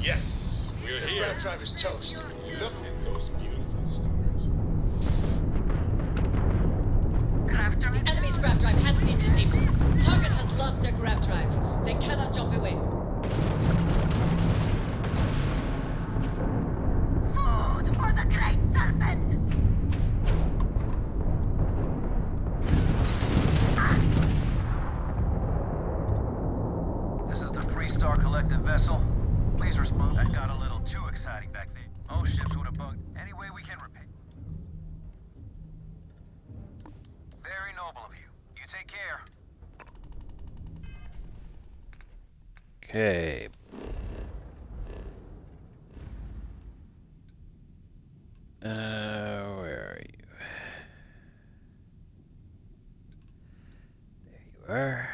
Yes, we're here. Grav drive is toast. Look at those beautiful stars. The enemy's grav drive has been disabled. Target has lost their grav drive. They cannot jump away. Food for the great serpent! This is the Freestar Collective vessel. Please respond. That got a little too exciting back there. Most ships would have bugged. Any way we can repair. Very noble of you. You take care. Okay. Where are you? There you are.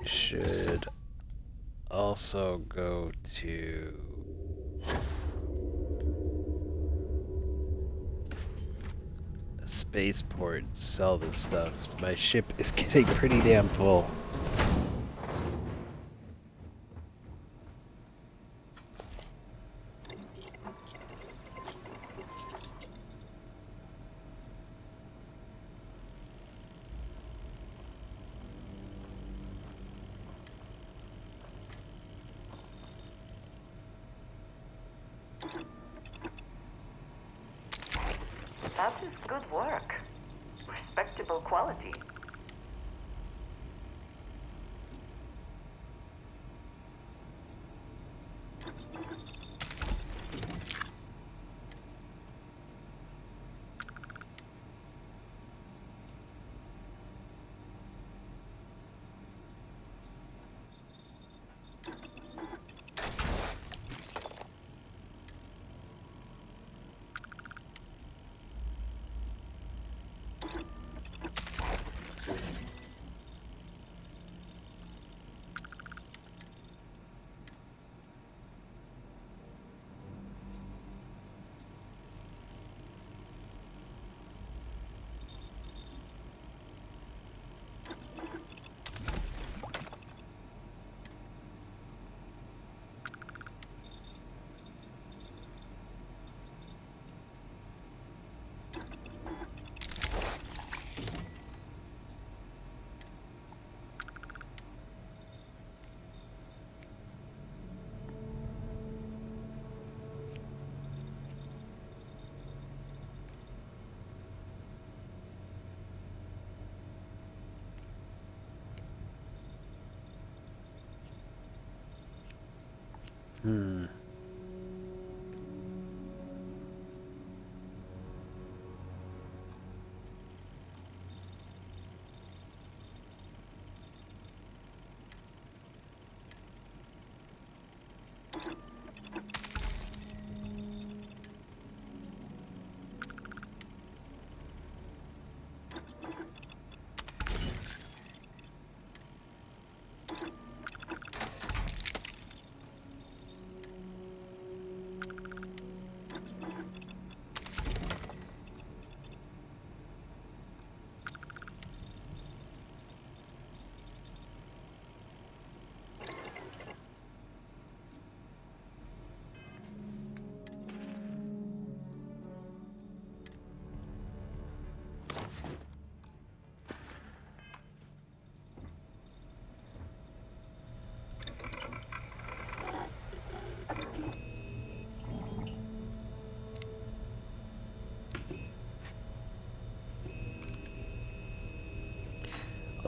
Should also go to a spaceport and sell this stuff, 'cause my ship is getting pretty damn full. That is good work. Respectable quality.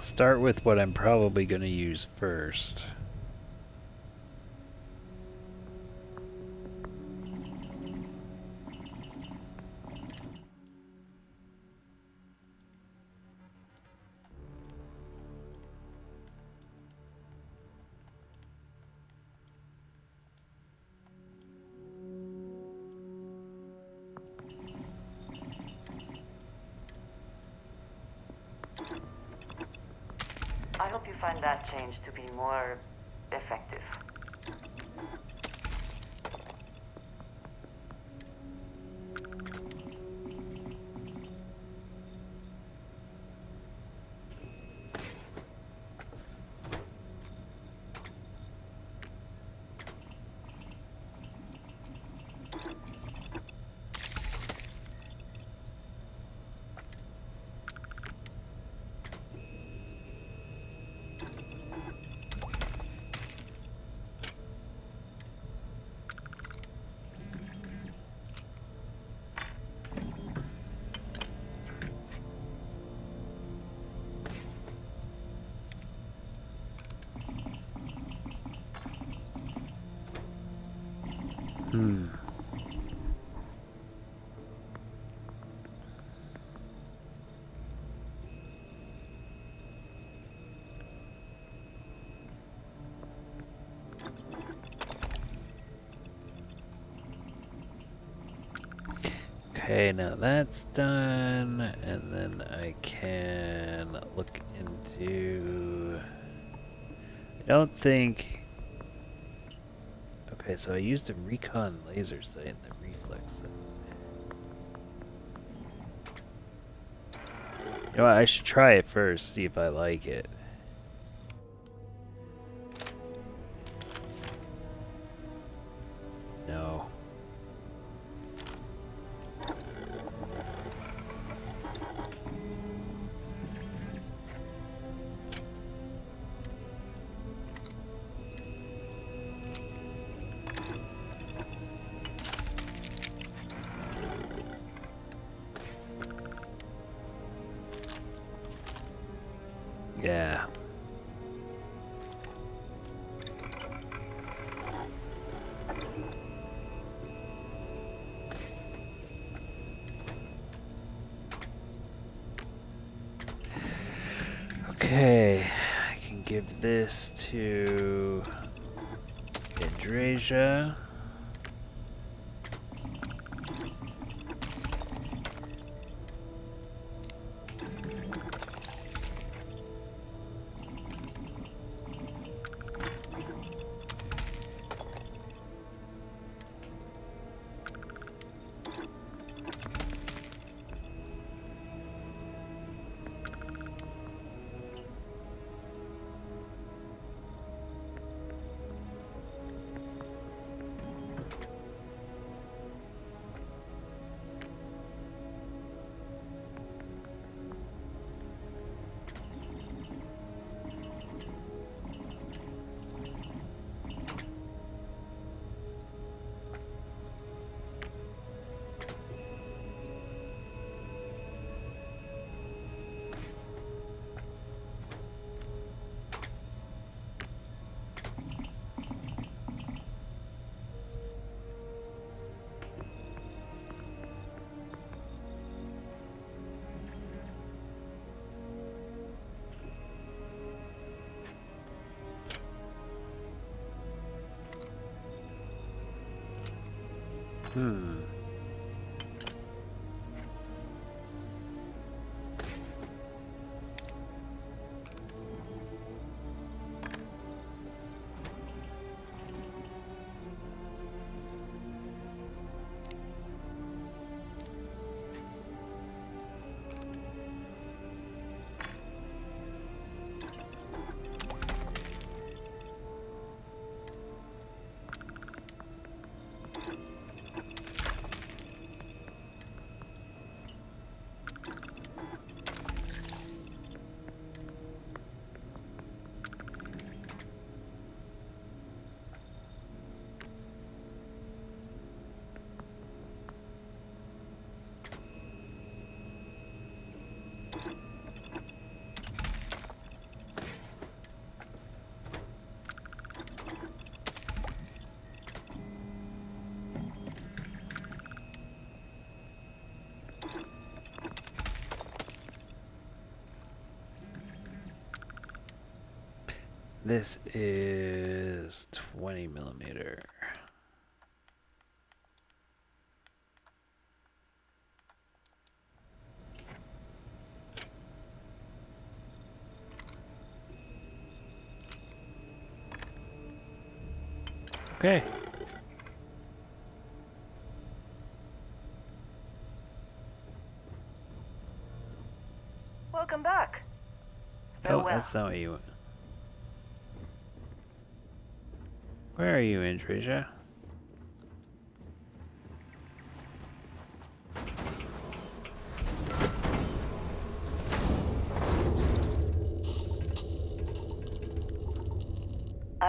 I'll start with what I'm probably going to use first. I hope you find that change to be more effective. Okay, now that's done, and then I can look into... I don't think... Okay, so I used a recon laser sight in the reflex zone. You know what, I should try it first, see if I like it. No. Yeah. Okay, I can give this to Indrasia. This is 20 millimeter. Okay. Welcome back. Oh, Farewell. that's not what you want. Where are you in, Tricia?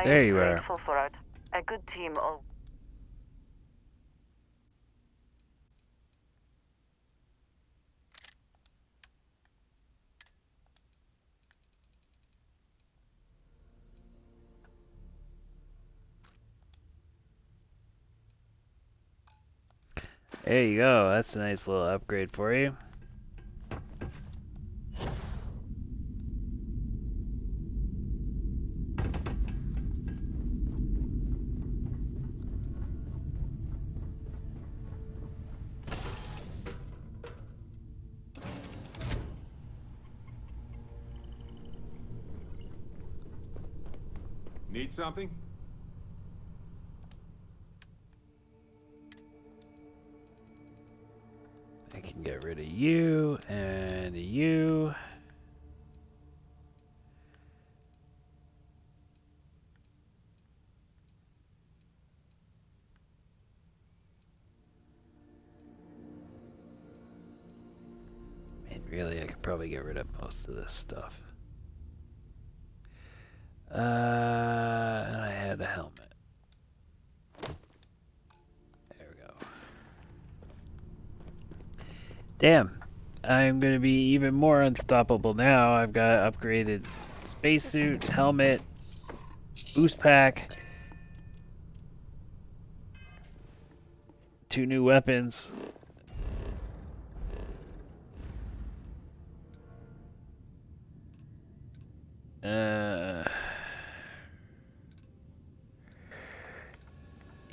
There you are. Grateful for it. A good team all. There you go. That's a nice little upgrade for you. Need something? I can get rid of you and you. And really, I could probably get rid of most of this stuff. And I had a helmet. There we go. Damn, I'm gonna be even more unstoppable now. I've got upgraded spacesuit, helmet, boost pack, 2 new weapons.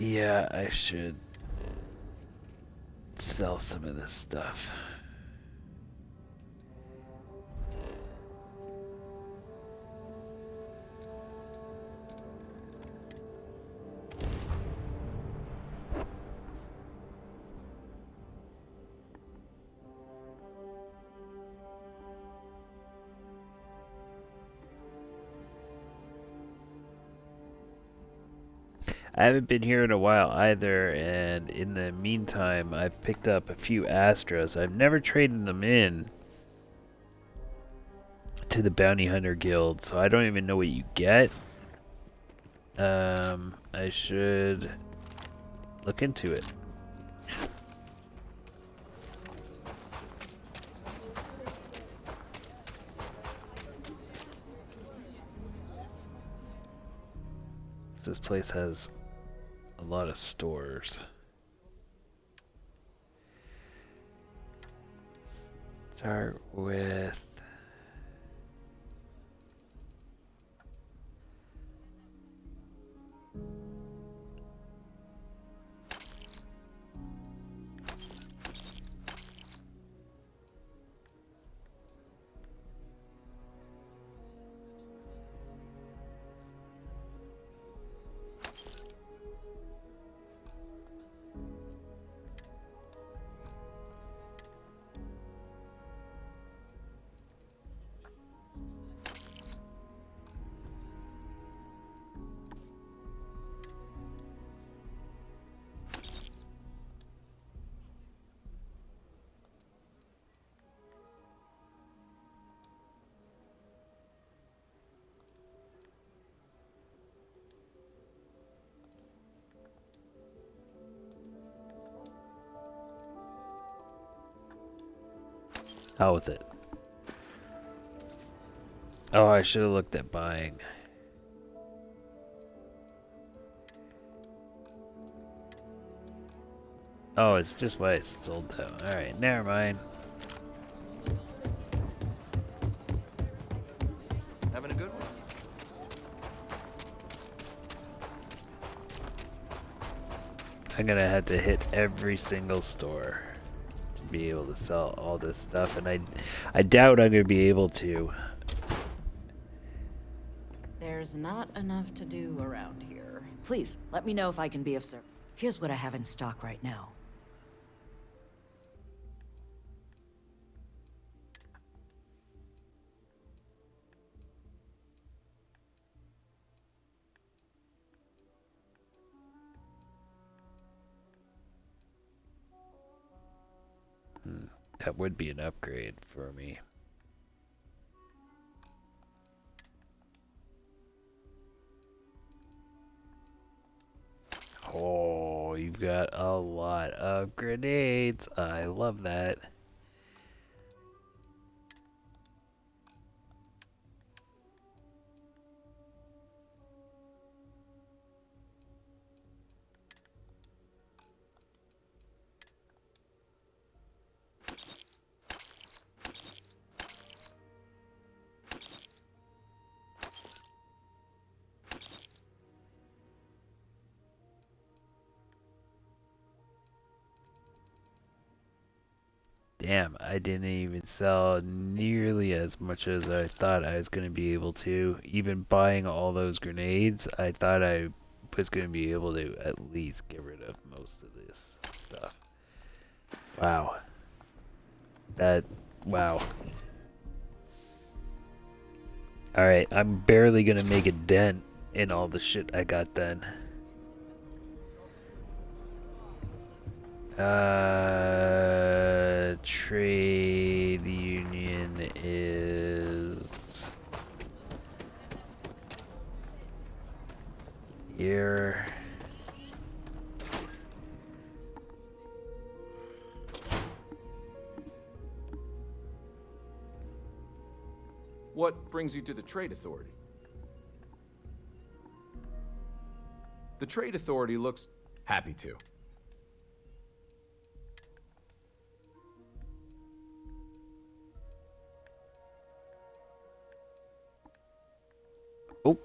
Yeah, I should sell some of this stuff. I haven't been here in a while either, and in the meantime, I've picked up a few Astros. I've never traded them in to the Bounty Hunter Guild, so I don't even know what you get. I should look into it. This place has a lot of stores. Start with out with it. Oh, I should have looked at buying. Oh, it's just what I sold though. Alright, never mind. Having a good one? I'm gonna have to hit every single store to be able to sell all this stuff, and I doubt I'm gonna be able to. There's not enough to do around here. Please, let me know if I can be of service. Here's what I have in stock right now. That would be an upgrade for me. Oh, you've got a lot of grenades. I love that. Damn, I didn't even sell nearly as much as I thought I was going to be able to. Even buying all those grenades, I thought I was going to be able to at least get rid of most of this stuff. Wow. Wow. Alright, I'm barely going to make a dent in all the shit I got then. Trade union is here. What brings you to the Trade Authority? The Trade Authority looks happy to. Oh,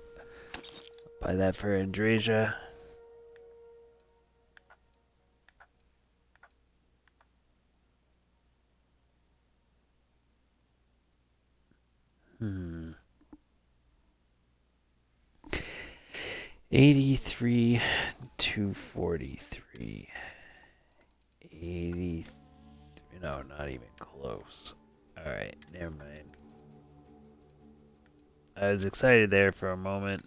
buy that for Andrasia. Hmm. 83 to 43. 83. No, not even close. Alright, never mind. I was excited there for a moment.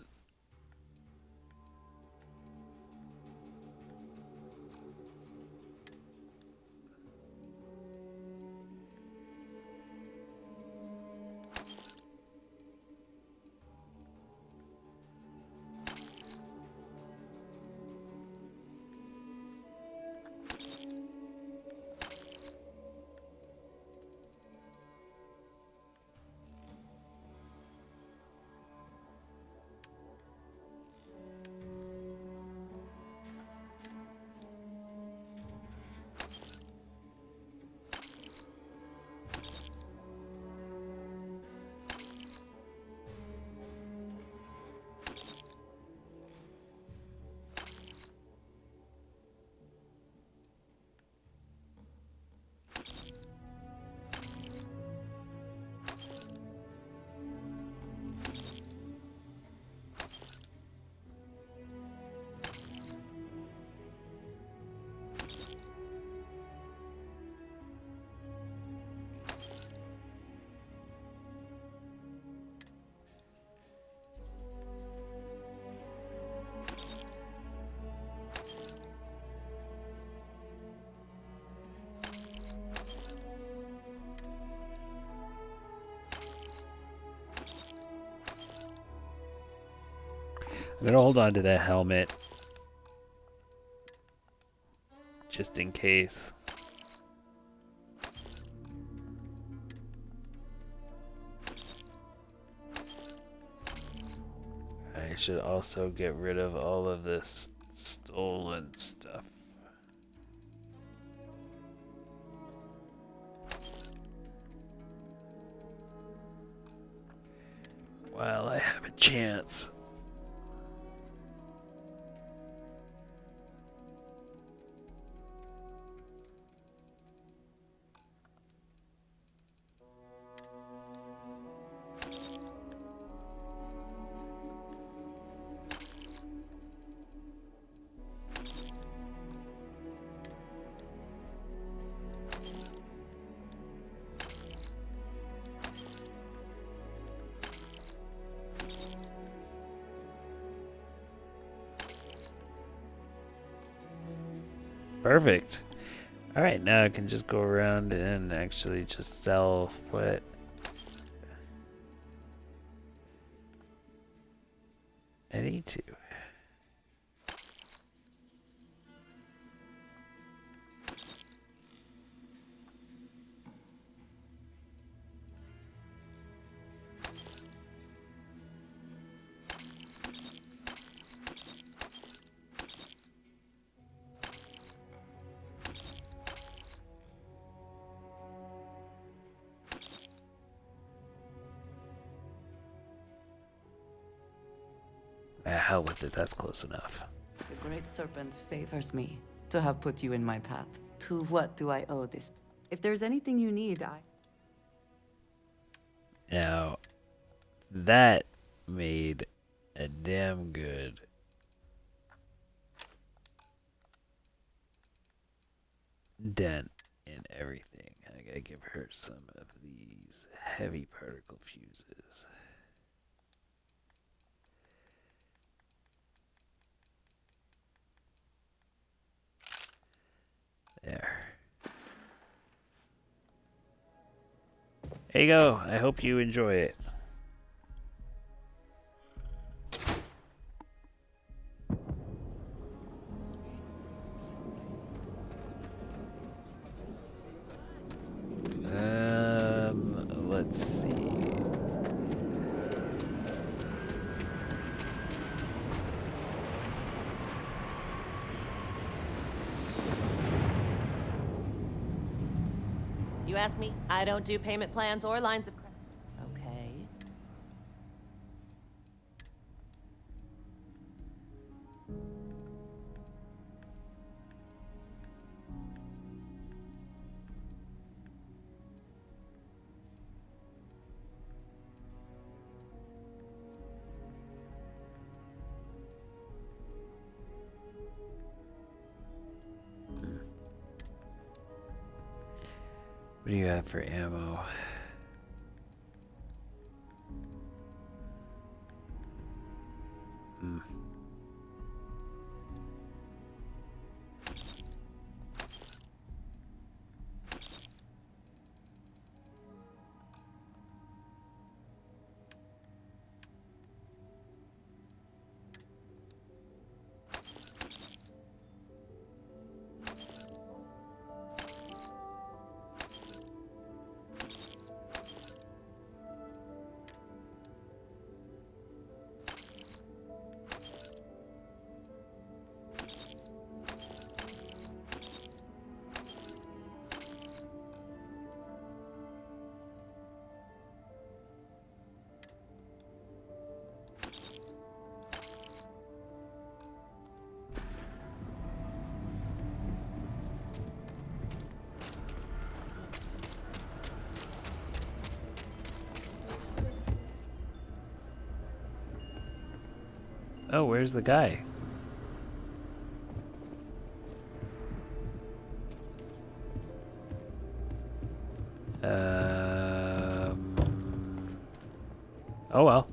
I'm gonna hold on to that helmet just in case. I should also get rid of all of this stolen stuff. While I have a chance. Perfect. Alright, now I can just go around and actually just sell what I need to. Hell with it, that's close enough. The Great Serpent favors me to have put you in my path. To what do I owe this? If there's anything you need, Now, that made a damn good dent in everything. I gotta give her some of these heavy particle fuses. There. There you go. I hope you enjoy it. Let's see. You ask me, I don't do payment plans or lines of credit. Okay. What do you have for ammo? Hmm. Oh, where's the guy? Oh well.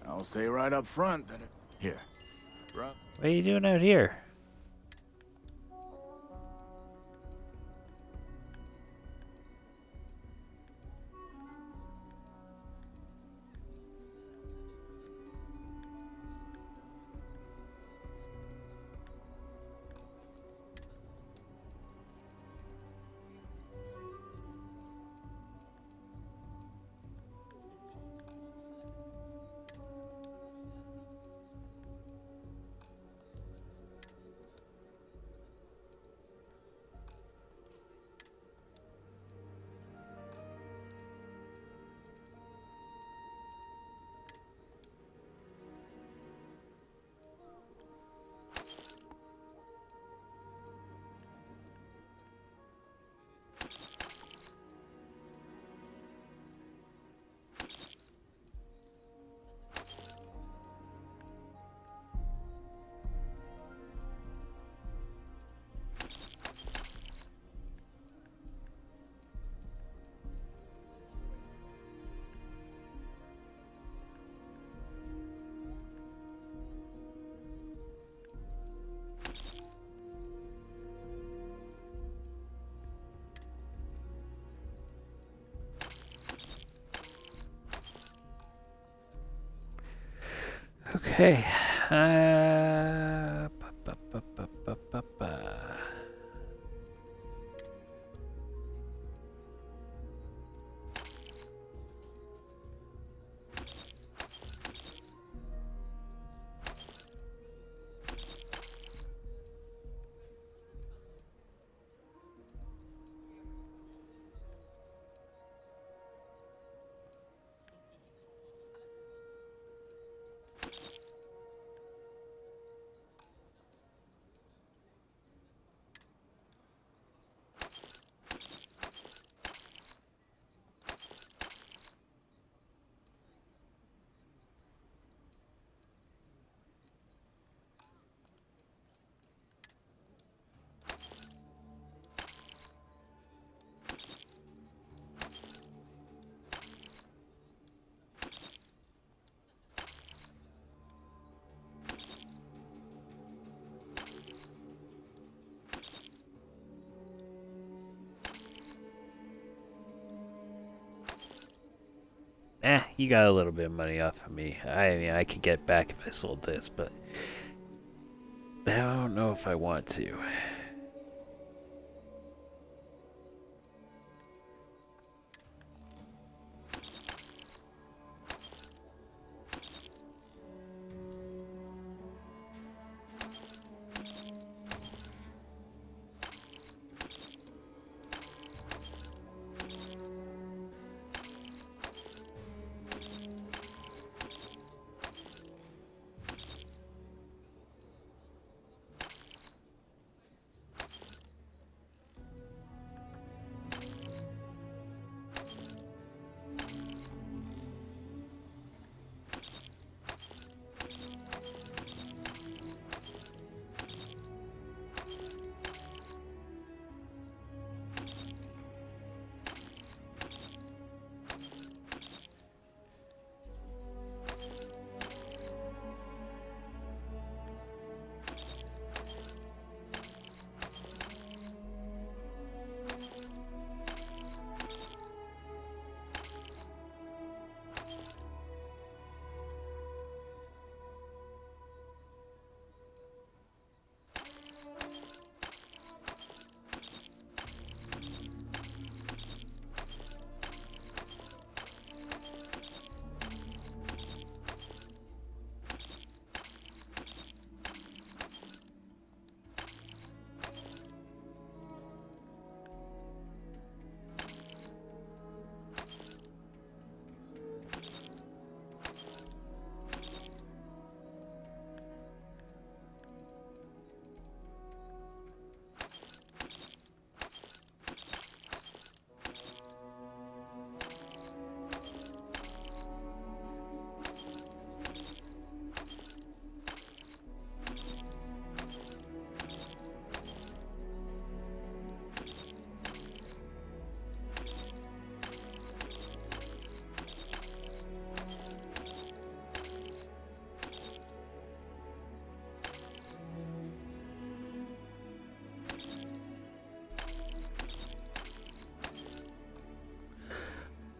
I'll say right up front that here. Bro. What are you doing out here? Okay. You got a little bit of money off of me. I mean, I could get back if I sold this, but I don't know if I want to.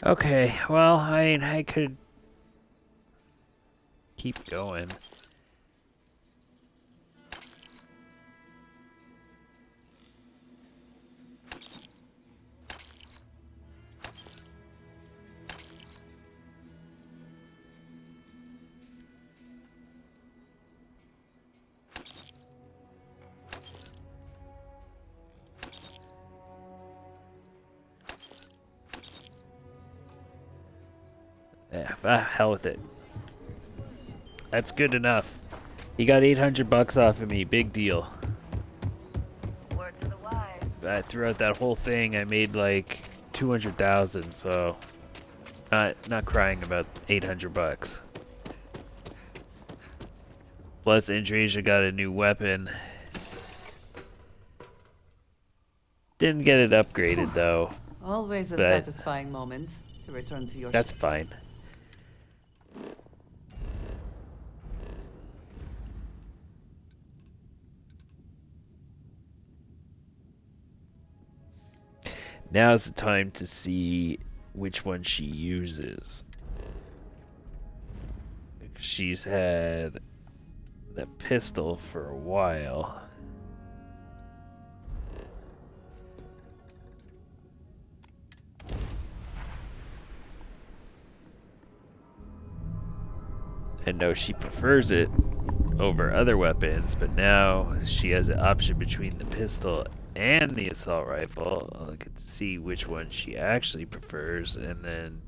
Okay, well, I mean, I could keep going. Yeah, hell with it. That's good enough. He got 800 bucks off of me. Big deal. Word to the wise. Throughout that whole thing, I made like 200,000. So, not crying about 800 bucks. Plus, Indrasia got a new weapon. Didn't get it upgraded though. Always a satisfying moment to return to your. That's fine. Now's the time to see which one she uses. She's had the pistol for a while. I know she prefers it over other weapons, but now she has an option between the pistol and the assault rifle. I'll get to see which one she actually prefers, and then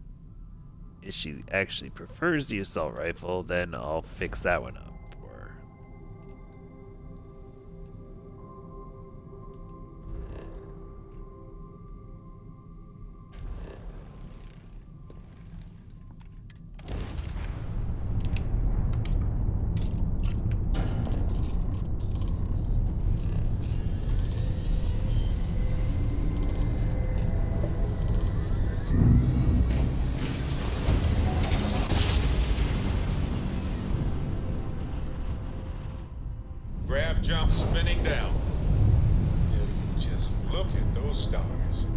if she actually prefers the assault rifle, then I'll fix that one up for her. Grav jump spinning down. Yeah, you just look at those stars.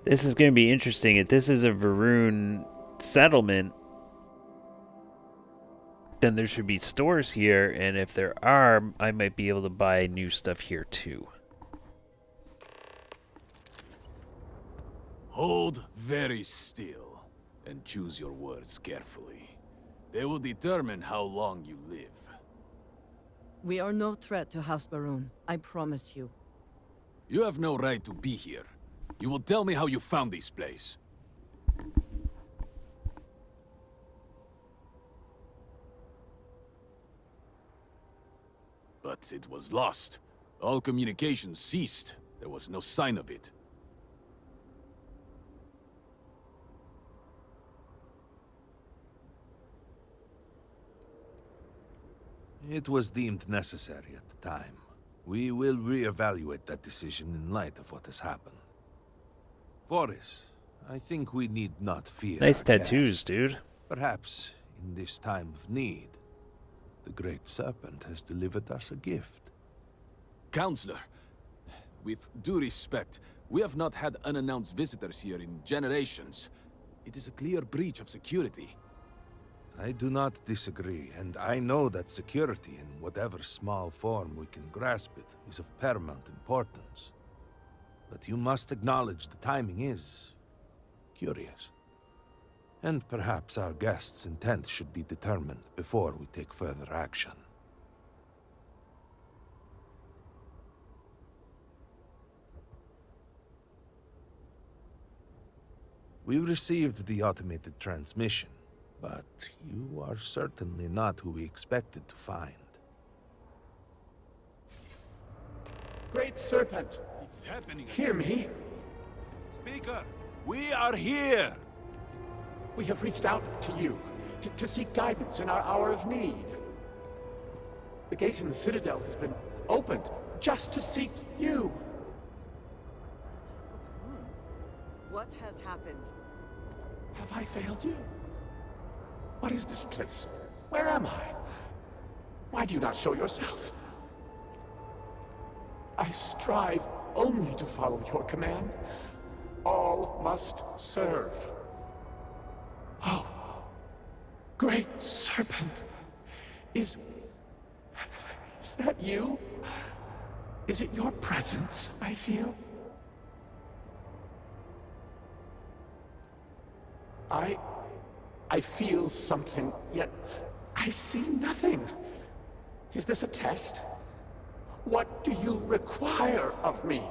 This is going to be interesting. If this is a Varun settlement, then there should be stores here, and if there are, I might be able to buy new stuff here too. Hold very still and choose your words carefully. They will determine how long you live. We are no threat to House Baroon, I promise you. You have no right to be here. You will tell me how you found this place. But it was lost. All communication ceased. There was no sign of it. It was deemed necessary at the time. We will reevaluate that decision in light of what has happened. Voris, I think we need not fear. Nice our tattoos, guest. dude. Perhaps, in this time of need, the Great Serpent has delivered us a gift. Counselor, with due respect, we have not had unannounced visitors here in generations. It is a clear breach of security. I do not disagree, and I know that security, in whatever small form we can grasp it, is of paramount importance. But you must acknowledge the timing is curious. And perhaps our guest's intent should be determined before we take further action. We received the automated transmission, but you are certainly not who we expected to find. Great Serpent, It's happening. hear me. Speaker, we are here! We have reached out to you to seek guidance in our hour of need. The gate in the Citadel has been opened just to seek you. What has happened? Have I failed you? What is this place? Where am I? Why do you not show yourself? I strive only to follow your command. All must serve. Oh, Great Serpent, is that you? Is it your presence I feel? I feel something, yet I see nothing. Is this a test? What do you require of me?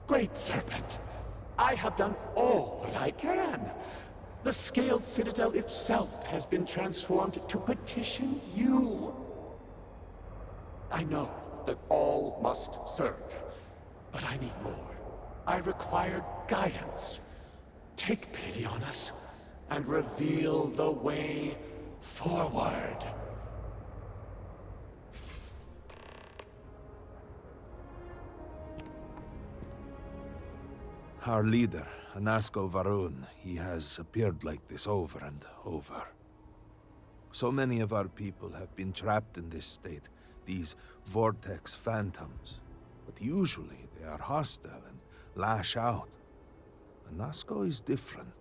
Great Serpent, I have done all that I can. The scaled citadel itself has been transformed to petition you. I know that all must serve, but I need more. I require guidance. Take pity on us and reveal the way forward. Our leader, Anasko Varun, he has appeared like this over and over. So many of our people have been trapped in this state, these vortex phantoms. But usually they are hostile and lash out. Anasko is different.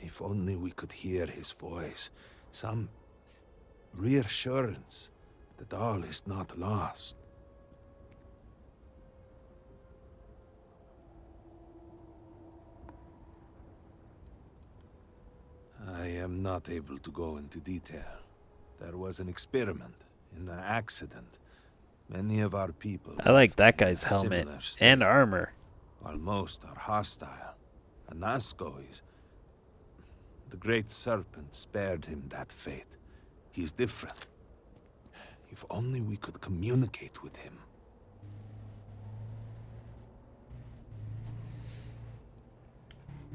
If only we could hear his voice, some reassurance that all is not lost. I am not able to go into detail. There was an experiment, an accident. Many of our people... I like that guy's helmet and armor. While most are hostile. Anasko is... The Great Serpent spared him that fate. He's different. If only we could communicate with him.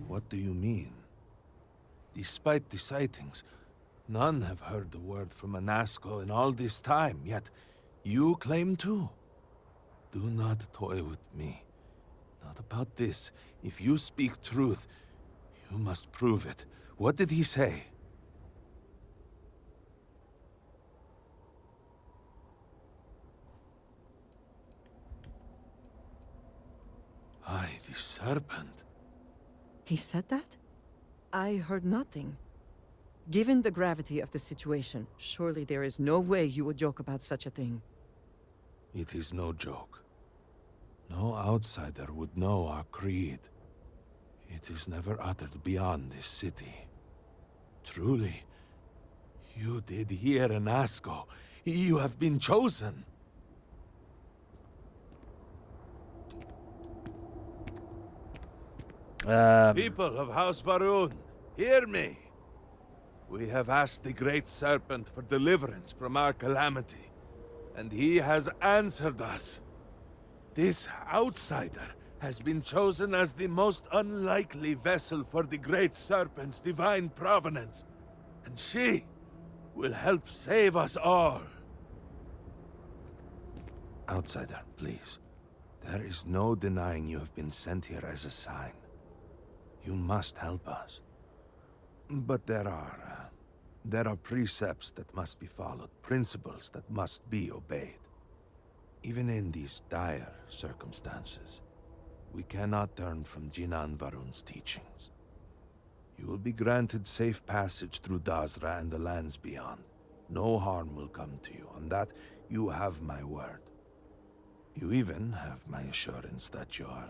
What do you mean? Despite the sightings, none have heard the word from Anasko in all this time, yet you claim to. Do not toy with me. Not about this. If you speak truth, you must prove it. What did he say? Aye, the serpent. He said that? I heard nothing. Given the gravity of the situation, surely there is no way you would joke about such a thing. It is no joke. No outsider would know our creed. It is never uttered beyond this city. Truly, you did hear Anasko. You have been chosen. People of House Varun, hear me. We have asked the Great Serpent for deliverance from our calamity, and he has answered us. This outsider has been chosen as the most unlikely vessel for the Great Serpent's divine provenance, and she will help save us all. Outsider, please. There is no denying you have been sent here as a sign. You must help us. But there are precepts that must be followed, principles that must be obeyed. Even in these dire circumstances, we cannot turn from Jinan Varun's teachings. You will be granted safe passage through Dazra and the lands beyond. No harm will come to you. On that, you have my word. You even have my assurance that your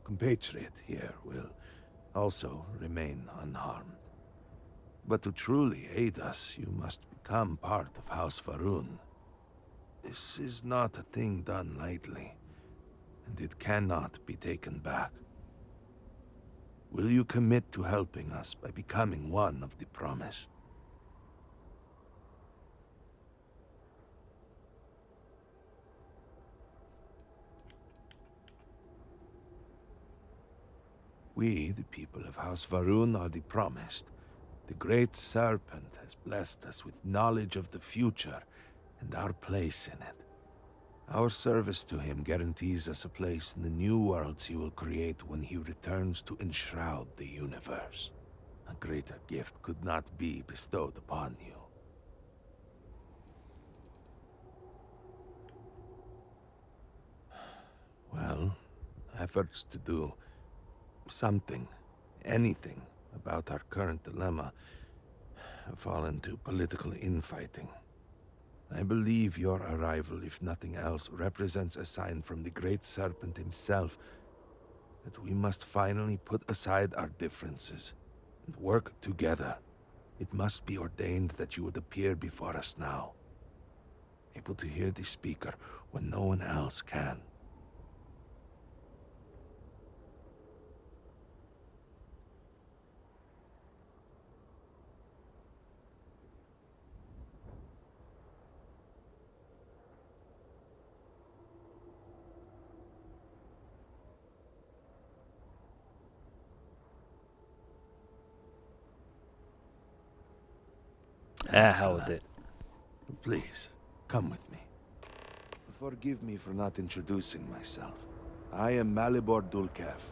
compatriot here will also remain unharmed. But to truly aid us, you must become part of House Varun. This is not a thing done lightly, and it cannot be taken back. Will you commit to helping us by becoming one of the promised? We, the people of House Varun, are the promised. The Great Serpent has blessed us with knowledge of the future and our place in it. Our service to him guarantees us a place in the new worlds he will create when he returns to enshroud the universe. A greater gift could not be bestowed upon you. Well, efforts to do something, anything, about our current dilemma have fallen to political infighting. I believe your arrival, if nothing else, represents a sign from the Great Serpent himself that we must finally put aside our differences and work together. It must be ordained that you would appear before us now, able to hear the speaker when no one else can. Hell with it. Please, come with me. Forgive me for not introducing myself. I am Malibor Dulkev,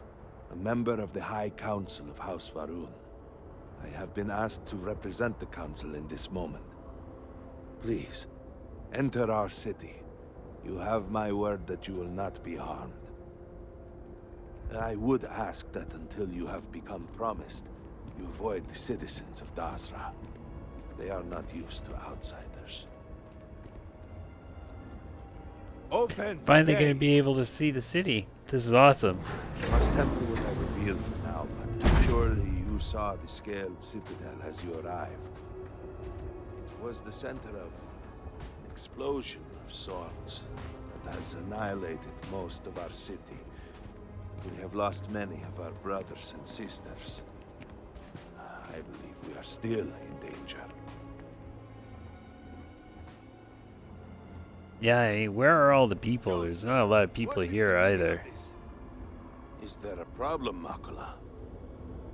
a member of the High Council of House Varun. I have been asked to represent the Council in this moment. Please, enter our city. You have my word that you will not be harmed. I would ask that until you have become promised, you avoid the citizens of Dasra. They are not used to outsiders. Open! Finally gonna be able to see the city. This is awesome. Must temper what I reveal for now, but surely you saw the scaled citadel as you arrived. It was the center of an explosion of sorts that has annihilated most of our city. We have lost many of our brothers and sisters. I believe we are still in danger. Yeah, I mean, where are all the people? There's not a lot of people here either. Is there a problem, Makula?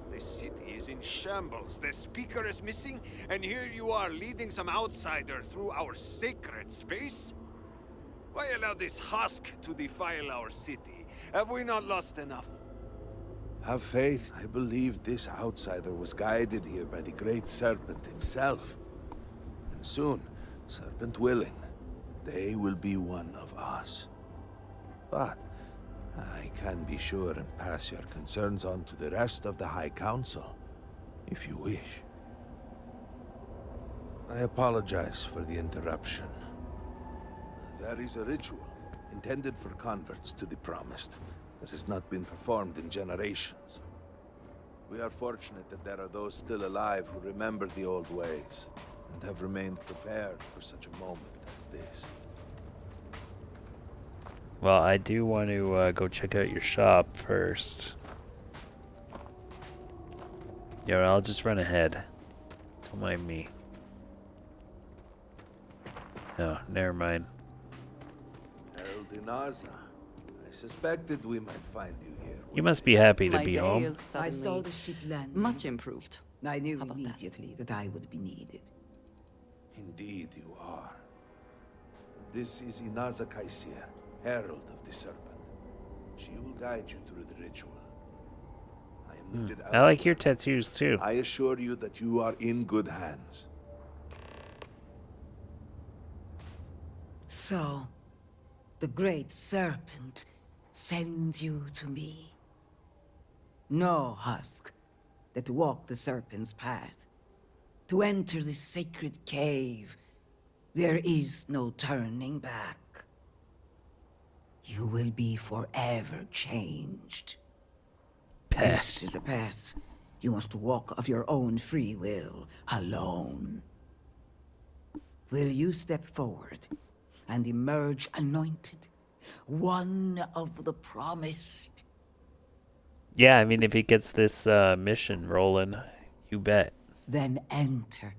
The city is in shambles. The speaker is missing, and here you are leading some outsider through our sacred space? Why allow this husk to defile our city? Have we not lost enough? Have faith. I believe this outsider was guided here by the great serpent himself. And soon, serpent willing, they will be one of us. But I can be sure and pass your concerns on to the rest of the High Council, if you wish. I apologize for the interruption. There is a ritual intended for converts to the Promised that has not been performed in generations. We are fortunate that there are those still alive who remember the old ways and have remained prepared for such a moment as this. Well, I do want to go check out your shop first. Yeah, I'll just run ahead. Don't mind me. No, never mind. Eldinaza, I suspected we might find you here. You must be happy to My be day home. is suddenly I saw the ship land. much improved. I knew How about that? immediately that I would be needed. Indeed you are. This is Inaza Kaisir, Herald of the Serpent. She will guide you through the ritual. I am needed I like elsewhere. your tattoos too. I assure you that you are in good hands. So, the great serpent sends you to me. No husk that walk the serpent's path. To enter this sacred cave, there is no turning back. You will be forever changed. This is a path you must walk of your own free will, alone. Will you step forward and emerge anointed, one of the promised? Yeah, I mean, if he gets this mission rolling, you bet. Then enter,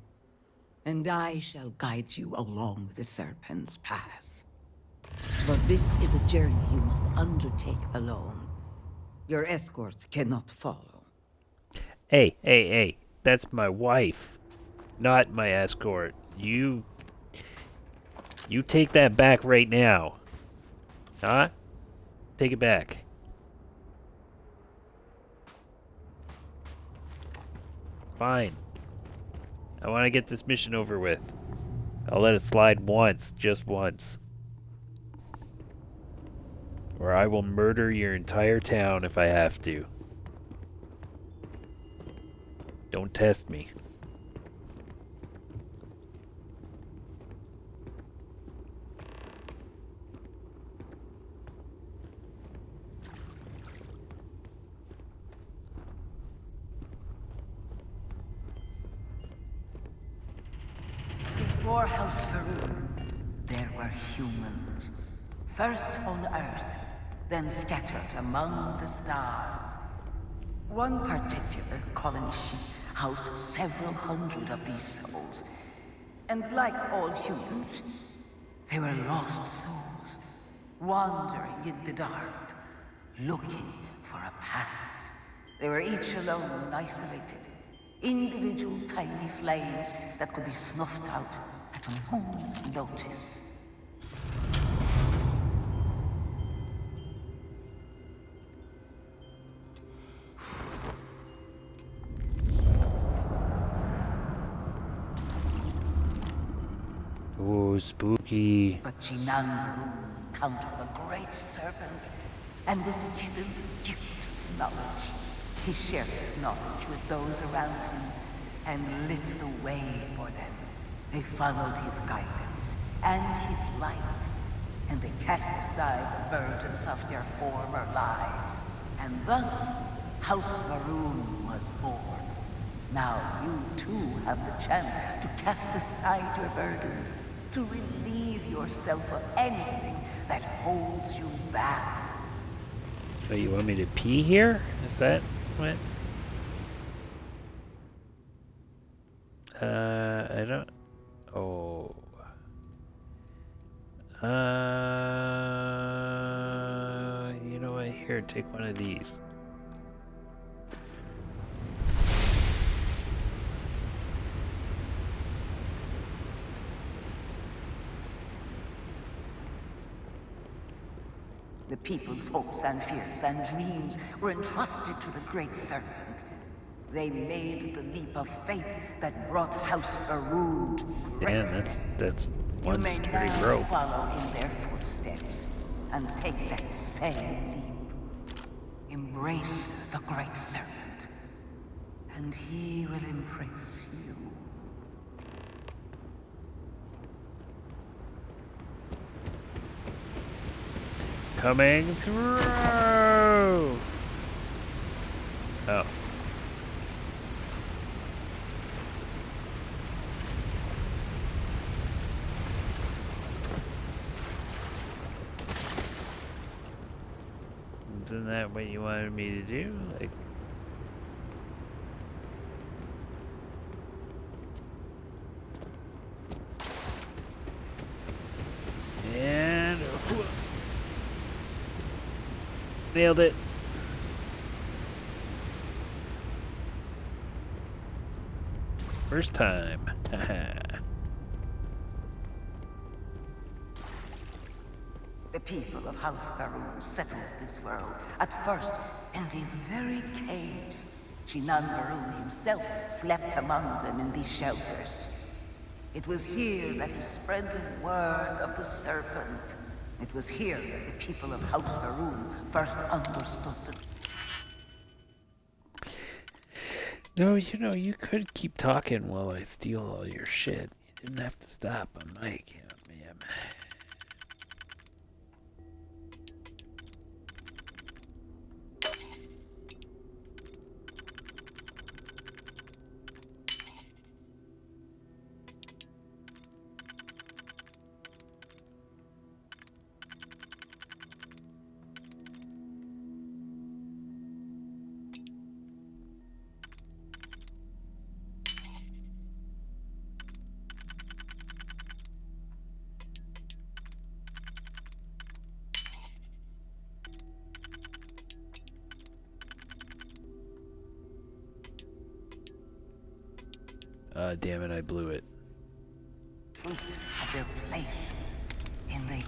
and I shall guide you along the serpent's path. But this is a journey you must undertake alone. Your escort cannot follow. Hey, that's my wife, not my escort. You take that back right now. Huh? Take it back. Fine. I want to get this mission over with. I'll let it slide once, just once. Or I will murder your entire town if I have to. Don't test me. Before House Varun, there were humans. First on Earth, then scattered among the stars. One particular colony ship housed several hundred of these souls. And like all humans, they were lost souls, wandering in the dark, looking for a path. They were each alone and isolated, individual tiny flames that could be snuffed out at a moment's notice. Oh, spooky. But Chinangaru encountered the great serpent and was given the gift of knowledge. He shared his knowledge with those around him and lit the way for them. They followed his guidance and his light, and they cast aside the burdens of their former lives. And thus, House Varun was born. Now you too have the chance to cast aside your burdens, to relieve yourself of anything that holds you back. Oh, you want me to pee here? Is that what? I don't... Oh. You know what? Here, take one of these. The people's hopes and fears and dreams were entrusted to the Great Serpent. They made the leap of faith that brought House Varun to greatness. Damn, that's one sturdy rope. Follow in their footsteps and take that same leap. Embrace the Great Serpent, and he will embrace you. Coming through! Oh. Isn't that what you wanted me to do? Like... And... Nailed it. First time. The people of House Varun settled this world, at first in these very caves. Shinan Varun himself slept among them in these shelters. It was here that he spread the word of the serpent. It was here that the people of House Varun first understood the... No, you know, you could keep talking while I steal all your shit. You didn't have to stop on mic, man. Damn it, I blew it. Truth of their place in the...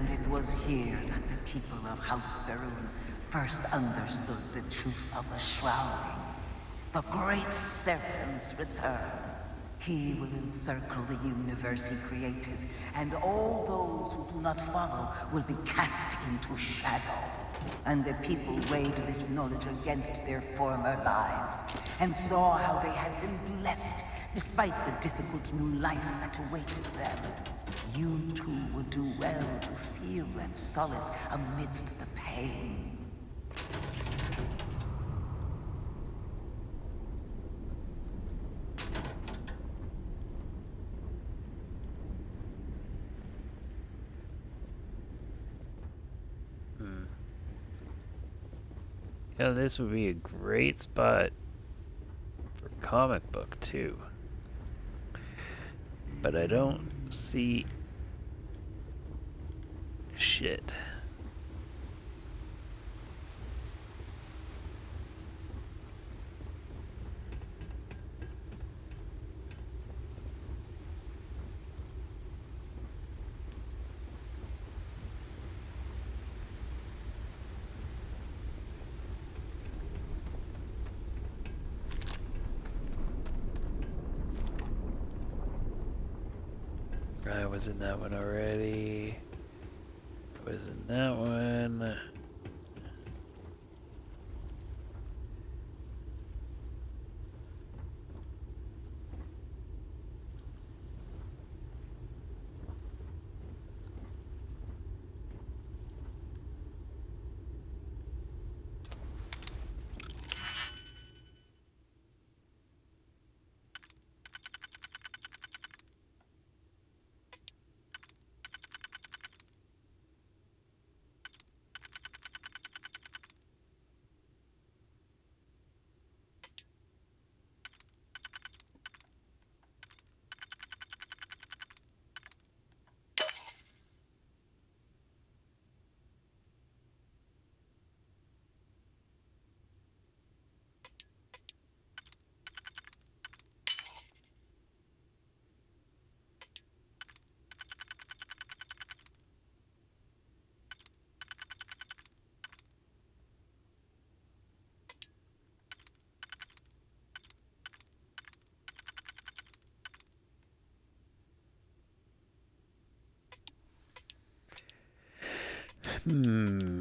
And it was here that the people of House Faerun first understood the truth of the shrouding. The great serpent's return. He will encircle the universe he created, and all those who do not follow will be cast into shadow. And the people weighed this knowledge against their former lives, and saw how they had been blessed despite the difficult new life that awaited them. You too would do well to feel that solace amidst the pain. Yeah, this would be a great spot for comic book too. But I don't see shit. I was in that one already. I was in that one. Hmm.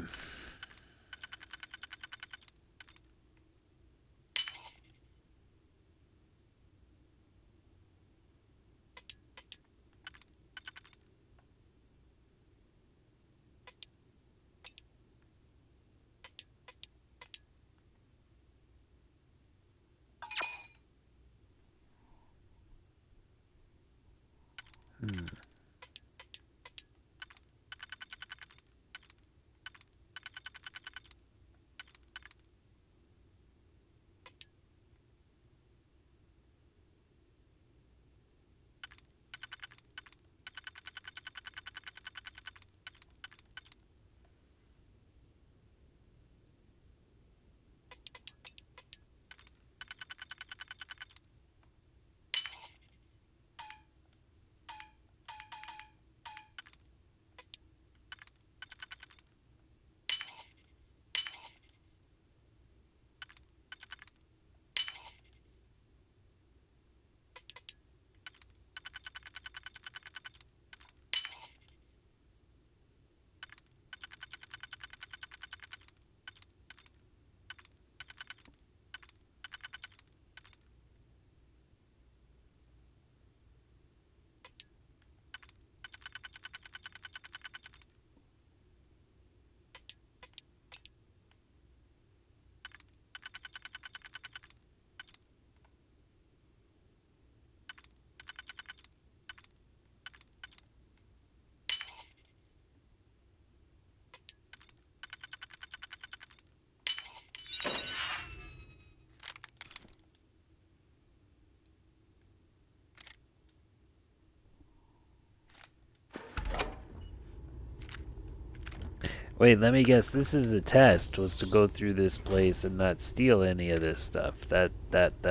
Wait, let me guess. This is the test, was to go through this place and not steal any of this stuff. That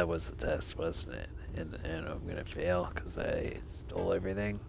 was the test, wasn't it? And I'm gonna fail because I stole everything.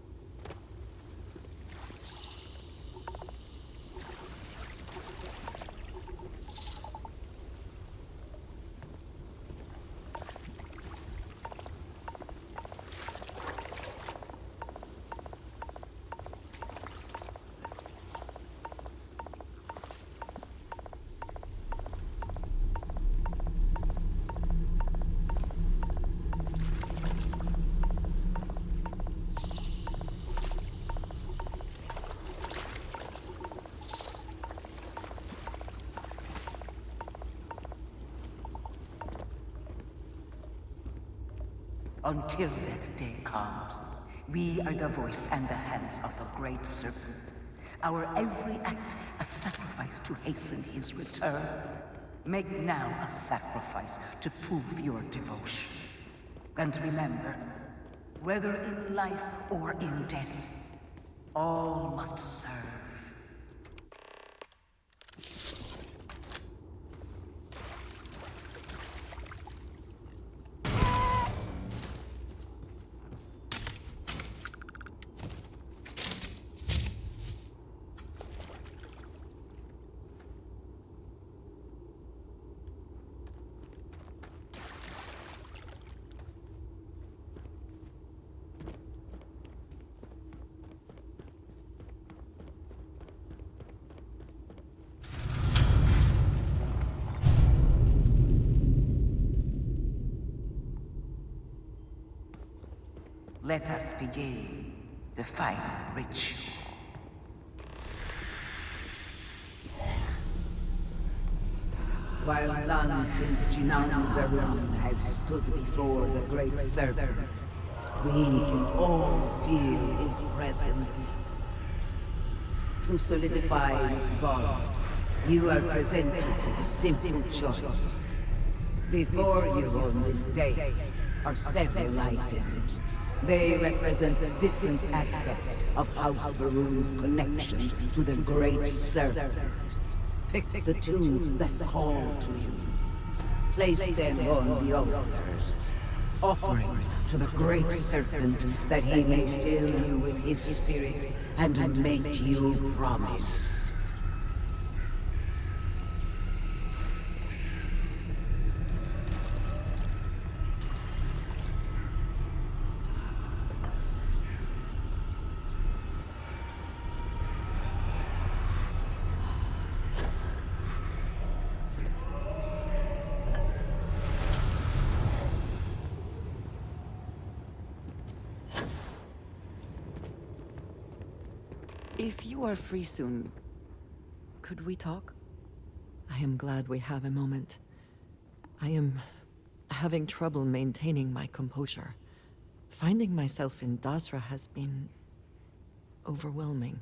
Until that day comes, we are the voice and the hands of the Great Serpent. Our every act a sacrifice to hasten his return. Make now a sacrifice to prove your devotion. And remember, whether in life or in death, all must serve. Let us begin the final ritual. While none since Jinan Varun have stood before the Great Serpent, we can all feel his presence. To solidify his bonds, you are presented with a simple choice. Before you on this dais are several items. They represent different aspects of House Varun's connection to the Great Serpent. Pick the two that call to you. Place them on the altars. Offerings to the Great Serpent that he may fill you with his spirit and make you promise. If you are free soon, could we talk? I am glad we have a moment. I am having trouble maintaining my composure. Finding myself in Dasra has been overwhelming.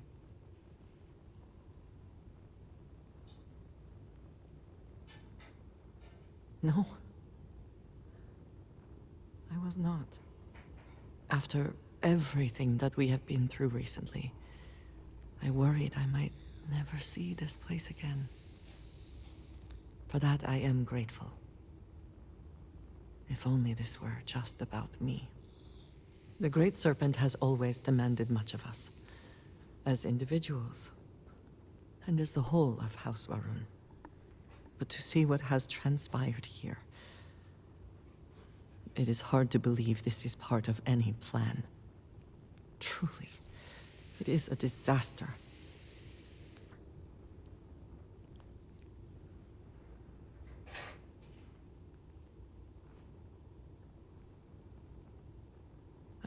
No. I was not. After everything that we have been through recently, I worried I might never see this place again. For that I am grateful. If only this were just about me. The Great Serpent has always demanded much of us, as individuals, and as the whole of House Varun. But to see what has transpired here, it is hard to believe this is part of any plan. Truly. It is a disaster.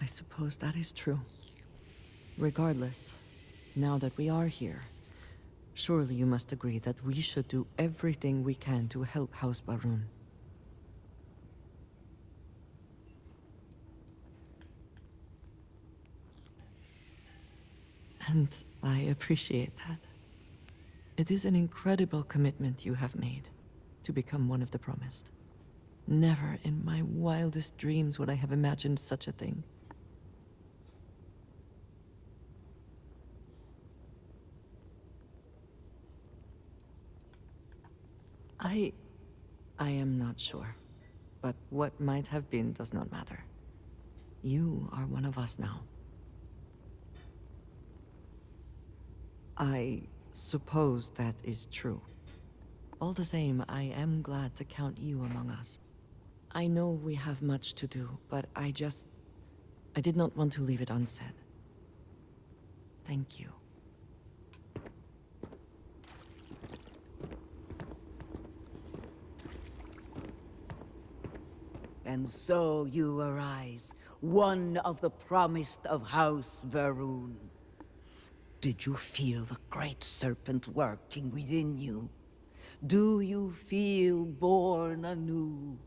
I suppose that is true. Regardless, now that we are here, surely you must agree that we should do everything we can to help House Varun. And I appreciate that. It is an incredible commitment you have made to become one of the promised. Never in my wildest dreams would I have imagined such a thing. I am not sure, but what might have been does not matter. You are one of us now. I suppose that is true. All the same, I am glad to count you among us. I know we have much to do, but I did not want to leave it unsaid. Thank you. And so you arise, one of the promised of House Varun. Did you feel the Great Serpent working within you? Do you feel born anew?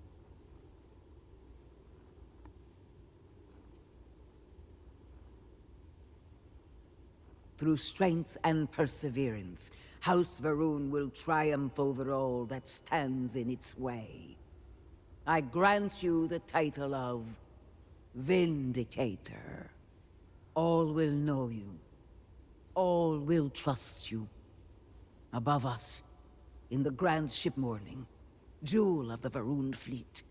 Through strength and perseverance, House Varun will triumph over all that stands in its way. I grant you the title of Vindicator. All will know you. All will trust you. Above us, in the grand ship morning, jewel of the Varun fleet,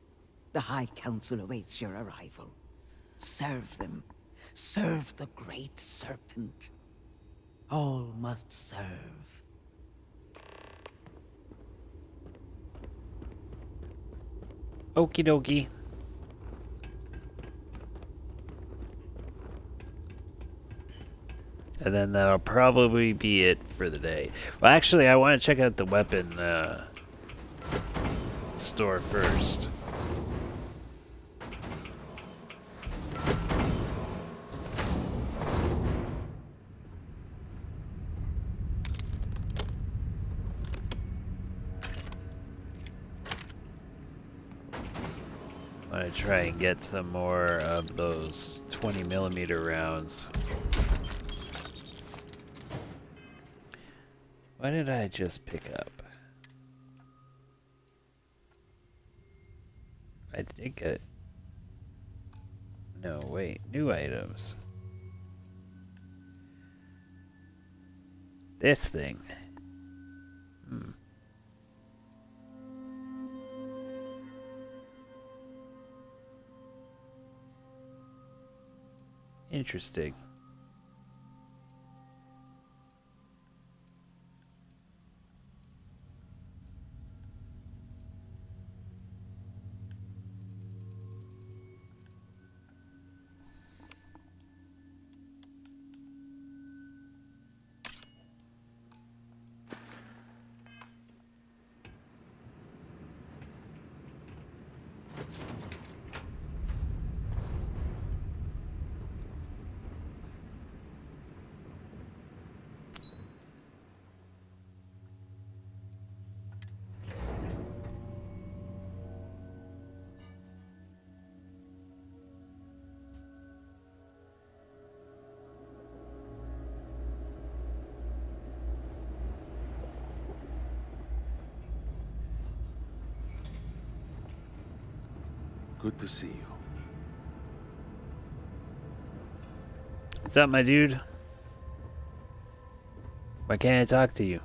the High Council awaits your arrival. Serve them. Serve the Great Serpent. All must serve. Okie dokie. And then that'll probably be it for the day. Well, actually, I want to check out the weapon store first. I want to try and get some more of those 20mm rounds. What did I just pick up? I think it. No, wait. New items. This thing. Interesting. Good to see you. What's up, my dude? Why can't I talk to you?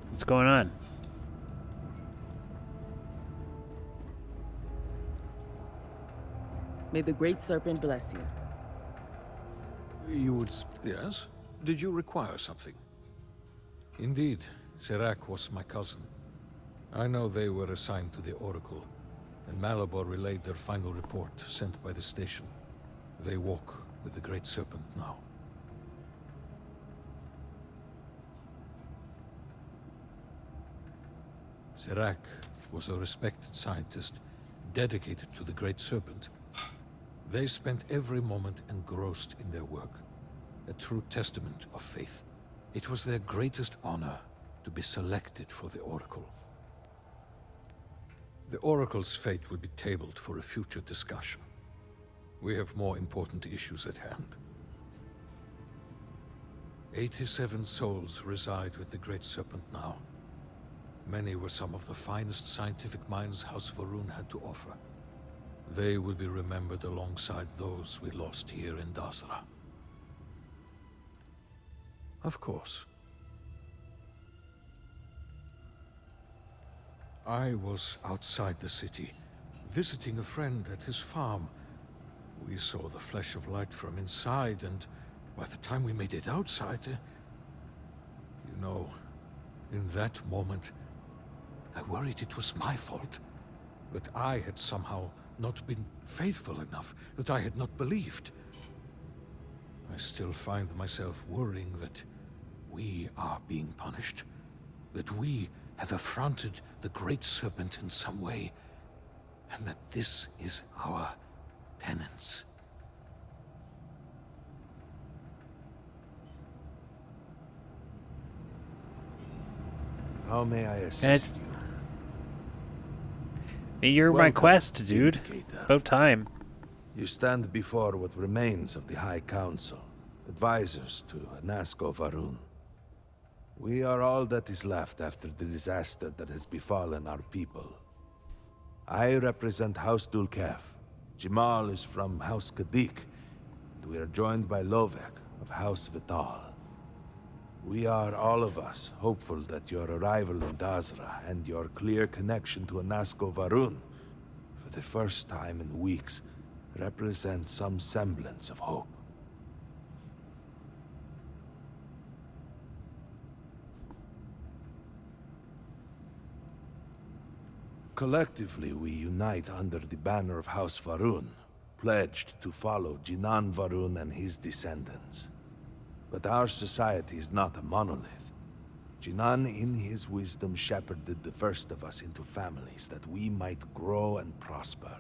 What's going on? May the Great Serpent bless you. You would... yes? Did you require something? Indeed, Serac was my cousin. I know they were assigned to the Oracle, and Malabor relayed their final report sent by the station. They walk with the Great Serpent now. Serac was a respected scientist, dedicated to the Great Serpent. They spent every moment engrossed in their work, a true testament of faith. It was their greatest honor to be selected for the Oracle. The Oracle's fate will be tabled for a future discussion. We have more important issues at hand. 87 souls reside with the Great Serpent now. Many were some of the finest scientific minds House Varun had to offer. They will be remembered alongside those we lost here in Dasra. Of course. I was outside the city, visiting a friend at his farm. We saw the flash of light from inside, and by the time we made it outside, you know, in that moment, I worried it was my fault. That I had somehow not been faithful enough, that I had not believed. I still find myself worrying that we are being punished, that we have affronted the Great Serpent in some way, and that this is our penance. How may I assist you? You're my quest, dude. About time. You stand before what remains of the High Council, advisors to Nasco Varun. We are all that is left after the disaster that has befallen our people. I represent House Dulkev. Jamal is from House Kadik, and we are joined by Lovek of House Vital. We are, all of us, hopeful that your arrival in Dazra and your clear connection to Nasco Varun, for the first time in weeks, represent some semblance of hope. Collectively, we unite under the banner of House Varun, pledged to follow Jinan Varun and his descendants. But our society is not a monolith. Jinan, in his wisdom, shepherded the first of us into families that we might grow and prosper.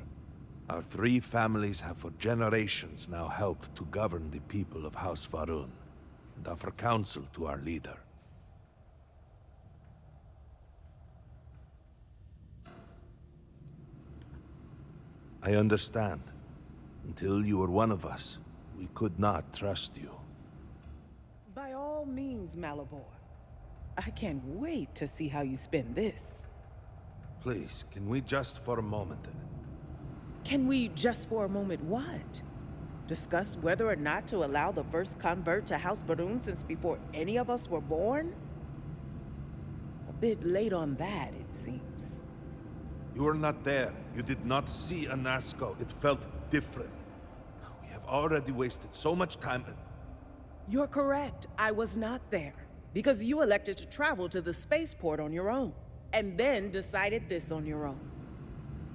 Our 3 families have for generations now helped to govern the people of House Varun, and offer counsel to our leader. I understand. Until you were one of us, we could not trust you. By all means, Malabor. I can't wait to see how you spend this. Please, can we just for a moment... Can we just for a moment what? Discuss whether or not to allow the first convert to House Varun since before any of us were born? A bit late on that, it seems. You were not there. You did not see Anasco. It felt different. We have already wasted so much time. You're correct. I was not there. Because you elected to travel to the spaceport on your own. And then decided this on your own.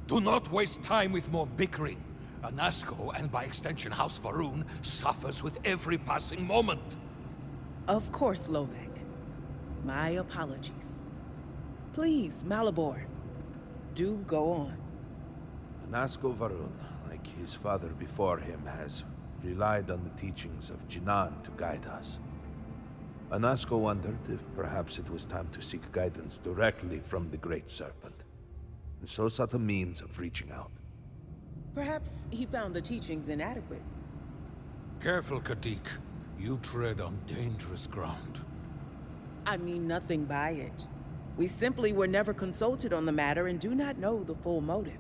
Do not waste time with more bickering. Anasco, and by extension House Varun, suffers with every passing moment. Of course, Lovek. My apologies. Please, Malabor. Do go on. Nasco Varun, like his father before him, has relied on the teachings of Jinan to guide us. Anasco wondered if perhaps it was time to seek guidance directly from the Great Serpent, and so sought a means of reaching out. Perhaps he found the teachings inadequate. Careful, Kadik. You tread on dangerous ground. I mean nothing by it. We simply were never consulted on the matter and do not know the full motive.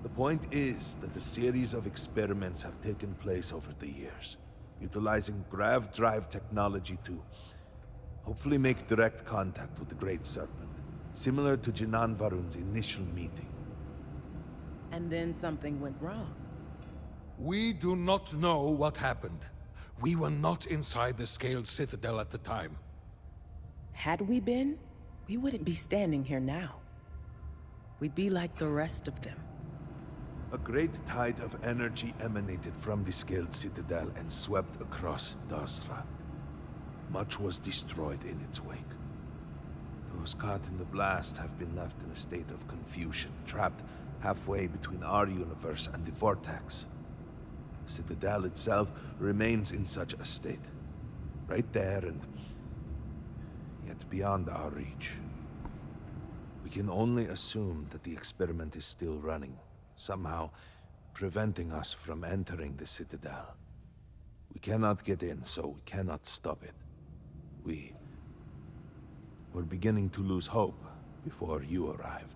The point is that a series of experiments have taken place over the years, utilizing grav drive technology to hopefully make direct contact with the Great Serpent, similar to Jinan Varun's initial meeting. And then something went wrong. We do not know what happened. We were not inside the Scaled Citadel at the time. Had we been, we wouldn't be standing here now. We'd be like the rest of them. A great tide of energy emanated from the Scaled Citadel and swept across Dasra. Much was destroyed in its wake. Those caught in the blast have been left in a state of confusion, trapped halfway between our universe and the Vortex. The Citadel itself remains in such a state. Right there and yet beyond our reach. We can only assume that the experiment is still running, somehow preventing us from entering the Citadel. We cannot get in, so we cannot stop it. We're beginning to lose hope before you arrived.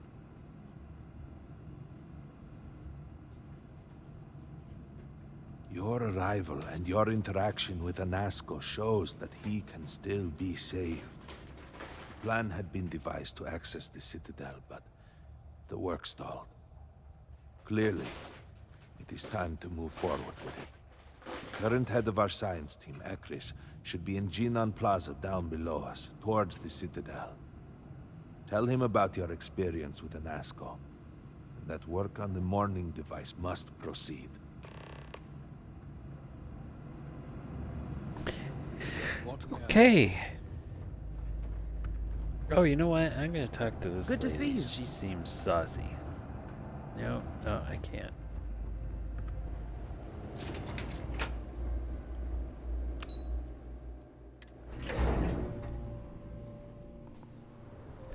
Your arrival and your interaction with Anasco shows that he can still be saved. The plan had been devised to access the Citadel, but the work stalled. Clearly, it is time to move forward with it. The current head of our science team, Ekris, should be in Jinan Plaza down below us, towards the Citadel. Tell him about your experience with Anasco, and that work on the morning device must proceed. Okay. Oh, you know what? I'm gonna talk to this Good to lady. see you. She seems saucy. No, I can't.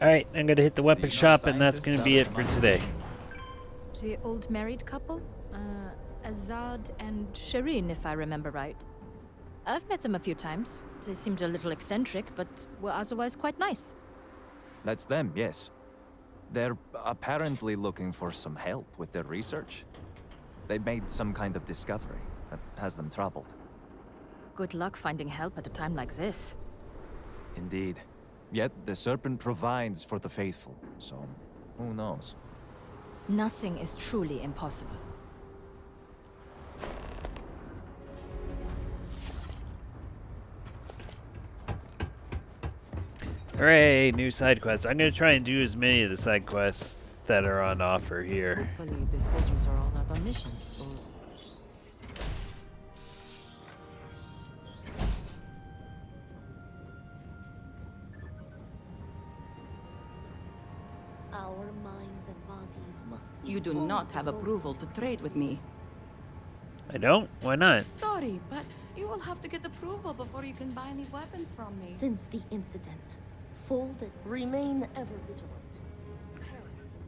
Alright, I'm gonna hit the weapon shop, and that's gonna be it for today. The old married couple? Azad and Shireen, if I remember right. I've met them a few times. They seemed a little eccentric, but were otherwise quite nice. That's them, yes. They're apparently looking for some help with their research. They made some kind of discovery that has them troubled. Good luck finding help at a time like this. Indeed. Yet the Serpent provides for the faithful, so who knows? Nothing is truly impossible. Hooray, new side quests. I'm gonna try and do as many of the side quests that are on offer here. Hopefully the soldiers are all out on missions, or... Our minds and bodies must be You do fully not have devoted. approval to trade with me. I don't? Why not? Sorry, but you will have to get approval before you can buy any weapons from me. Since the incident, folded, remain ever vigilant.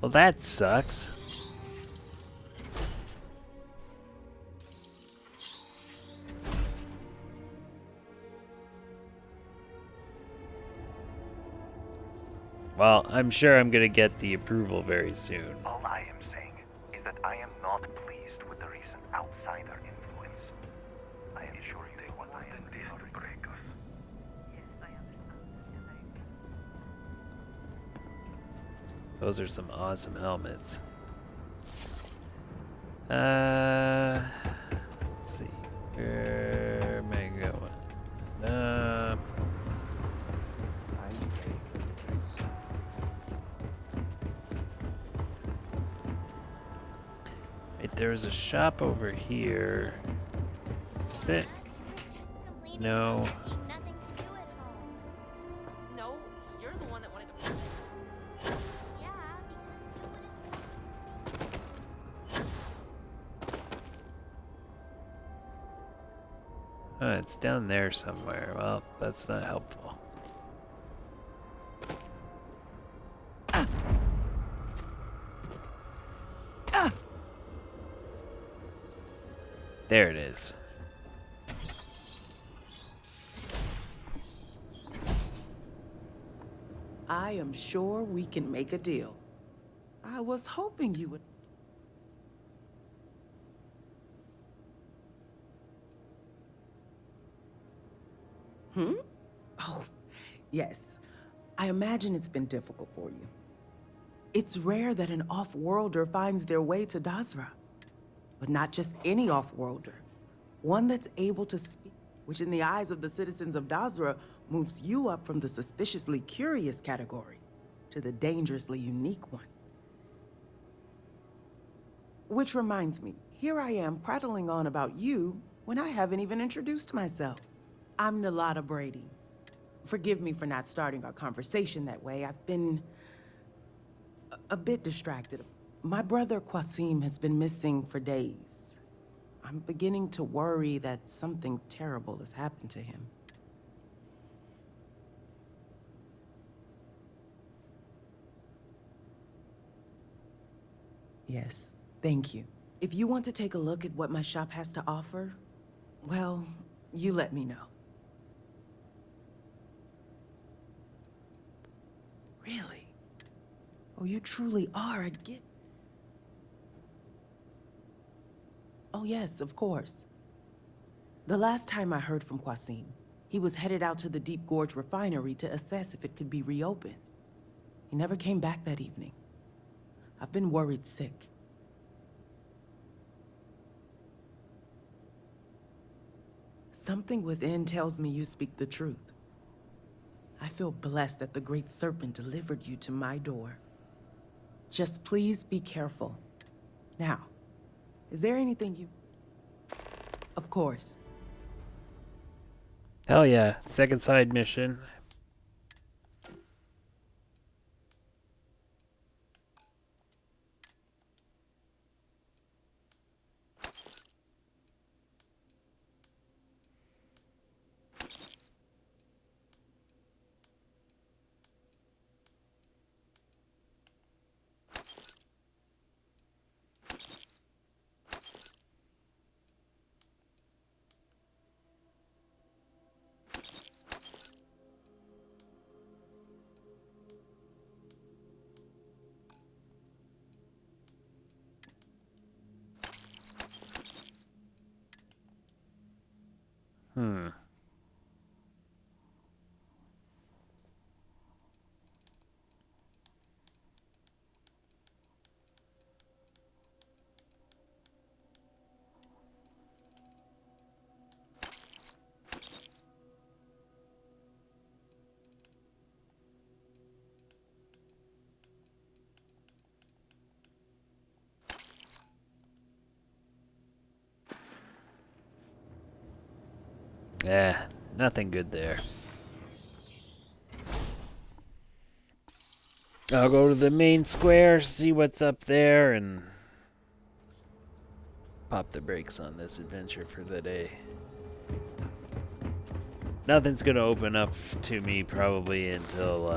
Well, that sucks. Well, I'm sure I'm gonna get the approval very soon. All I am saying is that I am not pleased with the recent outsider influence. I assure you they wanted this to break us. Those are some awesome helmets. Let's see. Where am I going? Wait, there's a shop over here. Is this it? No. No, you're the one that wanted to. Oh, it's down there somewhere. Well, that's not helpful. There it is. I am sure we can make a deal. I was hoping you would. Oh, yes. I imagine it's been difficult for you. It's rare that an off-worlder finds their way to Dazra. But not just any off-worlder. One that's able to speak, which in the eyes of the citizens of Dazra moves you up from the suspiciously curious category to the dangerously unique one. Which reminds me, here I am prattling on about you when I haven't even introduced myself. I'm Nalada Brady. Forgive me for not starting our conversation that way. I've been a bit distracted. My brother Qasim has been missing for days. I'm beginning to worry that something terrible has happened to him. Yes, thank you. If you want to take a look at what my shop has to offer, well, you let me know. Really? Oh, you truly are a gift. Oh, yes, of course. The last time I heard from Qasim, he was headed out to the Deep Gorge refinery to assess if it could be reopened. He never came back that evening. I've been worried sick. Something within tells me you speak the truth. I feel blessed that the Great Serpent delivered you to my door. Just please be careful. Now, is there anything you... Of course. Hell yeah. Second side mission. Hmm. Yeah, nothing good there. I'll go to the main square, see what's up there, and pop the brakes on this adventure for the day. Nothing's gonna open up to me probably until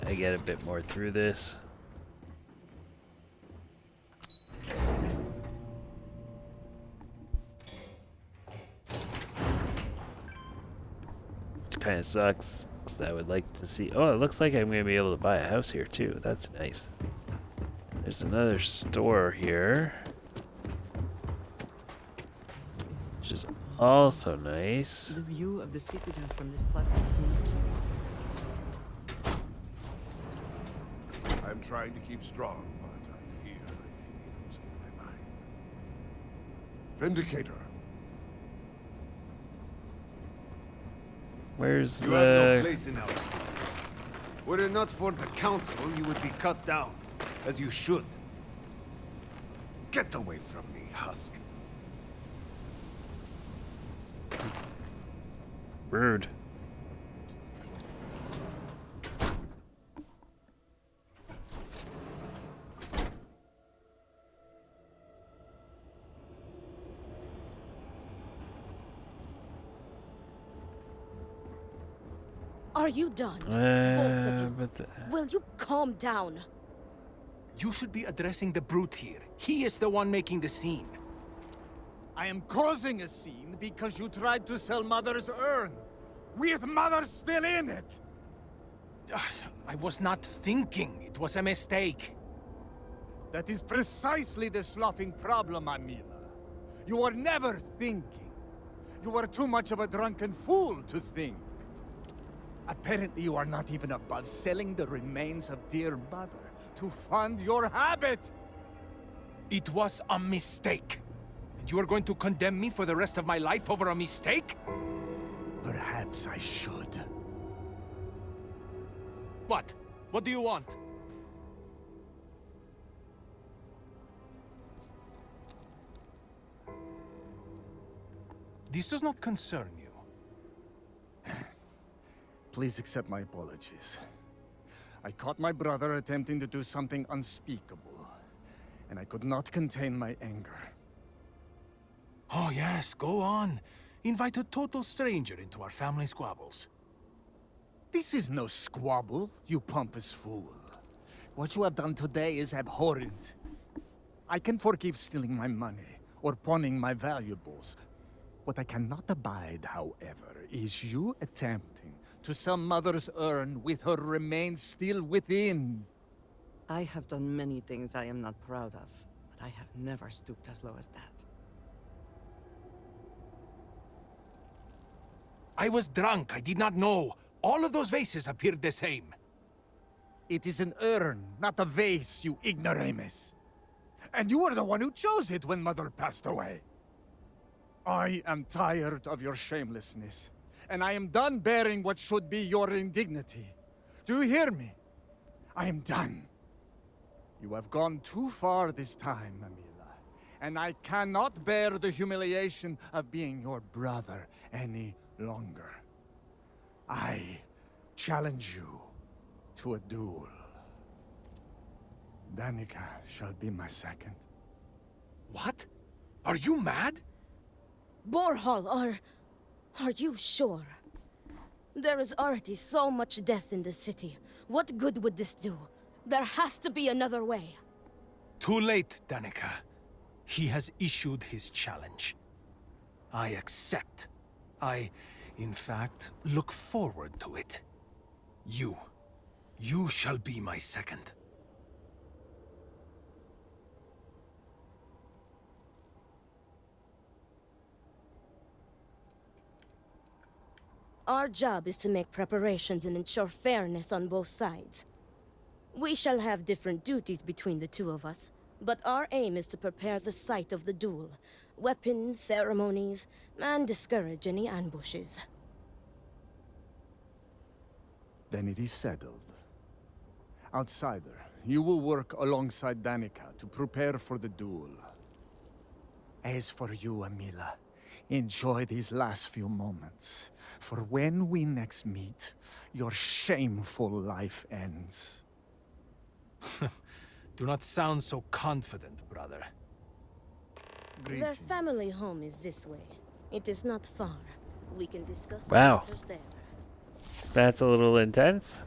I get a bit more through this. Which kind of sucks, 'cause I would like to see... Oh, it looks like I'm gonna be able to buy a house here too. That's nice. There's another store here, which is also nice. The view of the citadel from this plaza is never seen. I'm trying to keep strong, but I fear I may be losing my mind. Vindicator. Where's You have no place in our city. Were it not for the council, you would be cut down, as you should. Get away from me, Husk. Rude. Are you done? Both of you. But Will you calm down? You should be addressing the brute here. He is the one making the scene. I am causing a scene because you tried to sell Mother's urn, with Mother still in it! I was not thinking. It was a mistake. That is precisely the sloughing problem, Amila. You are never thinking. You are too much of a drunken fool to think. Apparently you are not even above selling the remains of dear Mother to fund your habit! It was a mistake. And you are going to condemn me for the rest of my life over a mistake? Perhaps I should. What? What do you want? This does not concern you. Please accept my apologies. I caught my brother attempting to do something unspeakable, and I could not contain my anger. Oh yes, go on. Invite a total stranger into our family squabbles. This is no squabble, you pompous fool. What you have done today is abhorrent. I can forgive stealing my money, or pawning my valuables. What I cannot abide, however, is you attempting to sell Mother's urn with her remains still within. I have done many things I am not proud of, but I have never stooped as low as that. I was drunk. I did not know. All of those vases appeared the same. It is an urn, not a vase, you ignoramus. And you were the one who chose it when Mother passed away. I am tired of your shamelessness, and I am done bearing what should be your indignity. Do you hear me? I am done. You have gone too far this time, Amila, and I cannot bear the humiliation of being your brother any longer. I challenge you to a duel. Danica shall be my second. What? Are you mad? Borhal, are you sure? There is already so much death in the city. What good would this do? There has to be another way. Too late, Danica. He has issued his challenge. I accept. In fact, look forward to it. You shall be my second. Our job is to make preparations and ensure fairness on both sides. We shall have different duties between the two of us, but our aim is to prepare the site of the duel. Weapons, ceremonies, and discourage any ambushes. Then it is settled. Outsider, you will work alongside Danica to prepare for the duel. As for you, Amila, enjoy these last few moments. For when we next meet, your shameful life ends. Do not sound so confident, brother. Their family home is this way. It is not far. We can discuss Wow. matters there. That's a little intense.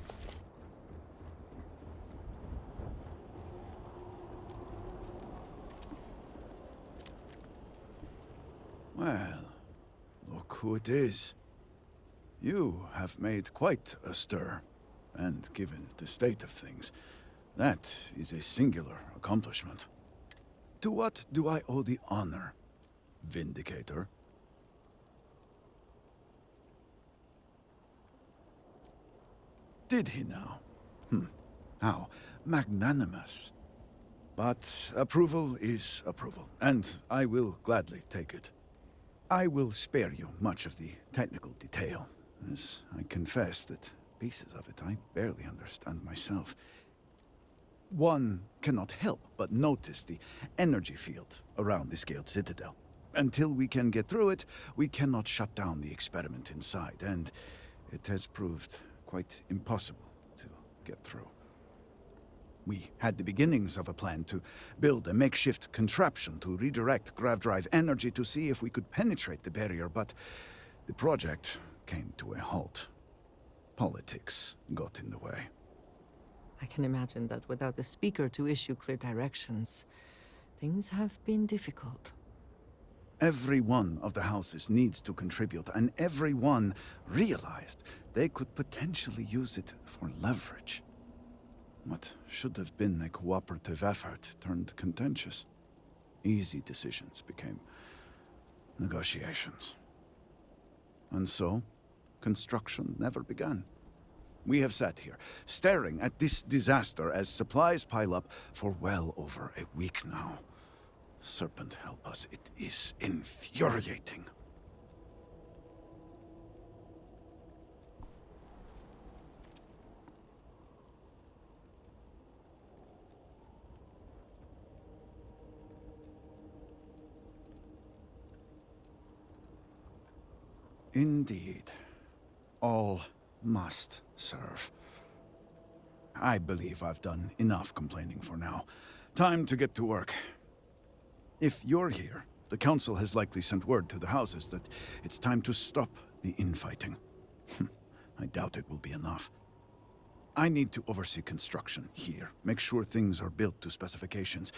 Well, look who it is. You have made quite a stir, and given the state of things, that is a singular accomplishment. To what do I owe the honor, Vindicator? Did he now? How magnanimous. But approval is approval, and I will gladly take it. I will spare you much of the technical detail, as I confess that pieces of it I barely understand myself. One cannot help but notice the energy field around the Scaled Citadel. Until we can get through it, we cannot shut down the experiment inside, and it has proved quite impossible to get through. We had the beginnings of a plan to build a makeshift contraption to redirect grav drive energy to see if we could penetrate the barrier, but the project came to a halt. Politics got in the way. I can imagine that without the speaker to issue clear directions, things have been difficult. Every one of the houses needs to contribute, and every one realized they could potentially use it for leverage. What should have been a cooperative effort turned contentious. Easy decisions became negotiations. And so, construction never began. We have sat here, staring at this disaster as supplies pile up for well over a week now. Serpent help us, it is infuriating. Indeed. All must serve. I believe I've done enough complaining for now. Time to get to work. If you're here, the Council has likely sent word to the houses that it's time to stop the infighting. I doubt it will be enough. I need to oversee construction here, make sure things are built to specifications.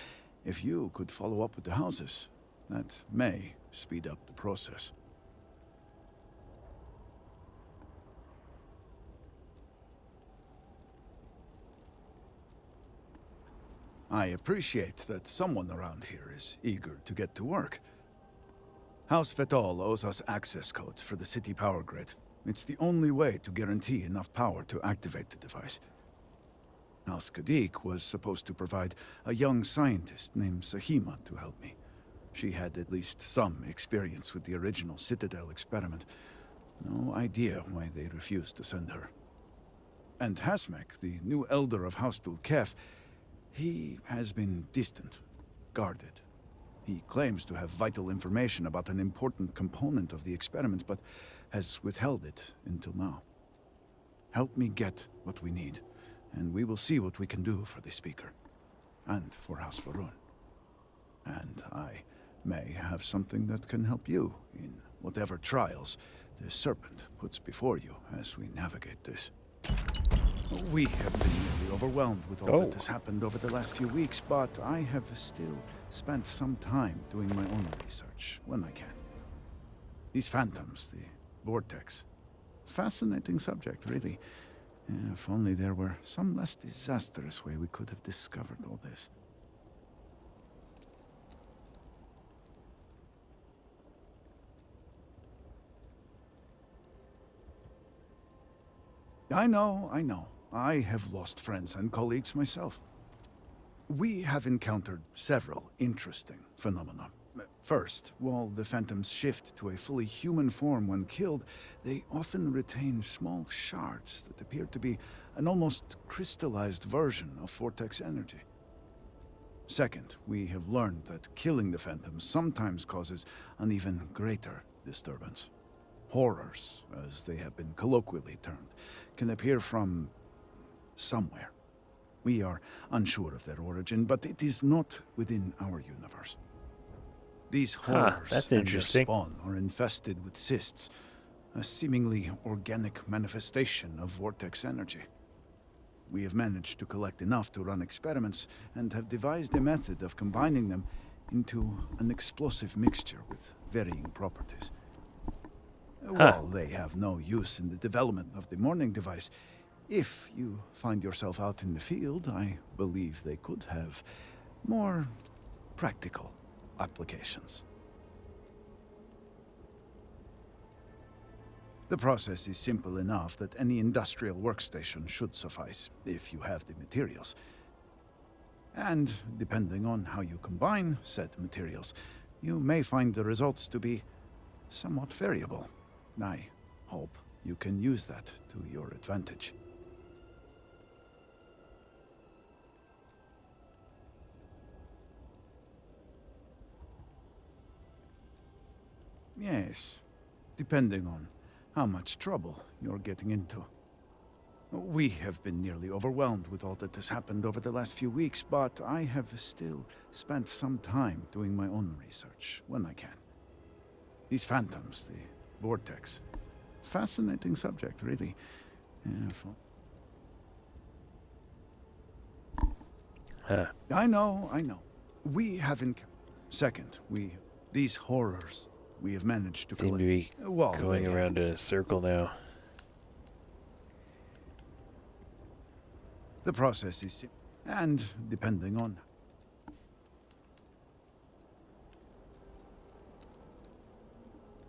If you could follow up with the houses, that may speed up the process. I appreciate that someone around here is eager to get to work. House Fetal owes us access codes for the city power grid. It's the only way to guarantee enough power to activate the device. House Kadik was supposed to provide a young scientist named Sahima to help me. She had at least some experience with the original Citadel experiment. No idea why they refused to send her. And Hasmek, the new elder of House Dulkef, he has been distant, guarded. He claims to have vital information about an important component of the experiment, but has withheld it until now. Help me get what we need, and we will see what we can do for the Speaker, and for House Varun. And I may have something that can help you in whatever trials the Serpent puts before you as we navigate this. We have been nearly overwhelmed with all that has happened over the last few weeks, but I have still spent some time doing my own research when I can. These phantoms, the vortex. Fascinating subject, really. If only there were some less disastrous way we could have discovered all this. I know, I know. I have lost friends and colleagues myself. We have encountered several interesting phenomena. First, while the Phantoms shift to a fully human form when killed, they often retain small shards that appear to be an almost crystallized version of Vortex energy. Second, we have learned that killing the Phantoms sometimes causes an even greater disturbance. Horrors, as they have been colloquially termed, can appear from somewhere. We are unsure of their origin, but it is not within our universe. These horrors that's and their interesting. spawn are infested with cysts, a seemingly organic manifestation of Vortex energy. We have managed to collect enough to run experiments and have devised a method of combining them into an explosive mixture with varying properties. While they have no use in the development of the morning device, if you find yourself out in the field, I believe they could have more practical applications. The process is simple enough that any industrial workstation should suffice, if you have the materials. And depending on how you combine said materials, you may find the results to be somewhat variable. I hope you can use that to your advantage. Yes, depending on how much trouble you're getting into. We have been nearly overwhelmed with all that has happened over the last few weeks, but I have still spent some time doing my own research when I can. These phantoms, the Vortex. Fascinating subject, really. I know. We haven't... Second, these horrors, we have managed to Seem to be going around in a circle now. The process is... And depending on...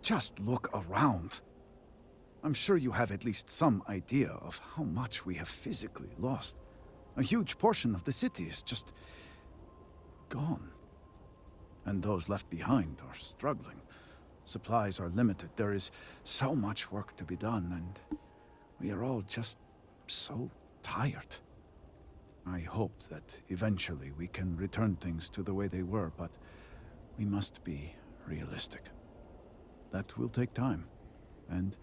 Just look around. I'm sure you have at least some idea of how much we have physically lost. A huge portion of the city is just... gone. And those left behind are struggling. Supplies are limited. There is so much work to be done, and we are all just so tired. I hope that eventually we can return things to the way they were, but we must be realistic. That will take time, and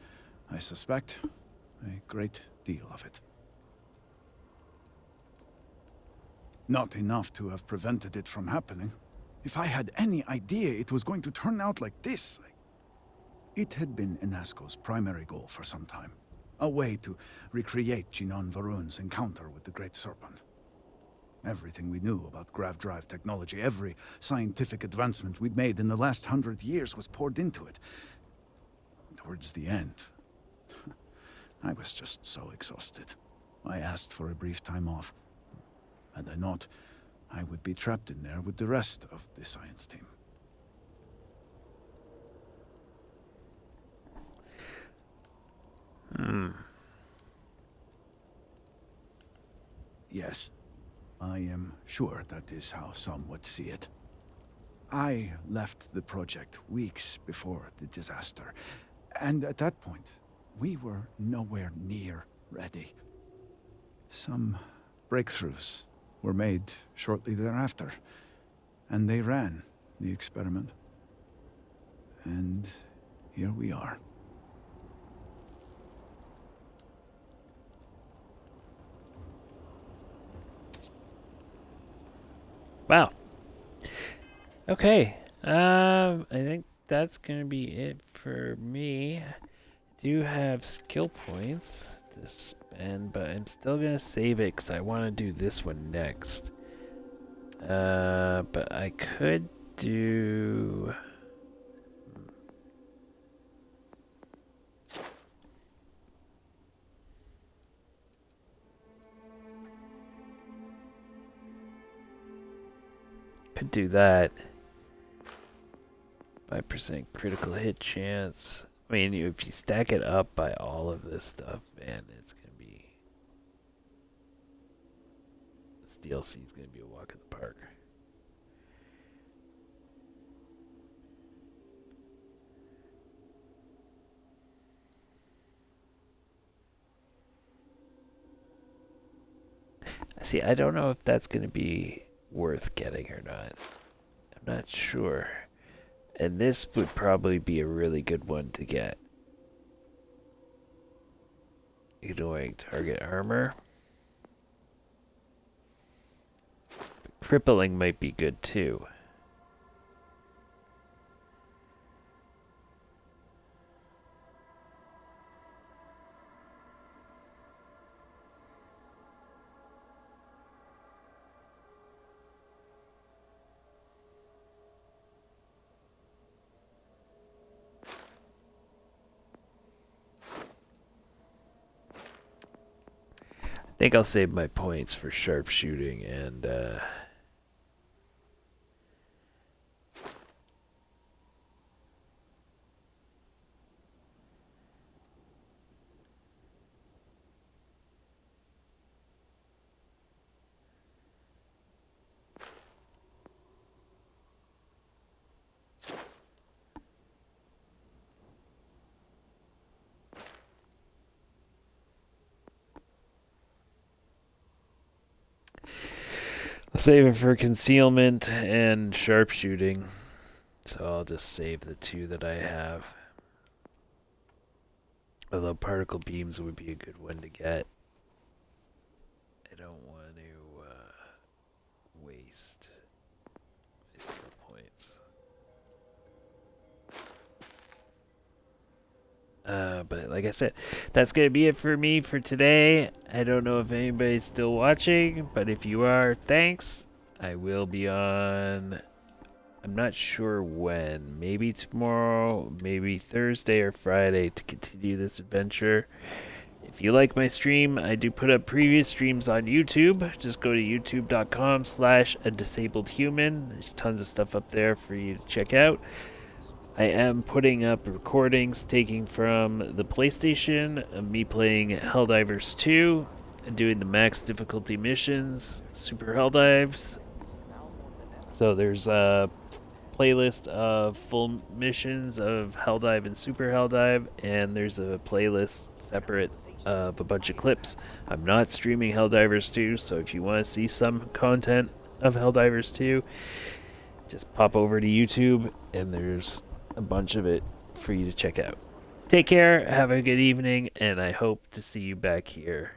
I suspect a great deal of it. Not enough to have prevented it from happening. If I had any idea it was going to turn out like this... It had been Inasco's primary goal for some time. A way to recreate Jinan Varun's encounter with the Great Serpent. Everything we knew about grav drive technology, every scientific advancement we'd made in the last 100 years was poured into it. Towards the end, I was just so exhausted. I asked for a brief time off. Had I not, I would be trapped in there with the rest of the science team. Yes, I am sure that is how some would see it. I left the project weeks before the disaster, and at that point, we were nowhere near ready. Some breakthroughs were made shortly thereafter, and they ran the experiment. And here we are. Wow. Okay. I think that's gonna be it for me. I do have skill points to spend, but I'm still gonna save it because I want to do this one next. But I could do... Could do that. 5% critical hit chance. I mean, if you stack it up by all of this stuff, man, it's gonna be DLC is going to be a walk in the park. See, I don't know if that's going to be worth getting or not. I'm not sure. And this would probably be a really good one to get. Ignoring target armor. Crippling might be good too. I think I'll save my points for sharpshooting and I'll save it for concealment and sharpshooting. So I'll just save the two that I have. Although particle beams would be a good one to get. I don't want to waste my skill points. But like I said, that's going to be it for me for today. I don't know if anybody's still watching, but if you are, thanks. I will be on, I'm not sure when, maybe tomorrow, maybe Thursday or Friday to continue this adventure. If you like my stream, I do put up previous streams on YouTube. Just go to youtube.com/adisabledhuman. There's tons of stuff up there for you to check out. I am putting up recordings taking from the PlayStation of me playing Helldivers 2 and doing the max difficulty missions, Super Helldives. So there's a playlist of full missions of Helldive and Super Helldive, and there's a playlist separate of a bunch of clips. I'm not streaming Helldivers 2, so if you want to see some content of Helldivers 2, just pop over to YouTube and there's a bunch of it for you to check out. Take care, have a good evening, and I hope to see you back here